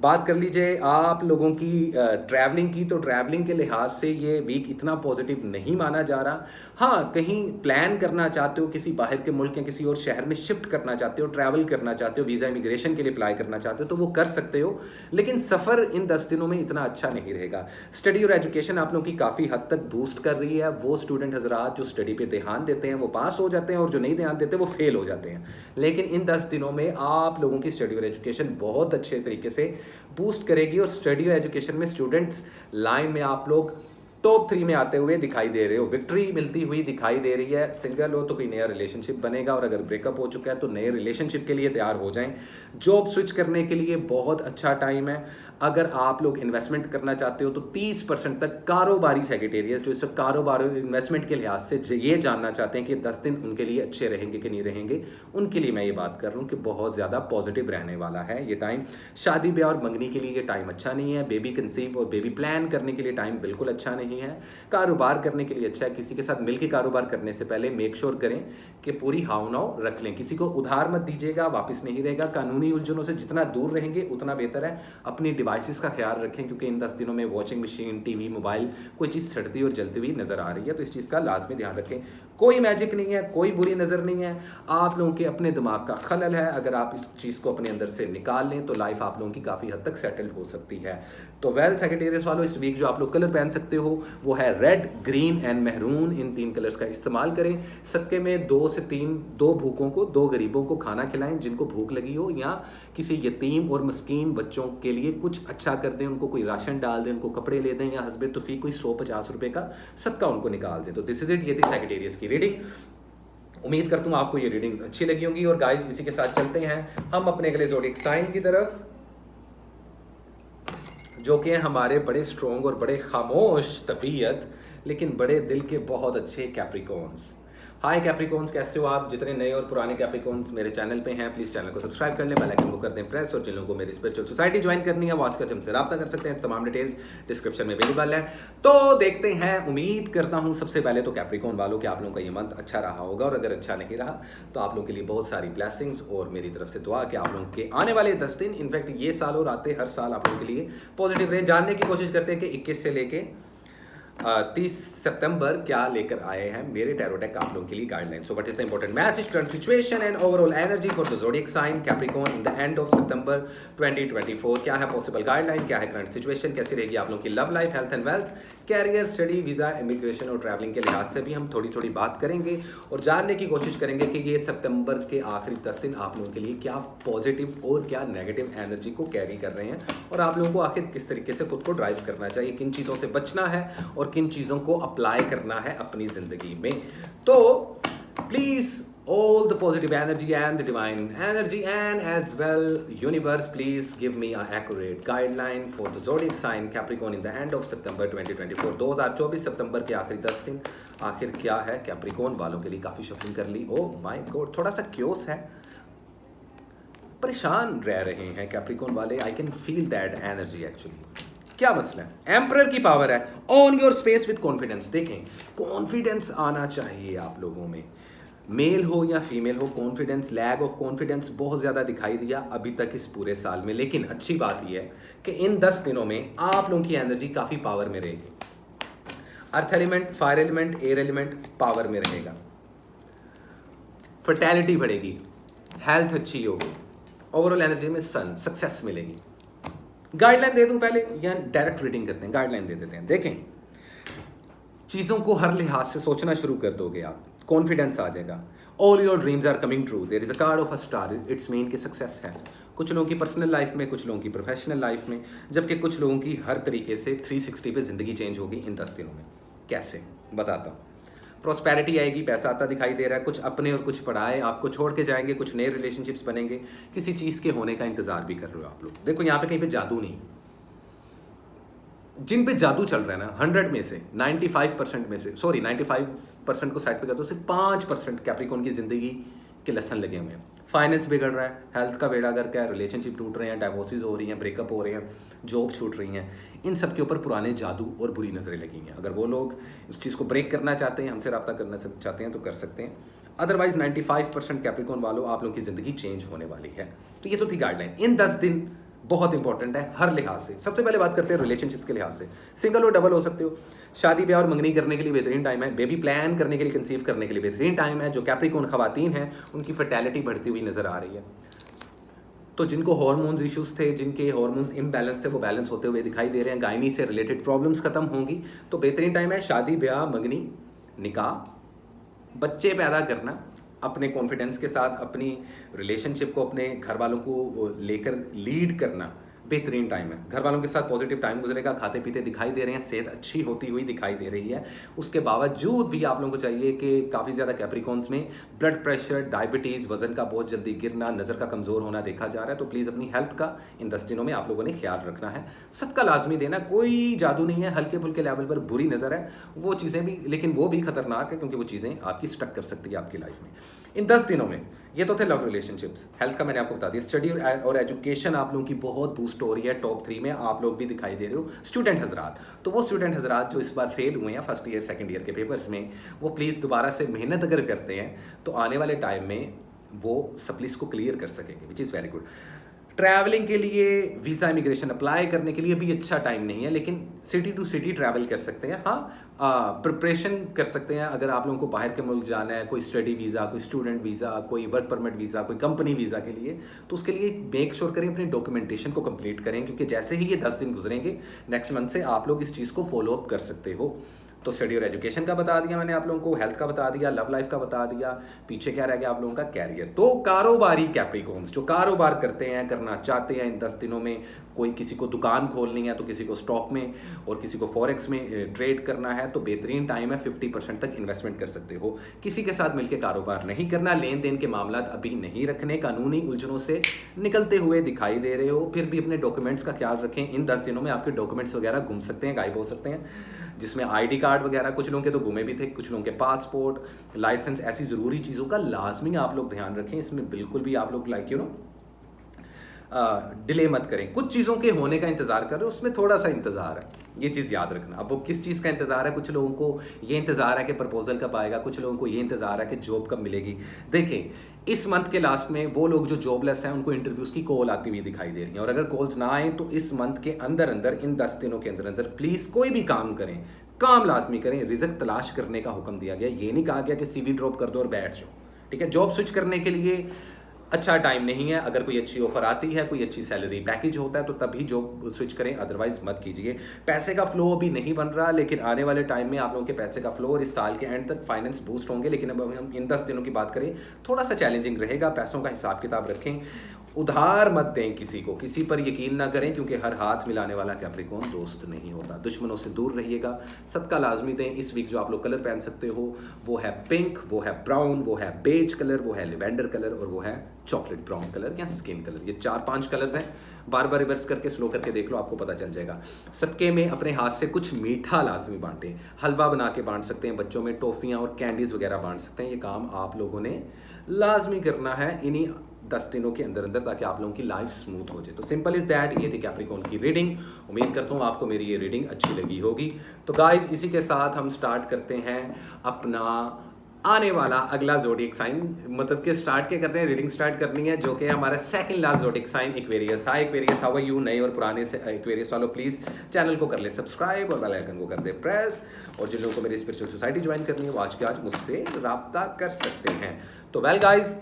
S1: बात कर लीजिए आप लोगों की ट्रैवलिंग की, तो ट्रैवलिंग के लिहाज से ये वीक इतना पॉजिटिव नहीं माना जा रहा। हाँ, कहीं प्लान करना चाहते हो, किसी बाहर के मुल्क या किसी और शहर में शिफ्ट करना चाहते हो, ट्रैवल करना चाहते हो, वीज़ा इमिग्रेशन के लिए अप्लाई करना चाहते हो तो वो कर सकते हो, लेकिन सफ़र इन 10 दिनों में इतना अच्छा नहीं रहेगा। स्टडी और एजुकेशन आप लोगों की काफ़ी हद तक बूस्ट कर रही है। वो स्टूडेंट हजरात जो स्टडी पे ध्यान देते हैं वो पास हो जाते हैं, और जो नहीं ध्यान देते वो फेल हो जाते हैं। लेकिन इन 10 दिनों में आप लोगों की स्टडी और एजुकेशन बहुत अच्छे तरीके से बूस्ट करेगी, और स्टडी और एजुकेशन में स्टूडेंट्स लाइन में आप लोग टॉप 3 में आते हुए दिखाई दे रहे हो। विक्ट्री मिलती हुई दिखाई दे रही है। सिंगल हो तो कोई नया रिलेशनशिप बनेगा, और अगर ब्रेकअप हो चुका है तो नए रिलेशनशिप के लिए तैयार हो जाएं। जॉब स्विच करने के लिए बहुत अच्छा टाइम है। अगर आप लोग इन्वेस्टमेंट करना चाहते हो तो 30% तक कारोबारी सेक्रेटेरियस जो इस वक्त कारोबार और इन्वेस्टमेंट के लिहाज से ये जानना चाहते हैं कि 10 दिन उनके लिए अच्छे रहेंगे कि नहीं रहेंगे, उनके लिए मैं ये बात कर रहा हूँ कि बहुत ज़्यादा पॉजिटिव रहने वाला है ये टाइम। शादी ब्याह और मंगनी के लिए ये टाइम अच्छा नहीं है। बेबी कंसीव और बेबी प्लान करने के लिए टाइम बिल्कुल अच्छा नहीं है। कारोबार करने के लिए अच्छा है। किसी के साथ मिलकर कारोबार करने से पहले मेक श्योर करें कि पूरी हाव नाव रख लें। किसी को उधार मत दीजिएगा, वापस नहीं रहेगा। कानूनी उलझनों से जितना दूर रहेंगे उतना बेहतर है। अपनी डिवाइसेस का ख्याल रखें, क्योंकि इन 10 दिनों में वॉशिंग मशीन, टीवी, मोबाइल, कोई चीज़ सड़ती और जलती हुई नजर आ रही है, तो इस चीज़ का लाजमी ध्यान रखें। कोई मैजिक नहीं है, कोई बुरी नज़र नहीं है, आप लोगों के अपने दिमाग का खलल है। अगर आप इस चीज़ को अपने अंदर से निकाल लें तो लाइफ आप लोगों की काफ़ी हद तक सेटल्ड हो सकती है। तो वेल सेक्रेटेरियस वालों, इस वीक जो आप लोग कलर पहन सकते हो वो है red, green and maroon. In 3 colours का इस्तेमाल करें। सदके में 2 से 3 2 भूखों को, 2 गरीबों को खाना खिलाएं जिनको भूख लगी हो, या किसी यतीम और मस्कीन बच्चों के लिए कुछ अच्छा कर दें, उनको कोई राशन डाल दें, उनको कपड़े ले दें, या हस्बे तौफीक कोई 150 रुपये का सबका उनको निकाल दें। तो दिस इज इट, ये थी सेक्रेटेरियस की रीडिंग। उम्मीद करता हूँ आपको ये रीडिंग अच्छी लगी होगी। और गाइस, इसी के साथ चलते हैं हम अपने अगले ज़ोडिएक साइन की तरफ, जो कि हमारे बड़े स्ट्रॉन्ग और बड़े खामोश तबीयत लेकिन बड़े दिल के बहुत अच्छे कैप्रिकॉर्न्स। हाय कैप्रिकॉन्स, कैसे हो आप? जितने नए और पुराने कैप्रिकॉन्स मेरे चैनल पे हैं, प्लीज़ चैनल को सब्सक्राइब कर लें, बेल आइकन को कर दें प्रेस। और जिन लोगों को मेरी स्पिरिचुअल सोसाइटी ज्वाइन करनी है वो आज का हमसे रब्ता कर सकते हैं। तमाम डिटेल्स डिस्क्रिप्शन में अवेलेबल है। तो देखते हैं, उम्मीद करता हूँ सबसे पहले तो कैप्रिकॉन वालों कि आप लोगों का ये मंथ अच्छा रहा होगा, और अगर अच्छा नहीं रहा तो आप लोगों के लिए बहुत सारी ब्लेसिंग्स और मेरी तरफ से दुआ कि आप लोगों के आने वाले 10 दिन, इनफैक्ट ये साल और आते हर साल आप लोगों के लिए पॉजिटिव रहे। जानने की कोशिश करते हैं कि 21 से लेके 30 सितंबर क्या लेकर आए हैं मेरे टैरो डेक आप लोगों के लिए guideline. So what is the important message, current situation and overall energy for the zodiac sign Capricorn in the end of September 2024। क्या है पॉसिबल गाइडलाइन, क्या है करंट सिचुएशन, कैसी रहेगी आप लोगों की love life, health and wealth, career, study, visa, immigration और ट्रैवलिंग के लिहाज से भी हम थोड़ी थोड़ी बात करेंगे और जानने की कोशिश करेंगे कि ये सितंबर के आखिरी 10 दिन आप लोगों के लिए क्या पॉजिटिव और क्या नेगेटिव एनर्जी को कैरी कर रहे हैं, और आप लोगों को आखिर किस तरीके से खुद को ड्राइव करना चाहिए, किन चीज़ों से बचना है और किन चीज़ों को अप्लाई करना है अपनी ज़िंदगी में। तो please all the positive energy and the divine energy and as well universe, please give me an accurate guideline for the zodiac sign Capricorn in the end of September 2024। 2024 सितंबर के आखिरी 10 दिन आखिर क्या है कैप्रिकॉन वालों के लिए। काफ़ी शॉपिंग कर ली, ओह माय गॉड, थोड़ा सा क्योस है, परेशान रह रहे हैं कैप्रिकॉन वाले। आई can feel that energy actually. क्या मसला है? एम्परर की पावर है, on your space with confidence. देखें, कॉन्फिडेंस आना चाहिए आप लोगों में, मेल हो या फीमेल हो। कॉन्फिडेंस, लैग ऑफ कॉन्फिडेंस बहुत ज़्यादा दिखाई दिया अभी तक इस पूरे साल में, लेकिन अच्छी बात यह है कि इन 10 दिनों में आप लोगों की एनर्जी काफ़ी पावर में रहेगी। Earth element, fire element, air element power में रहेगा, फर्टैलिटी बढ़ेगी, हेल्थ अच्छी होगी, ओवरऑल एनर्जी में सन सक्सेस मिलेगी। गाइडलाइन दे दूं पहले या डायरेक्ट रीडिंग करते हैं? गाइडलाइन दे देते हैं। देखें, चीज़ों को हर लिहाज से सोचना शुरू कर दोगे आप, कॉन्फिडेंस आ जाएगा। All your dreams are coming true, there is a card of a star, it's mean कि सक्सेस है कुछ लोगों की पर्सनल लाइफ में, कुछ लोगों की प्रोफेशनल लाइफ में, जबकि कुछ लोगों की हर तरीके से 360 पे ज़िंदगी चेंज होगी इन 10 दिनों में। कैसे बताता हूँ। प्रॉस्पेरिटी आएगी, पैसा आता दिखाई दे रहा है, कुछ अपने और कुछ पढ़ाए आपको छोड़ के जाएंगे, कुछ नए रिलेशनशिप्स बनेंगे, किसी चीज़ के होने का इंतजार भी कर रहे हो आप लोग। देखो यहाँ पे कहीं पे जादू नहीं, जिन पे जादू चल रहा है ना 100 में से 95% में से, सॉरी 95% को साइड पे कर दो, सिर्फ 5% कैप्रिकॉन की ज़िंदगी के लेसन लगे हुए हैं। फाइनेंस बिगड़ रहा है, हेल्थ का बेड़ा गर्क है, रिलेशनशिप टूट रहे हैं, डाइवोर्सेज हो रही हैं, ब्रेकअप हो रहे हैं, जॉब छूट रही हैं, इन सब के ऊपर पुराने जादू और बुरी नज़रें लगी हैं। अगर वो लोग इस चीज़ को ब्रेक करना चाहते हैं, हमसे रब्ता करना चाहते हैं तो कर सकते हैं। अदरवाइज 95% कैप्रिकॉन वालों आप लोगों की ज़िंदगी चेंज होने वाली है। तो ये तो थी गाइडलाइन। इन 10 दिन बहुत इंपॉर्टेंट है हर लिहाज से। सबसे पहले बात करते हैं रिलेशनशिप्स के लिहाज से। सिंगल और डबल हो सकते हो, शादी ब्याह और मंगनी करने के लिए बेहतरीन टाइम है, बेबी प्लान करने के लिए, कंसीव करने के लिए बेहतरीन टाइम है। जो कैप्रिकॉन खवातीन हैं उनकी फर्टैलिटी बढ़ती हुई नजर आ रही है। तो जिनको हार्मोन्स इश्यूज थे, जिनके हार्मोन्स इम्बैलेंस थे, वो बैलेंस होते हुए दिखाई दे रहे हैं। गायनी से रिलेटेड प्रॉब्लम्स खत्म होंगी, तो बेहतरीन टाइम है शादी ब्याह, मंगनी, निकाह, बच्चे पैदा करना, अपने कॉन्फिडेंस के साथ अपनी रिलेशनशिप को अपने घर वालों को लेकर लीड करना बेहतरीन टाइम है। घर वालों के साथ पॉजिटिव टाइम गुजरेगा, खाते पीते दिखाई दे रहे हैं, सेहत अच्छी होती हुई दिखाई दे रही है। उसके बावजूद भी आप लोगों को चाहिए कि काफ़ी ज़्यादा कैप्रिकॉन्स में ब्लड प्रेशर, डायबिटीज़, वजन का बहुत जल्दी गिरना, नज़र का कमज़ोर होना देखा जा रहा है। तो प्लीज़ अपनी हेल्थ का इन 10 दिनों में आप लोगों ने ख्याल रखना है। सबका लाजमी देना, कोई जादू नहीं है। हल्के फुल्के लेवल पर बुरी नज़र है वो चीज़ें भी, लेकिन वो भी खतरनाक है क्योंकि वो चीज़ें आपकी स्टक कर सकती है आपकी लाइफ में इन 10 दिनों में। ये तो थे लव रिलेशनशिप्स। हेल्थ का मैंने आपको बता दिया। स्टडी और एजुकेशन आप लोगों की बहुत बूस्ट हो रही है। टॉप 3 में आप लोग भी दिखाई दे रहे हो। स्टूडेंट हजरात, तो वो स्टूडेंट हजरात जो इस बार फेल हुए हैं फर्स्ट ईयर सेकंड ईयर के पेपर्स में, वो प्लीज़ दोबारा से मेहनत अगर करते हैं तो आने वाले टाइम में वो सप्लीस को क्लियर कर सकेंगे, विच इज़ वेरी गुड। ट्रैवलिंग के लिए, वीज़ा इमिग्रेशन अप्लाई करने के लिए भी अच्छा टाइम नहीं है, लेकिन सिटी टू सिटी ट्रैवल कर सकते हैं। हाँ, प्रिपरेशन कर सकते हैं। अगर आप लोगों को बाहर के मुल्क जाना है, कोई स्टडी वीज़ा, कोई स्टूडेंट वीज़ा, कोई वर्क परमिट वीज़ा, कोई कंपनी वीज़ा के लिए, तो उसके लिए मेक श्योर करें अपनी डॉक्यूमेंटेशन को कंप्लीट करें, क्योंकि जैसे ही ये 10 दिन गुजरेंगे नेक्स्ट मंथ से आप लोग इस चीज़ को फॉलो अप कर सकते हो। तो स्टडी और एजुकेशन का बता दिया मैंने आप लोगों को, हेल्थ का बता दिया, लव लाइफ का बता दिया, पीछे क्या रह गया आप लोगों का? कैरियर। तो कारोबारी कैप्रिकॉन्स जो कारोबार करते हैं, करना चाहते हैं इन 10 दिनों में, कोई किसी को दुकान खोलनी है तो किसी को स्टॉक में और किसी को फॉरेक्स में ट्रेड करना है, तो बेहतरीन टाइम है। 50% तक इन्वेस्टमेंट कर सकते हो। किसी के साथ मिलकर कारोबार नहीं करना, लेन देन के मामला अभी नहीं रखने, कानूनी उलझनों से निकलते हुए दिखाई दे रहे हो, फिर भी अपने डॉक्यूमेंट्स का ख्याल रखें। इन 10 दिनों में आपके डॉक्यूमेंट्स वगैरह गुम सकते हैं, गायब हो सकते हैं। जिसमें आईडी कार्ड वगैरह, कुछ लोगों के तो गुमे भी थे, कुछ लोगों के पासपोर्ट, लाइसेंस, ऐसी ज़रूरी चीज़ों का लाजमी आप लोग ध्यान रखें। इसमें बिल्कुल भी आप लोग डिले मत करें। कुछ चीज़ों के होने का इंतज़ार कर रहे हो, उसमें थोड़ा सा इंतज़ार है, ये चीज़ याद रखना। अब वो किस चीज़ का इंतज़ार है, कुछ लोगों को ये इंतज़ार है कि प्रपोजल कब आएगा, कुछ लोगों को ये इंतज़ार है कि जॉब कब मिलेगी। देखें, इस मंथ के लास्ट में वो लोग जो जॉबलेस हैं उनको इंटरव्यूज़ की कॉल आती हुई दिखाई दे रही है, और अगर कॉल्स ना आए तो इस मंथ के अंदर अंदर, इन 10 दिनों के अंदर अंदर प्लीज़ कोई भी काम करें, काम लाजमी करें। रिजल्ट तलाश करने का हुक्म दिया गया, ये नहीं कहा गया कि CV ड्रॉप कर दो और बैठ जाओ, ठीक है। जॉब स्विच करने के लिए अच्छा टाइम नहीं है। अगर कोई अच्छी ऑफर आती है, कोई अच्छी सैलरी पैकेज होता है तो तभी जॉब स्विच करें, अदरवाइज मत कीजिए। पैसे का फ्लो अभी नहीं बन रहा, लेकिन आने वाले टाइम में आप लोगों के पैसे का फ्लो और इस साल के एंड तक फाइनेंस बूस्ट होंगे। लेकिन अब हम इन 10 दिनों की बात करें, थोड़ा सा चैलेंजिंग रहेगा। पैसों का हिसाब किताब रखें, उधार मत दें किसी को, किसी पर यकीन ना करें, क्योंकि हर हाथ मिलाने वाला कैप्रिकॉर्न दोस्त नहीं होता। दुश्मनों से दूर रहिएगा, सदका लाजमी दें। इस वीक जो आप लोग कलर पहन सकते हो वो है पिंक, वो है ब्राउन, वो है बेज कलर, वो है लिवेंडर कलर और वो है चॉकलेट ब्राउन कलर या स्किन कलर। ये 4-5 कलर्स हैं। बार बार रिवर्स करके स्लो करके देख लो, आपको पता चल जाएगा। सदके में अपने हाथ से कुछ मीठा लाजमी बांटें, हलवा बना के बांट सकते हैं, बच्चों में टॉफ़ियाँ और कैंडीज़ वगैरह बांट सकते हैं। ये काम आप लोगों ने लाजमी करना है इन्हीं 10 दिनों के अंदर अंदर, ताकि आप लोगों की लाइफ स्मूथ हो जाए। तो सिंपल इज दैट, ये थी कैप्रिकॉर्न की रीडिंग। उम्मीद करता हूँ आपको मेरी ये रीडिंग अच्छी लगी होगी। तो गाइज, इसी के साथ हम स्टार्ट करते हैं अपना आने वाला अगला ज़ोडिएक साइन, मतलब कि स्टार्ट क्या करते हैं, रीडिंग स्टार्ट करनी है, जो कि हमारा second last zodiac sign Aquarius. Hi Aquarius, how are you? नए और पुराने से एक्वेरियस वालों प्लीज़ चैनल को कर ले सब्सक्राइब और बेल आइकन को कर दे प्रेस। और जिन लोगों को मेरी स्पिरिचुअल सोसाइटी ज्वाइन करनी है वो आज के आज मुझसे रब्ता कर सकते हैं। तो वेल गाइज,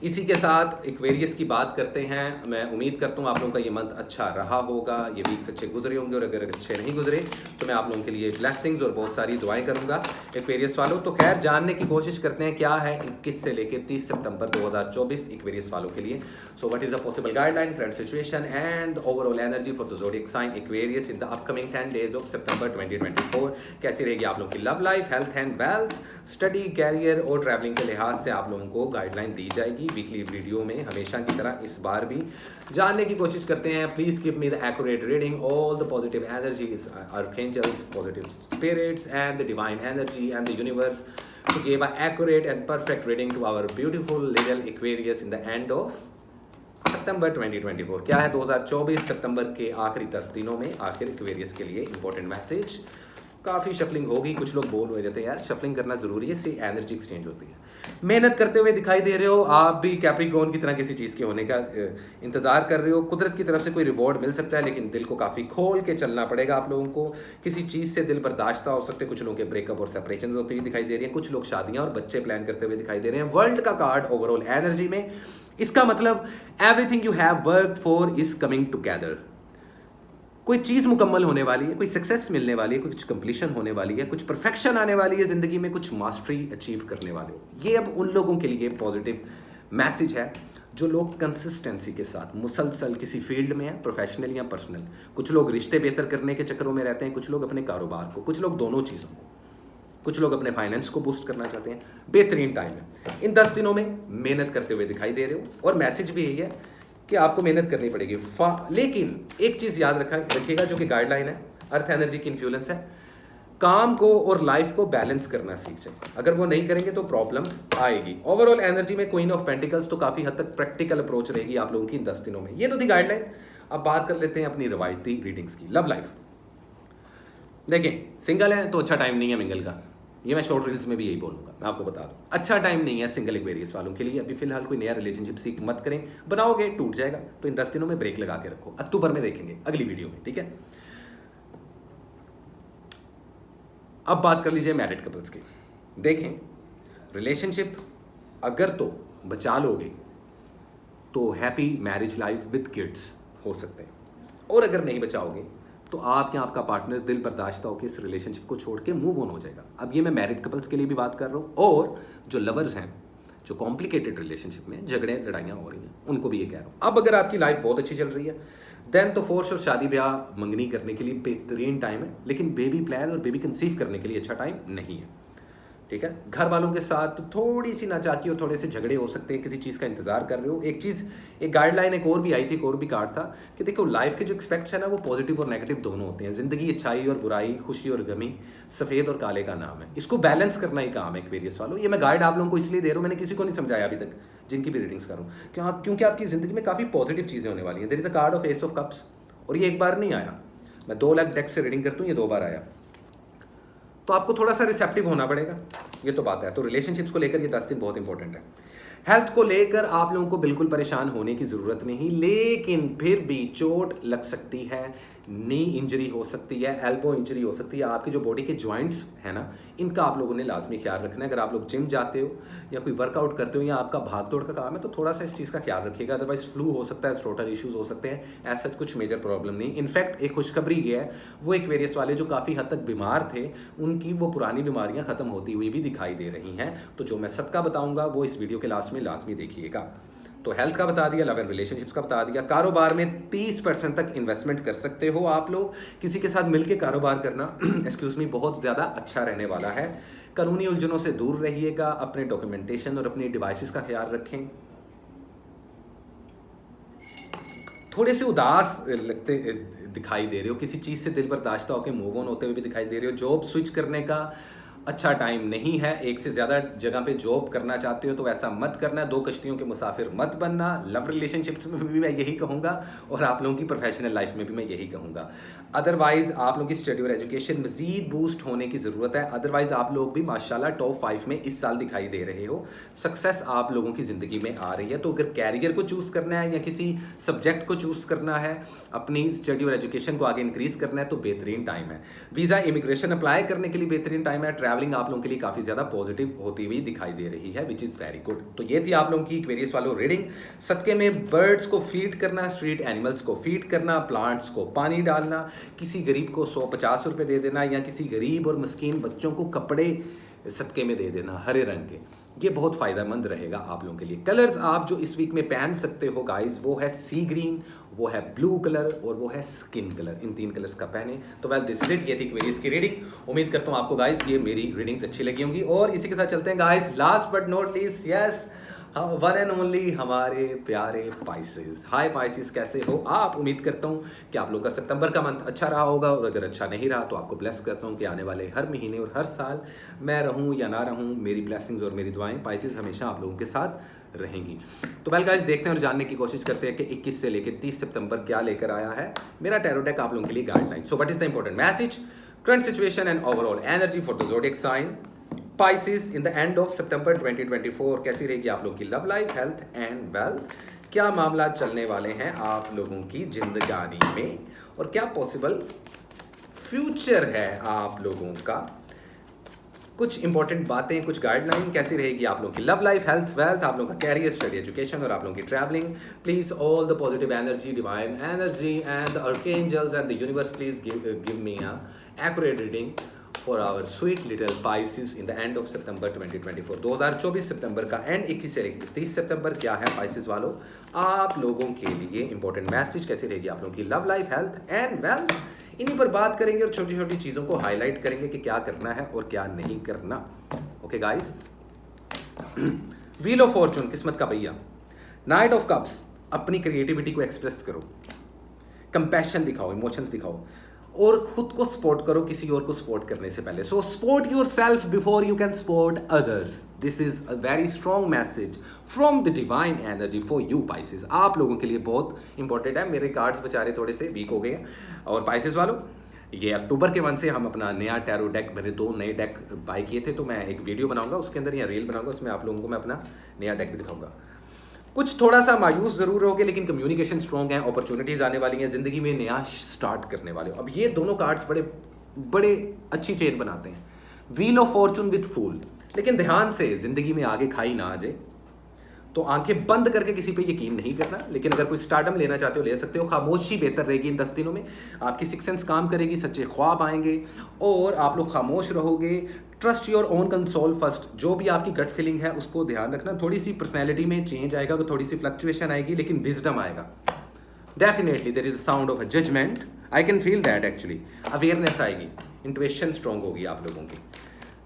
S1: इसी के साथ एक्वेरियस की बात करते हैं। मैं उम्मीद करता हूँ आप लोगों का ये मंथ अच्छा रहा होगा, ये वीक्स अच्छे गुजरे होंगे, और अगर अच्छे नहीं गुजरे तो मैं आप लोगों के लिए ब्लेसिंग्स और बहुत सारी दुआएं करूँगा एक्वेरियस वालों। तो खैर, जानने की कोशिश करते हैं क्या है 21 से लेकर 30 सितंबर 2024 एक्वेरियस वालों के लिए। So what is a possible guideline, current situation and overall energy for the zodiac sign Aquarius in the upcoming 10 days of September 2024। कैसी रहेगी आप लोगों की love life, health and wealth, study, career और ट्रैवलिंग के लिहाज से आप लोगों को गाइडलाइन दी जाएगी वीकली वीडियो में, हमेशा की तरह इस बार भी जानने की कोशिश करते हैं। Please give me the accurate reading, all the positive energies, archangels, positive spirits and the divine energy and the universe to give an accurate and perfect reading to our beautiful little Aquarius in the end of सितंबर 2024। क्या है 2024 सितंबर के आखिरी 10 दिनों में आखिर एक्वेरियस के लिए इंपॉर्टेंट मैसेज। काफ़ी शफलिंग होगी, कुछ लोग बोर हो जाते हैं यार, शफलिंग करना ज़रूरी है, इससे एनर्जी एक्सचेंज होती है। मेहनत करते हुए दिखाई दे रहे हो, आप भी कैप्रिकॉर्न की तरह किसी चीज़ के होने का इंतज़ार कर रहे हो। कुदरत की तरफ से कोई रिवॉर्ड मिल सकता है, लेकिन दिल को काफ़ी खोल के चलना पड़ेगा आप लोगों को। किसी चीज़ से दिल बर्दाश्त हो सकते हैं। कुछ लोगों के ब्रेकअप और सेपरेशन होती हुई दिखाई दे रही है, कुछ लोग शादियाँ और बच्चे प्लान करते हुए दिखाई दे रहे हैं। वर्ल्ड का कार्ड ओवरऑल एनर्जी में, इसका मतलब everything you have worked for is coming together. कोई चीज़ मुकम्मल होने वाली है, कोई सक्सेस मिलने वाली है, कुछ कंप्लीशन होने वाली है, कुछ परफेक्शन आने वाली है ज़िंदगी में, कुछ मास्टरी अचीव करने वाले हो। ये अब उन लोगों के लिए पॉजिटिव मैसेज है जो लोग कंसिस्टेंसी के साथ मुसलसल किसी फील्ड में है, प्रोफेशनल या पर्सनल। कुछ लोग रिश्ते बेहतर करने के चक्करों में रहते हैं, कुछ लोग अपने कारोबार को, कुछ लोग दोनों चीज़ों को, कुछ लोग अपने फाइनेंस को बूस्ट करना चाहते हैं। बेहतरीन टाइम है, इन 10 दिनों में मेहनत करते हुए दिखाई दे रहे हो। और मैसेज भी यही है कि आपको मेहनत करनी पड़ेगी। लेकिन एक चीज़ याद रखिएगा जो कि गाइडलाइन है, अर्थ एनर्जी की इन्फ्लुएंस है, काम को और लाइफ को बैलेंस करना सीख जाए। अगर वो नहीं करेंगे तो प्रॉब्लम आएगी। ओवरऑल एनर्जी में क्वीन ऑफ पेंटिकल्स, तो काफ़ी हद तक प्रैक्टिकल अप्रोच रहेगी आप लोगों की इन 10 दिनों में। ये तो थी गाइडलाइन। अब बात कर लेते हैं अपनी रवायती रीडिंग्स की। लव लाइफ, देखें, सिंगल है तो अच्छा टाइम नहीं है मिंगल का, ये मैं शॉर्ट रील्स में भी यही बोलूँगा, मैं आपको बता दूँ। अच्छा टाइम नहीं है सिंगल एक्वेरियस वालों के लिए। अभी फिलहाल कोई नया रिलेशनशिप सीख मत करें, बनाओगे टूट जाएगा। तो इन 10 दिनों में ब्रेक लगा के रखो, अक्टूबर में देखेंगे अगली वीडियो में, ठीक है। अब बात कर लीजिए मैरिड कपल्स की। देखें, रिलेशनशिप अगर तो बचा लोगे तो happy marriage life with kids हो सकते हैं, और अगर नहीं बचाओगे तो आप या आपका पार्टनर दिल बर्दाश्त होकर इस रिलेशनशिप को छोड़ के मूव ऑन हो जाएगा। अब ये मैं मैरिड कपल्स के लिए भी बात कर रहा हूँ, और जो लवर्स हैं, जो कॉम्प्लिकेटेड रिलेशनशिप में झगड़े लड़ाइयाँ हो रही हैं, उनको भी ये कह रहा हूँ। अब अगर आपकी लाइफ बहुत अच्छी चल रही है देन तो फोर्स और शादी ब्याह मंगनी करने के लिए बेहतरीन टाइम है, लेकिन बेबी प्लान और बेबी कंसीव करने के लिए अच्छा टाइम नहीं है। ठीक है। घर वालों के साथ थोड़ी सी नाचाकी और थोड़े से झगड़े हो सकते हैं, किसी चीज़ का इंतजार कर रहे हो। एक गाइडलाइन एक और भी आई थी, एक और भी कार्ड था कि देखो लाइफ के जो एक्सपेक्ट्स है ना वो पॉजिटिव और नेगेटिव दोनों होते हैं। ज़िंदगी अच्छाई और बुराई, खुशी और गमी, सफ़ेद और काले का नाम है। इसको बैलेंस करना ही काम है एक्वेरियस वालों। ये मैं गाइड आप लोगों को इसलिए दे रहा हूँ, मैंने किसी को नहीं समझाया अभी तक जिनकी भी रीडिंग्स करूँ, क्योंकि आपकी ज़िंदगी में काफ़ी पॉजिटिव चीज़ें होने वाली हैं। There is a card of ace of cups, और ये एक बार नहीं आया, मैं 2 लाख डेक से रीडिंग करता हूँ, ये 2 बार आया। तो आपको थोड़ा सा रिसेप्टिव होना पड़ेगा, ये तो बात है। तो रिलेशनशिप्स को लेकर ये 10 दिन बहुत इंपॉर्टेंट है। हेल्थ को लेकर आप लोगों को बिल्कुल परेशान होने की ज़रूरत नहीं, लेकिन फिर भी चोट लग सकती है, नी इंजरी हो सकती है, एल्बो इंजरी हो सकती है। आपकी जो बॉडी के जॉइंट्स हैं ना, इनका आप लोगों ने लाजमी ख्याल रखना है। अगर आप लोग जिम जाते हो या कोई वर्कआउट करते हो या आपका भाग दौड़ का काम है तो थोड़ा सा इस चीज़ का ख्याल रखिएगा। अदरवाइज फ्लू हो सकता है, थ्रोटल इश्यूज़ हो सकते हैं, ऐसा कुछ मेजर प्रॉब्लम नहीं। इनफैक्ट एक खुशखबरी ये है, वो एक्वेरियस वाले जो काफ़ी हद तक बीमार थे उनकी वो पुरानी बीमारियाँ ख़त्म होती हुई भी दिखाई दे रही हैं। तो जो मैं सबका बताऊँगा वो इस वीडियो के लास्ट में लाजमी देखिएगा। तो हेल्थ का बता दिया, लव एंड रिलेशनशिप्स का बता दिया। कारोबार में 30% तक इन्वेस्टमेंट कर सकते हो आप लोग। किसी के साथ मिलकर कारोबार करना एक्सक्यूज मी बहुत ज़्यादा अच्छा रहने वाला है। कानूनी उलझनों से दूर रहिएगा, अपने डॉक्यूमेंटेशन और अपनी डिवाइसेस का ख्याल रखें। थोड़े से उदास लगते दिखाई दे रहे हो, किसी चीज़ से दिल बर्दाश्त होकर मूव ऑन होते हुए भी दिखाई दे रहे हो। जॉब स्विच करने का अच्छा टाइम नहीं है, एक से ज़्यादा जगह पे जॉब करना चाहते हो तो ऐसा मत करना, 2 कश्तियों के मुसाफिर मत बनना। लव रिलेशनशिप्स में भी मैं यही कहूँगा और आप लोगों की प्रोफेशनल लाइफ में भी मैं यही कहूँगा। अदरवाइज़ आप लोगों की स्टडी और एजुकेशन मज़ीद बूस्ट होने की ज़रूरत है। अदरवाइज़ आप लोग भी माशाल्लाह टॉप 5 में इस साल दिखाई दे रहे हो। सक्सेस आप लोगों की ज़िंदगी में आ रही है। तो अगर कैरियर को चूज़ करना है या किसी सब्जेक्ट को चूज़ करना है, अपनी स्टडी और एजुकेशन को आगे इंक्रीज़ करना है तो बेहतरीन टाइम है। वीज़ा इमिग्रेशन अप्लाई करने के लिए बेहतरीन टाइम है। ट्रैवलिंग आप लोगों के लिए काफ़ी ज़्यादा पॉजिटिव होती हुई दिखाई दे रही है, विच इज़ वेरी गुड। तो ये थी आप लोगों की एक्वेरियस वालों रीडिंग। सदके में बर्ड्स को फीड करना, स्ट्रीट एनिमल्स को फीड करना, प्लांट्स को पानी डालना, किसी गरीब को 150 रुपये दे देना या किसी गरीब और मस्कीन बच्चों को कपड़े सदके में दे देना हरे रंग के, ये बहुत फ़ायदेमंद रहेगा आप लोगों के लिए। कलर्स आप जो इस वीक में पहन सकते हो गाइस, वो है सी ग्रीन, वो है ब्लू कलर और वो है स्किन कलर। इन 3 कलर्स का पहने। तो वेल दिस इट, ये थी एक्वेरियस की रीडिंग। उम्मीद करता हूँ आपको गाइस ये मेरी रीडिंग्स अच्छी लगी होंगी। और इसी के साथ चलते हैं guys, last but not least, yes one and only हमारे प्यारे पाइसेस। हाय पाइसेस, कैसे हो आप? उम्मीद करता हूँ कि आप लोग का सितंबर का मंथ अच्छा रहा होगा, और अगर अच्छा नहीं रहा तो आपको ब्लेस करता हूँ कि आने वाले हर महीने और हर साल मैं रहूँ या ना रहूँ, मेरी ब्लेसिंग्स और मेरी दुआएं पाइसेस हमेशा आप लोगों के साथ रहेंगी। तो वेल गाइस, देखते हैं और जानने की कोशिश करते हैं कि 21 से लेकर 30 सितंबर क्या लेकर आया है मेरा टैरो डेक आप लोगों के लिए guideline. So what is the important message, current situation and overall energy for the zodiac sign Pisces in the end of September 2024। कैसी रहेगी आप लोगों की love life, health and wealth? क्या मामला चलने वाले हैं आप लोगों की जिंदगानी में, और क्या पॉसिबल फ्यूचर है आप लोगों का? कुछ इंपॉर्टेंट बातें, कुछ गाइडलाइन, कैसी रहेगी आप लोगों की लव लाइफ, हेल्थ, वेल्थ, आप लोगों का कैरियर, स्टडी, एजुकेशन और आप लोगों की travelling. Please all the positive energy, divine energy and the archangels and the universe please give me a accurate reading for our sweet little Pisces in the end of September 2024। 2024 सितंबर का एंड 21 से 30 सितंबर क्या है पाइसेस वालों आप लोगों के लिए इंपॉर्टेंट मैसेज? कैसी रहेगी आप लोगों की love life, health and wealth? इन्हीं पर बात करेंगे और छोटी छोटी चीज़ों को हाईलाइट करेंगे कि क्या करना है और क्या नहीं करना। Okay guys, wheel of Fortune, किस्मत का भैया। नाइट ऑफ कप्स, अपनी क्रिएटिविटी को एक्सप्रेस करो, कंपैशन दिखाओ, इमोशंस दिखाओ और खुद को सपोर्ट करो किसी और को सपोर्ट करने से पहले। So support yourself before you can support others. This is a very strong message from the divine energy for you Pisces. आप लोगों के लिए बहुत इंपॉर्टेंट है। मेरे कार्ड्स बेचारे थोड़े से वीक हो गए हैं। और पाइसेस वालों, ये अक्टूबर के मंथ से हम अपना नया टैरो डेक, मेरे 2 नए डेक बाय किए थे, तो मैं एक वीडियो बनाऊंगा उसके अंदर या रील बनाऊंगा, उसमें आप लोगों को मैं अपना नया डेक भी दिखाऊंगा। कुछ थोड़ा सा मायूस जरूर रहोगे, लेकिन कम्युनिकेशन स्ट्रॉन्ग है, अपॉर्चुनिटीज आने वाली हैं, जिंदगी में नया स्टार्ट करने वाले हो। अब ये दोनों कार्ड्स बड़े बड़े अच्छी चेन बनाते हैं, व्हील ऑफ फॉर्चून विद फूल। लेकिन ध्यान से, जिंदगी में आगे खाई ना आ जाए, तो आंखें बंद करके किसी पे यकीन नहीं करना। लेकिन अगर कोई स्टार्टअप लेना चाहते हो ले सकते हो। खामोशी बेहतर रहेगी इन 10 दिनों में। आपकी सिक्स सेंस काम करेगी, सच्चे ख्वाब आएंगे और आप लोग खामोश रहोगे। Trust your own console first. जो भी आपकी गट फीलिंग है उसको ध्यान रखना। थोड़ी सी पर्सनैलिटी में चेंज आएगा, तो थोड़ी सी फ्लक्चुएशन आएगी, लेकिन विजडम आएगा। Definitely there is a sound of a judgement, I can feel that actually. Awareness आएगी, इंट्यूशन स्ट्रॉन्ग होगी आप लोगों की।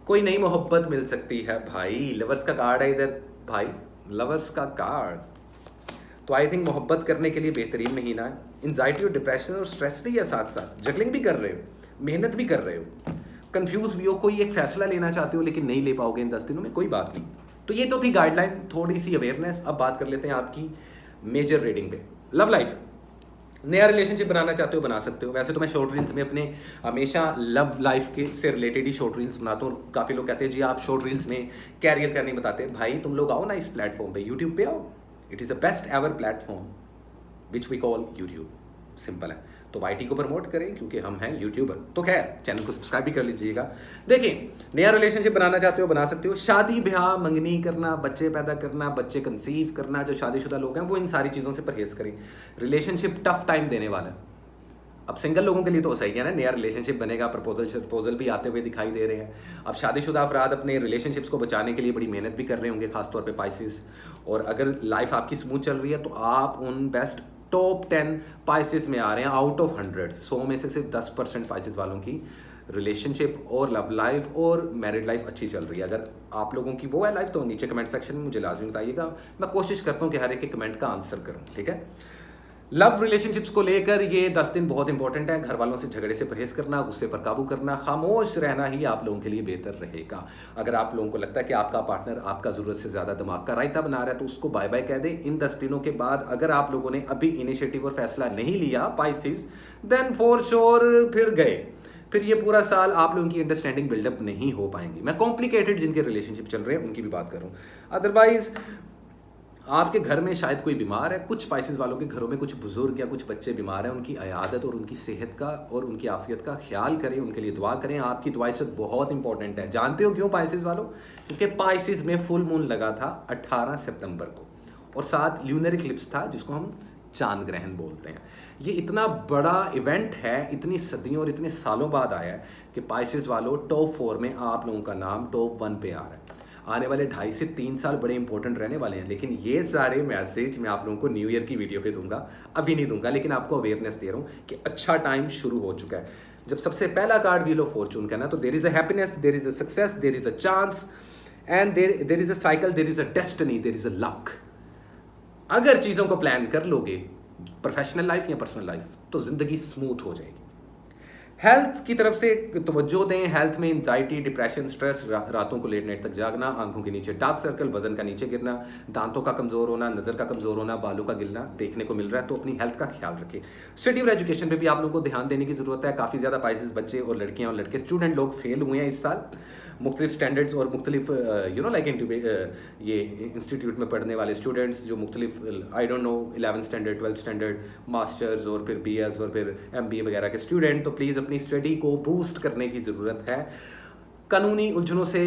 S1: कोई नई मोहब्बत मिल सकती है भाई। लवर्स का कार्ड है इधर भाई, लवर्स का कार्ड। तो आई थिंक मोहब्बत करने के लिए बेहतरीन महीना है। एंजाइटी और डिप्रेशन और स्ट्रेस भी है, साथ साथ जगलिंग भी कर रहे हो, मेहनत भी कर रहे हो, कंफ्यूज भी हो, कोई एक फैसला लेना चाहते हो लेकिन नहीं ले पाओगे इन 10 दिनों में, कोई बात नहीं। तो ये तो थी गाइडलाइन, थोड़ी सी अवेयरनेस। अब बात कर लेते हैं आपकी मेजर रीडिंग पे। लव लाइफ, नया रिलेशनशिप बनाना चाहते हो बना सकते हो। वैसे तो मैं शॉर्ट रील्स में अपने हमेशा लव लाइफ के से रिलेटेड ही शॉर्ट रील्स बनाता हूँ। काफ़ी लोग कहते हैं जी आप शॉर्ट रील्स में कैरियर करने बताते हैं। भाई तुम लोग आओ ना इस प्लेटफॉर्म पे, यूट्यूब पे आओ। It is the best ever platform which we call YouTube. Simple है। तो वाईटी को प्रमोट करें क्योंकि हम हैं यूट्यूबर। तो खैर चैनल को सब्सक्राइब भी कर लीजिएगा। देखिए, नया रिलेशनशिप बनाना चाहते हो बना सकते हो। शादी ब्याह मंगनी करना, बच्चे पैदा करना, बच्चे कंसीव करना, जो शादीशुदा लोग हैं वो इन सारी चीज़ों से परहेज करें। रिलेशनशिप टफ टाइम देने वाला है। अब सिंगल लोगों के लिए तो सही है ना, नया रिलेशनशिप बनेगा, प्रपोजल भी आते हुए दिखाई दे रहे हैं। अब शादीशुदा अफराद अपने रिलेशनशिप्स को बचाने के लिए बड़ी मेहनत भी कर रहे होंगे, खासतौर पे पाइसिस। और अगर लाइफ आपकी स्मूथ चल रही है तो आप उन बेस्ट टॉप 10 पाइसिस में आ रहे हैं आउट ऑफ 100 में से सिर्फ 10% पाइसिस वालों की रिलेशनशिप और लव लाइफ और मैरिड लाइफ अच्छी चल रही है। अगर आप लोगों की वो है लाइफ तो नीचे कमेंट सेक्शन में मुझे लाजमी बताइएगा। मैं कोशिश करता हूँ कि हर एक के कमेंट का आंसर करूँ, ठीक है। लव रिलेशनशिप्स को लेकर ये 10 दिन बहुत इंपॉर्टेंट है। घर वालों से झगड़े से परहेज करना, गुस्से पर काबू करना, खामोश रहना ही आप लोगों के लिए बेहतर रहेगा। अगर आप लोगों को लगता है कि आपका पार्टनर आपका ज़रूरत से ज़्यादा दिमाग का रायता बना रहा है तो उसको बाय बाय कह दें। इन 10 दिनों के बाद अगर आप लोगों ने अभी इनिशिएटिव और फैसला नहीं लिया पाइसिस, देन फॉर श्योर फिर ये पूरा साल आप लोगों की अंडरस्टैंडिंग बिल्डअप नहीं हो पाएंगी। मैं कॉम्प्लिकेटेड जिनके रिलेशनशिप चल रहे हैं उनकी भी बात करूँ। अदरवाइज आपके घर में शायद कोई बीमार है, कुछ स्पाइसेस वालों के घरों में कुछ बुजुर्ग या कुछ बच्चे बीमार हैं, उनकी अयादत और उनकी सेहत का और उनकी आफियत का ख्याल करें, उनके लिए दुआ करें। आपकी दुआ इस वक्त बहुत इंपॉर्टेंट है। जानते हो क्यों पाइसिस वालों? क्योंकि पाइसिस में फुल मून लगा था 18 सितंबर को और साथ ल्यूनर इक्लिप्स था जिसको हम चांद ग्रहण बोलते हैं। ये इतना बड़ा इवेंट है, इतनी सदियों और इतने सालों बाद आया है कि पाइसिस वालों टॉप 4 में आप लोगों का नाम टॉप 1 पे आ रहा है। आने वाले 2.5 से 3 साल बड़े इंपॉर्टेंट रहने वाले हैं। लेकिन ये सारे मैसेज मैं आप लोगों को न्यू ईयर की वीडियो पे दूंगा, अभी नहीं दूंगा, लेकिन आपको अवेयरनेस दे रहा हूँ कि अच्छा टाइम शुरू हो चुका है। जब सबसे पहला कार्ड व्हील ऑफ फॉर्चून का ना, तो there is a happiness, there is a success, there is a chance and there is a cycle, there is a destiny, there is a luck. अगर चीज़ों को प्लान कर लोगे, प्रोफेशनल लाइफ या पर्सनल लाइफ, तो ज़िंदगी स्मूथ हो जाएगी। हेल्थ की तरफ से तवज्जो दें। हेल्थ में एंजाइटी, डिप्रेशन, स्ट्रेस, रातों को लेट नाइट तक जागना, आंखों के नीचे डार्क सर्कल, वजन का नीचे गिरना, दांतों का कमज़ोर होना, नज़र का कमज़ोर होना, बालों का गिरना देखने को मिल रहा है। तो अपनी हेल्थ का ख्याल रखें। स्टडी और एजुकेशन पे भी आप लोगों को ध्यान देने की ज़रूरत है। काफ़ी ज़्यादा पाइसिस बच्चे और लड़कियाँ और लड़के स्टूडेंट लोग फेल हुए हैं इस साल मुख्तलिफ स्टैंडर्ड्स और मुख्तलिफ ये इंस्टीट्यूट में पढ़ने वाले स्टूडेंट्स जो मुख्तलिफ I don't know 11th standard, 12th standard, masters और फिर BS और फिर MBA वगैरह के स्टूडेंट, तो प्लीज़ अपनी स्टडी को बूस्ट करने की ज़रूरत है। कानूनी उलझनों से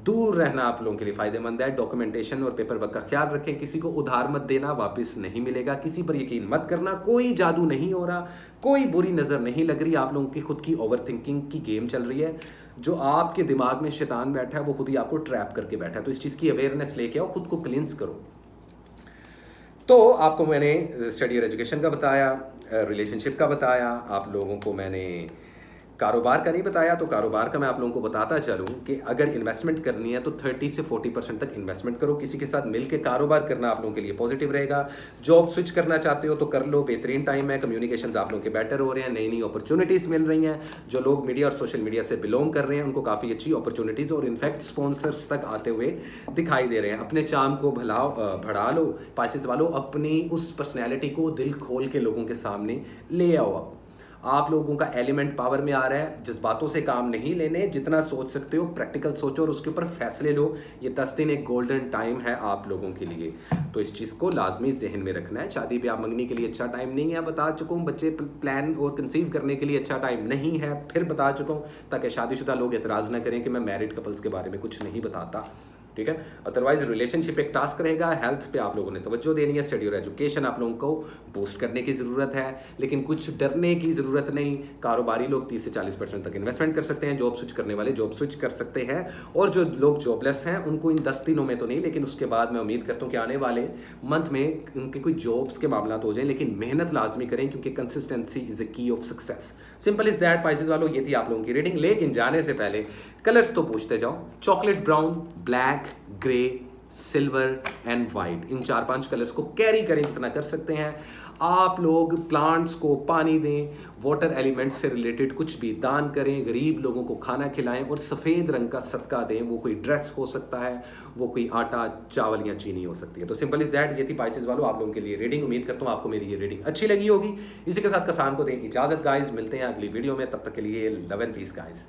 S1: दूर रहना आप लोगों के लिए फ़ायदेमंद है। डॉक्यूमेंटेशन और पेपर वर्क का ख्याल रखें। किसी को उधार मत देना, वापस नहीं मिलेगा। किसी पर यकीन मत करना। कोई जादू नहीं हो रहा, कोई बुरी नज़र नहीं लग रही। आप लोगों की खुद की ओवर थिंकिंग की गेम चल रही है। जो आपके दिमाग में शैतान बैठा है वो खुद ही आपको ट्रैप करके बैठा है। तो इस चीज़ की अवेयरनेस लेके आओ, खुद को क्लींस करो। तो आपको मैंने स्टडी और एजुकेशन का बताया, रिलेशनशिप का बताया, आप लोगों को मैंने कारोबार का नहीं बताया। तो कारोबार का मैं आप लोगों को बताता चलूं कि अगर इन्वेस्टमेंट करनी है तो 30 से 40% तक इन्वेस्टमेंट करो। किसी के साथ मिलकर कारोबार करना आप लोगों के लिए पॉजिटिव रहेगा। जॉब स्विच करना चाहते हो तो कर लो, बेहतरीन टाइम है। कम्युनिकेशंस आप लोगों के बेटर हो रहे हैं, नई नई अपॉर्चुनिटीज़ मिल रही हैं। जो लोग मीडिया और सोशल मीडिया से बिलोंग कर रहे हैं उनको काफ़ी अच्छी अपॉर्चुनिटीज़ और इनफैक्ट स्पॉन्सर्स तक आते हुए दिखाई दे रहे हैं। अपने चार्म को बढ़ा लो पाइसेस वालों, अपनी उस पर्सनैलिटी को दिल खोल के लोगों के सामने ले आओ। आप लोगों का एलिमेंट पावर में आ रहा है। जज्बातों से काम नहीं लेने, जितना सोच सकते हो प्रैक्टिकल सोचो और उसके ऊपर फैसले लो। ये 10 दिन एक गोल्डन टाइम है आप लोगों के लिए, तो इस चीज़ को लाजमी जहन में रखना है। शादी ब्याह मंगनी के लिए अच्छा टाइम नहीं है, बता चुका हूँ। बच्चे प्लान और कंसीव करने के लिए अच्छा टाइम नहीं है, फिर बता चुका हूँ, ताकि शादीशुदा लोग एतराज़ ना करें कि मैं मैरिड कपल्स के बारे में कुछ नहीं बताता। ठीक है। अदरवाइज रिलेशनशिप एक टास्क रहेगा, हेल्थ पे आप लोगों ने तवज्जो देनी है, स्टडी और एजुकेशन आप लोगों को बूस्ट करने की ज़रूरत है, लेकिन कुछ डरने की ज़रूरत नहीं। कारोबारी लोग 30 से 40% तक इन्वेस्टमेंट कर सकते हैं, जॉब स्विच करने वाले जॉब स्विच कर सकते हैं, और जो लोग जॉबलेस हैं उनको इन 10 दिनों में तो नहीं, लेकिन उसके बाद मैं उम्मीद करता हूँ कि आने वाले मंथ में उनके कोई जॉब्स के मामला हो जाएं, लेकिन मेहनत लाजमी करें क्योंकि कंसिस्टेंसी इज ए की of success. Simple is that Pisces वालों, ये थी आप लोगों की रीडिंग। लेकिन जाने से पहले कलर्स तो पूछते जाओ। Chocolate brown, black, grey, silver and white, in 4-5 colours को कैरी करें जितना कर सकते हैं। आप लोग प्लांट्स को पानी दें, वाटर एलिमेंट्स से रिलेटेड कुछ भी दान करें, गरीब लोगों को खाना खिलाएं, और सफ़ेद रंग का सदका दें। वो कोई ड्रेस हो सकता है, वो कोई आटा, चावल या चीनी हो सकती है। तो सिंपल इज दैट, ये थी पाइसेस वालों आप लोगों के लिए रीडिंग। उम्मीद करता हूँ आपको मेरी ये रीडिंग अच्छी लगी होगी। इसी के साथ कसान को दें इजाज़त गाइस, मिलते हैं अगली वीडियो में, तब तक के लिए लव एंड पीस गाइस।